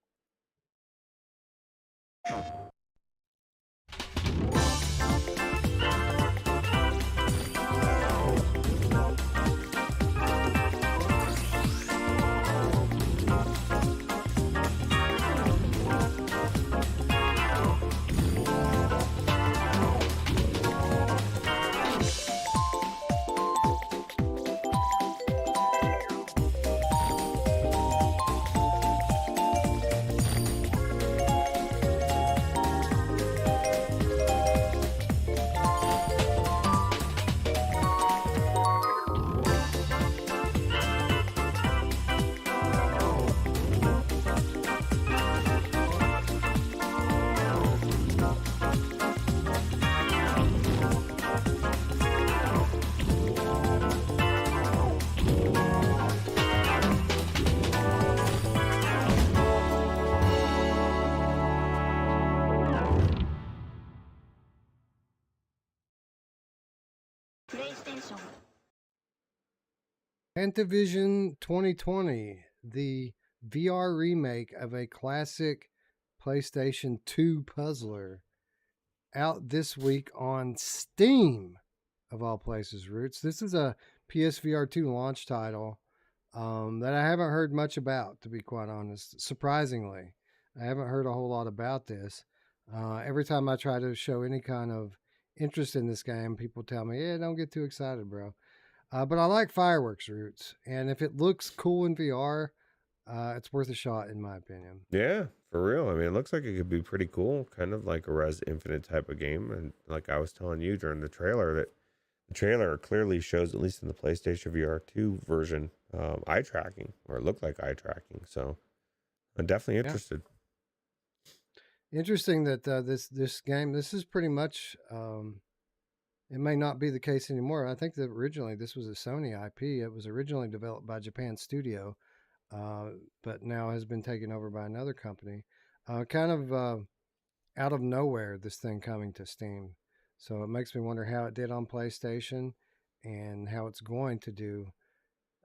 Fantavision 2020, the VR remake of a classic PlayStation 2 puzzler, out this week on Steam, of all places, Roots. This is a PSVR 2 launch title that I haven't heard much about, to be quite honest. Surprisingly, I haven't heard a whole lot about this. Every time I try to show any kind of interest in this game, people tell me, yeah, don't get too excited, bro. But I like Fireworks, Roots, and if it looks cool in VR, it's worth a shot, in my opinion. Yeah, for real. I mean, it looks like it could be pretty cool, kind of like a Res Infinite type of game. And like I was telling you during the trailer, that the trailer clearly shows, at least in the PlayStation VR 2 version, eye tracking, or it looked like eye tracking. So I'm definitely interested. Interesting that this game, this is pretty much, it may not be the case anymore. I think that originally this was a Sony IP. It was originally developed by Japan Studio, but now has been taken over by another company. Kind of out of nowhere, this thing coming to Steam. So it makes me wonder how it did on PlayStation and how it's going to do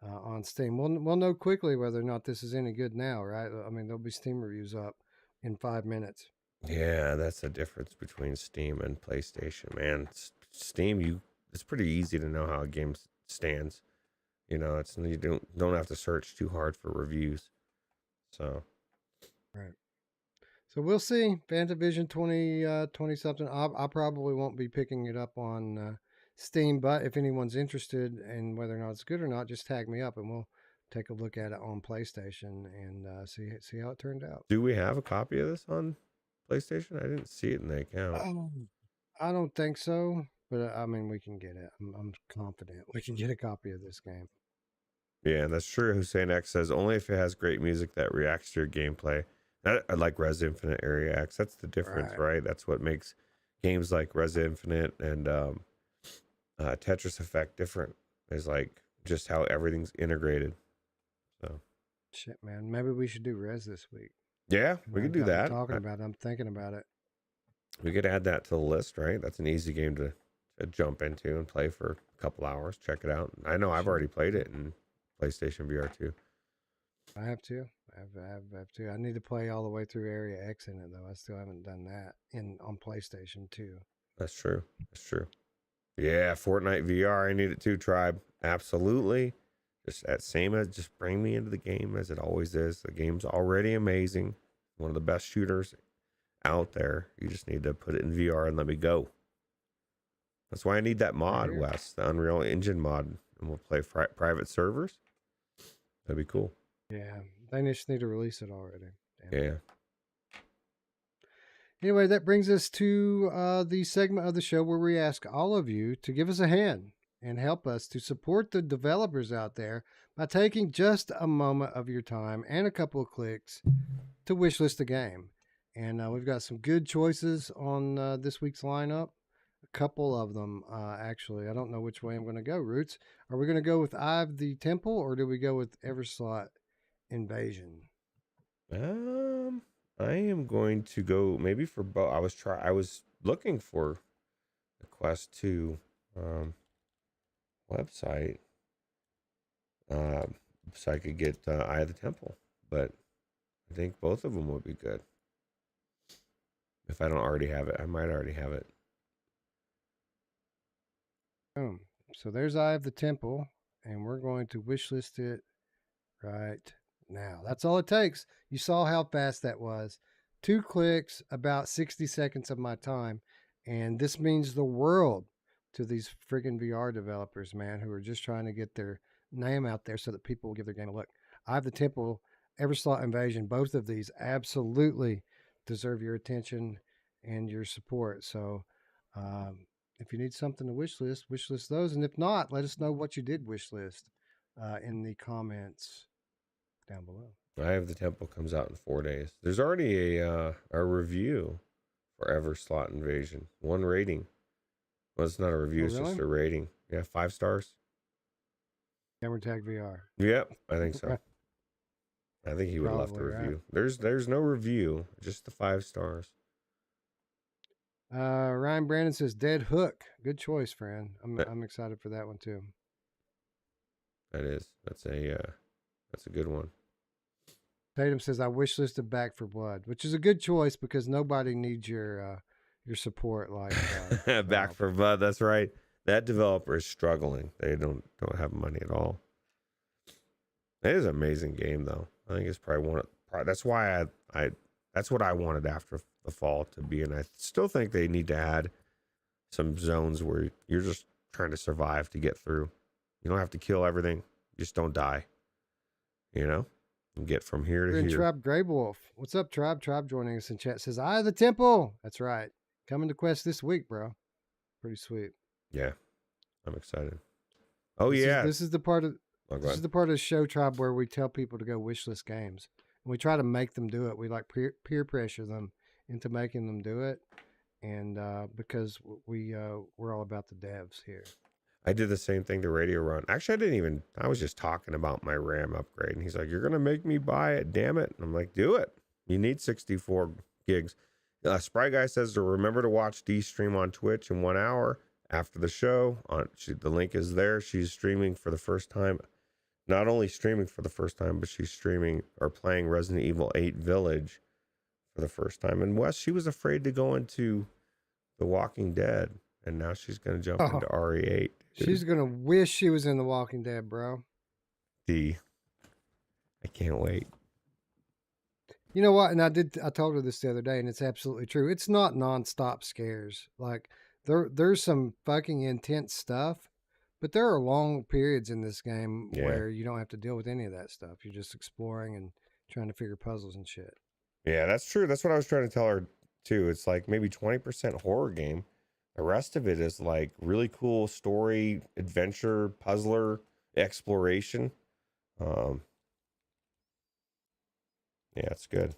on Steam. We'll know quickly whether or not this is any good now, right? I mean, there'll be Steam reviews up in 5 minutes. Yeah, that's the difference between Steam and PlayStation, man. Steam, it's pretty easy to know how a game stands. You know, you don't have to search too hard for reviews. So, right. So we'll see. Fantavision 20 something. I probably won't be picking it up on Steam, but if anyone's interested in whether or not it's good or not, just tag me up and we'll take a look at it on PlayStation and see how it turned out. Do we have a copy of this on PlayStation? I didn't see it in the account. I don't think so, but I mean, we can get it. I'm confident we can get a copy of this game. Yeah, that's true. Hussein X says only if it has great music that reacts to your gameplay. I like Res Infinite Area X. That's the difference, right? That's what makes games like Res Infinite and Tetris Effect different. Is like just how everything's integrated. So, shit, man. Maybe we should do Res this week. Yeah, we could do that. Talking about it, I'm thinking about it. We could add that to the list, right? That's an easy game to jump into and play for a couple hours. Check it out. I know I've already played it in PlayStation VR 2. I have to. I have to. I need to play all the way through Area X in it, though. I still haven't done that on PlayStation 2. That's true. That's true. Yeah, Fortnite VR. I need it too, Tribe. Absolutely. Just bring me into the game as it always is. The game's already amazing. One of the best shooters out there. You just need to put it in VR and let me go. That's why I need that mod, Wes, the Unreal Engine mod, and we'll play private servers. That'd be cool. Yeah, they just need to release it already. Damn. Yeah. Anyway, that brings us to the segment of the show where we ask all of you to give us a hand and help us to support the developers out there by taking just a moment of your time and a couple of clicks to wishlist a game. And we've got some good choices on this week's lineup. A couple of them, actually. I don't know which way I'm going to go, Roots. Are we going to go with Eye of the Temple, or do we go with Everslaught Invasion? I am going to go maybe for both. I was looking for the Quest 2 website so I could get Eye of the Temple, but I think both of them would be good. If I don't already have it, I might already have it. Boom. So there's Eye of the Temple, and we're going to wishlist it right now. That's all it takes. You saw how fast that was. 2 clicks, about 60 seconds of my time. And this means the world to these friggin' VR developers, man, who are just trying to get their name out there so that people will give their game a look. Eye of the Temple, Everslaught Invasion, both of these absolutely deserve your attention and your support. So if you need something to wishlist those. And if not, let us know what you did wishlist in the comments down below. Eye of the Temple comes out in 4 days. There's already a review for Everslaught Invasion. 1 rating. Well, it's not a review, it's just a rating. Yeah, 5 stars. Gamertag VR. Yep, I think so. I think he would love the review. Right. There's no review, just the 5 stars. Ryan Brandon says Dead Hook. Good choice, friend. I'm excited for that one too. That is. That's a good one. Tatum says I wishlisted Back for Blood, which is a good choice because nobody needs your support like Back for Blood. That's right. That developer is struggling. They don't have money at all. It is an amazing game though. I think it's probably that's why that's what I wanted after the fall to be, and I still think they need to add some zones where you're just trying to survive to get through. You don't have to kill everything. You just don't die. You know? And get from here to here. Tribe Grey Wolf. What's up, Tribe? Tribe joining us in chat says, Eye of the Temple. That's right. Coming to Quest this week, bro. Pretty sweet. Yeah. I'm excited. This is the part of the show, Tribe, where we tell people to go wishlist games. And we try to make them do it. We like peer pressure them into making them do it. And because we're all about the devs here. I did the same thing to Radio Run. Actually, I was just talking about my RAM upgrade. And he's like, you're going to make me buy it. Damn it. And I'm like, do it. You need 64 gigs. Spry Guy says to remember to watch D stream on Twitch in 1 hour after the show. The link is there. She's streaming for the first time. Not only streaming for the first time, but she's streaming or playing Resident Evil 8 Village for the first time. And Wes, she was afraid to go into The Walking Dead. And now she's going to jump into RE8. She's going to wish she was in The Walking Dead, bro. I can't wait. You know what? And I told her this the other day, and it's absolutely true. It's not nonstop scares. Like there's some fucking intense stuff, but there are long periods in this game where you don't have to deal with any of that stuff. You're just exploring and trying to figure puzzles and shit. Yeah, that's true. That's what I was trying to tell her too. It's like maybe 20% horror game. The rest of it is like really cool story, adventure, puzzler, exploration. Yeah, it's good.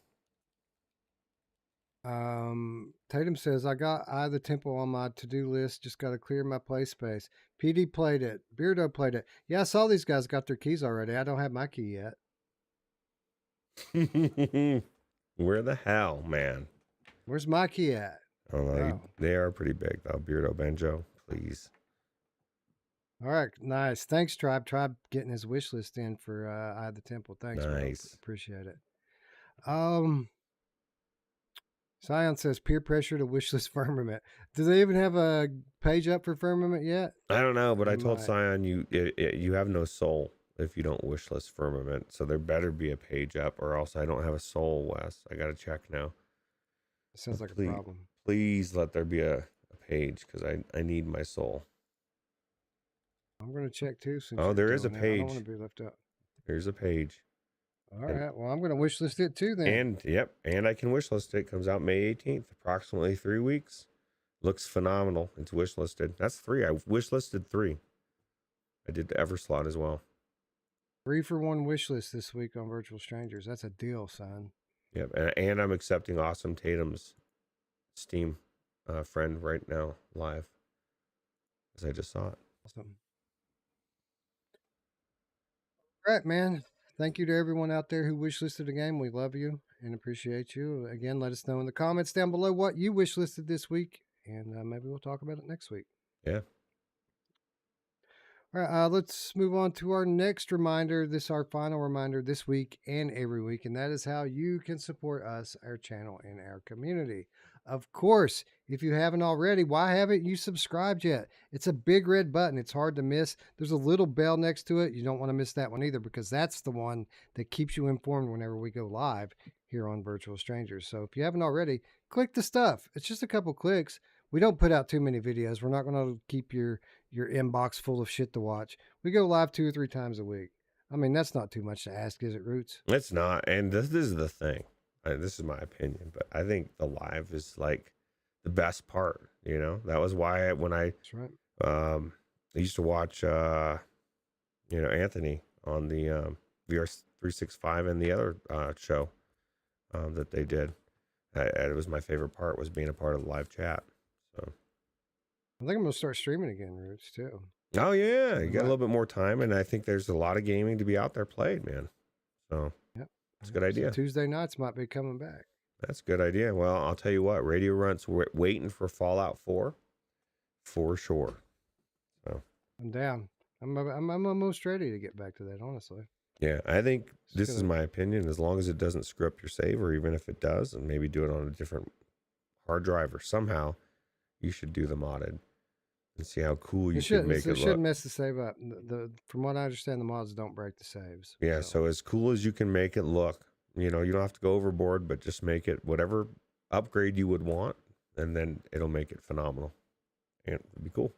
Tatum says, I got Eye of the Temple on my to-do list. Just got to clear my play space. PD played it. Beardo played it. Yeah, I saw these guys got their keys already. I don't have my key yet. Where the hell, man? Where's my key at? I don't know. They are pretty big, though. Beardo Banjo, please. All right, nice. Thanks, Tribe. Tribe getting his wish list in for Eye of the Temple. Thanks, nice. Bro. Appreciate it. Scion says peer pressure to wishlist Firmament. Do they even have a page up for Firmament yet? I don't know, but I told Scion you have no soul if you don't wishlist Firmament. So there better be a page up, or else I don't have a soul, Wes. I got to check now. It sounds like a problem. Please let there be a page, because I need my soul. I'm going to check too. There is a page. I don't want to be left out. There's a page. All right. Well, I'm going to wish list it too then. And I can wish list it. It comes out May 18th, approximately 3 weeks. Looks phenomenal. It's wish listed. That's 3. I wish listed 3. I did the Everslaught as well. 3-for-1 wish list this week on Virtual Strangers. That's a deal, son. Yep. And I'm accepting Awesome Tatum's Steam friend right now live. as I just saw it. Awesome. All right, man. Thank you to everyone out there who wishlisted a game. We love you and appreciate you. Again, let us know in the comments down below what you wishlisted this week, and maybe we'll talk about it next week. Yeah. All right, let's move on to our next reminder. This is our final reminder this week and every week, and that is how you can support us, our channel, and our community. Of course, if you haven't already, why haven't you subscribed yet? It's a big red button. It's hard to miss. There's a little bell next to it. You don't want to miss that one either, because that's the one that keeps you informed whenever we go live here on Virtual Strangers. So if you haven't already, click the stuff. It's just a couple clicks. We don't put out too many videos. We're not going to keep your inbox full of shit to watch. We go live 2 or 3 times a week. I mean, that's not too much to ask, is it, Roots? It's not. And this is the thing. This is my opinion, but I think the live is like the best part. You know, that was why when That's right. I used to watch, Anthony on the VR 365 and the other show that they did. It was my favorite part, was being a part of the live chat. So I think I'm going to start streaming again, Roots, too. Oh, yeah. You got a little bit more time, and I think there's a lot of gaming to be out there played, man. So, yep. It's a good idea. So Tuesday nights might be coming back. That's a good idea. Well, I'll tell you what, Radio Runt's waiting for Fallout 4 for sure. So I'm down. I'm almost ready to get back to that, honestly. Yeah, I think this is my opinion. As long as it doesn't screw up your save, or even if it does, and maybe do it on a different hard drive or somehow, you should do the modded and see how cool you can make it look. It shouldn't mess the save up. From what I understand, the mods don't break the saves. Yeah, so as cool as you can make it look, you know, you don't have to go overboard, but just make it whatever upgrade you would want, and then it'll make it phenomenal. And it'll be cool.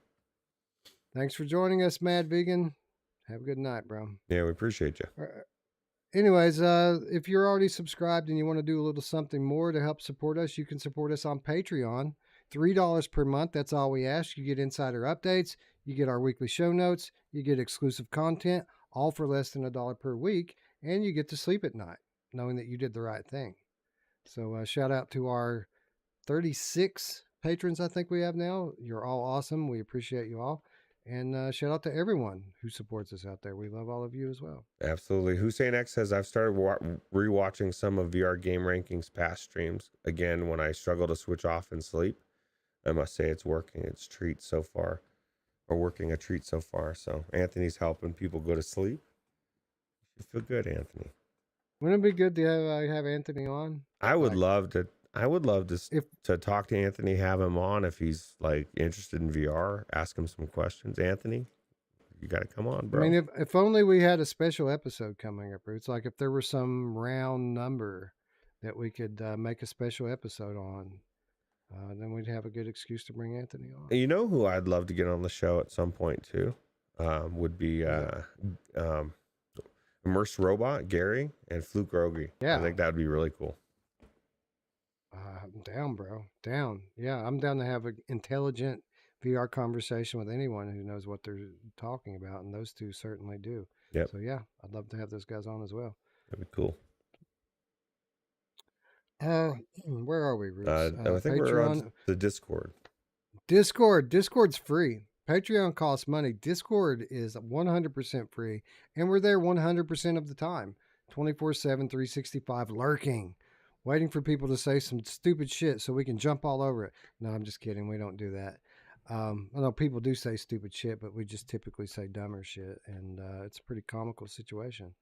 Thanks for joining us, Mad Vegan. Have a good night, bro. Yeah, we appreciate you. Anyways, if you're already subscribed and you want to do a little something more to help support us, you can support us on Patreon. $3 per month. That's all we ask. You get insider updates. You get our weekly show notes. You get exclusive content, all for less than $1 per week. And you get to sleep at night, knowing that you did the right thing. So shout out to our 36 patrons I think we have now. You're all awesome. We appreciate you all. And shout out to everyone who supports us out there. We love all of you as well. Absolutely. Hussein X says, I've started rewatching some of VR Game Rankings past streams. Again, when I struggle to switch off and sleep, I must say it's working. It's treat so far, or working a treat so far. So Anthony's helping people go to sleep. You feel good, Anthony. Wouldn't it be good to have Anthony on? I would love to to talk to Anthony, have him on if he's like interested in VR, ask him some questions. Anthony, you got to come on, bro. I mean, if only we had a special episode coming up, Roots. Like if there was some round number that we could make a special episode on, then we'd have a good excuse to bring Anthony on. You know who I'd love to get on the show at some point too? Would be Immersed Robot, Gary, and Fluke Rogi. Yeah. I think that would be really cool. I'm down, bro. Down. Yeah, I'm down to have an intelligent VR conversation with anyone who knows what they're talking about, and those two certainly do. Yep. So yeah, I'd love to have those guys on as well. That'd be cool. Where are we, Roots? I think we're on the Discord. Discord's free. Patreon costs money. Discord is 100% free, and we're there 100% of the time, 24/7, 365, lurking, waiting for people to say some stupid shit so we can jump all over it. No, I'm just kidding. We don't do that. I know people do say stupid shit, but we just typically say dumber shit, and it's a pretty comical situation.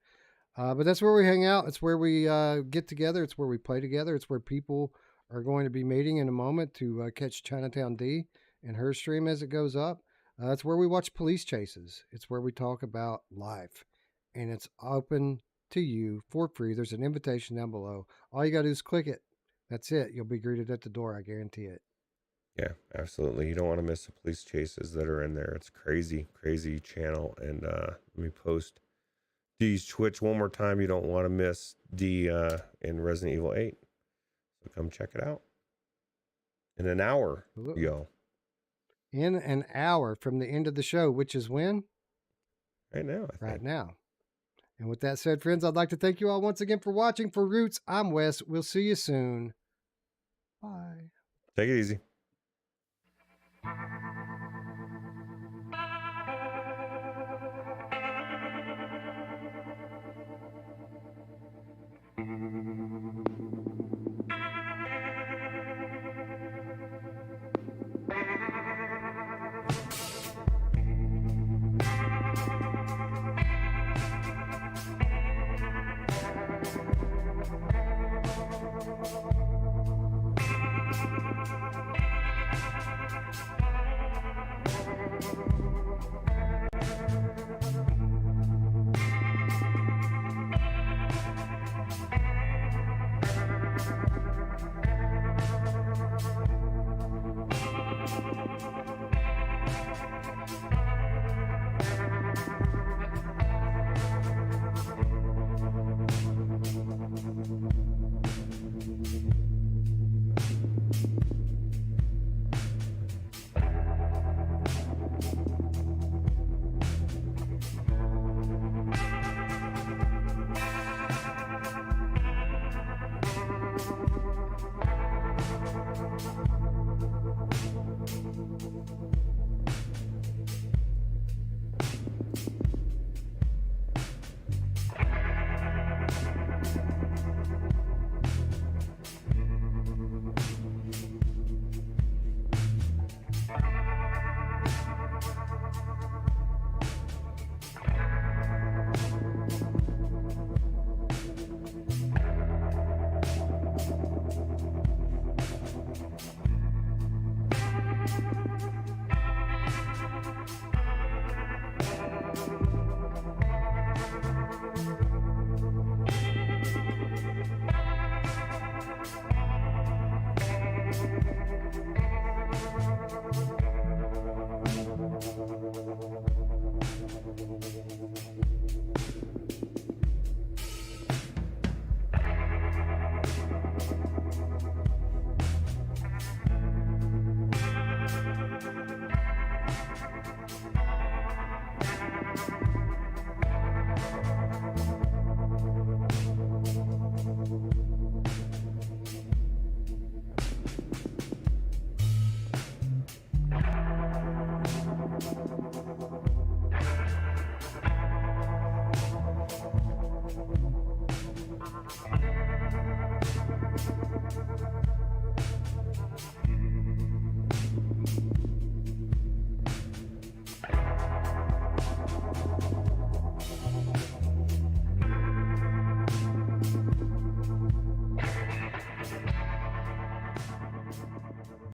But that's where we hang out. It's where we get together. It's where we play together. It's where people are going to be meeting in a moment to catch Chinatown D and her stream as it goes up. It's where we watch police chases. It's where we talk about life, and it's open to you for free. There's an invitation down below. All you got to do is click it. That's it. You'll be greeted at the door. I guarantee it. Yeah, absolutely. You don't want to miss the police chases that are in there. It's crazy, crazy channel. And let me post D's Twitch one more time. You don't want to miss D in Resident Evil 8. So come check it out. In an hour, yo. In an hour from the end of the show, which is when? Right now, I think. Right now. And with that said, friends, I'd like to thank you all once again for watching. For Roots, I'm Wes. We'll see you soon. Bye. Take it easy.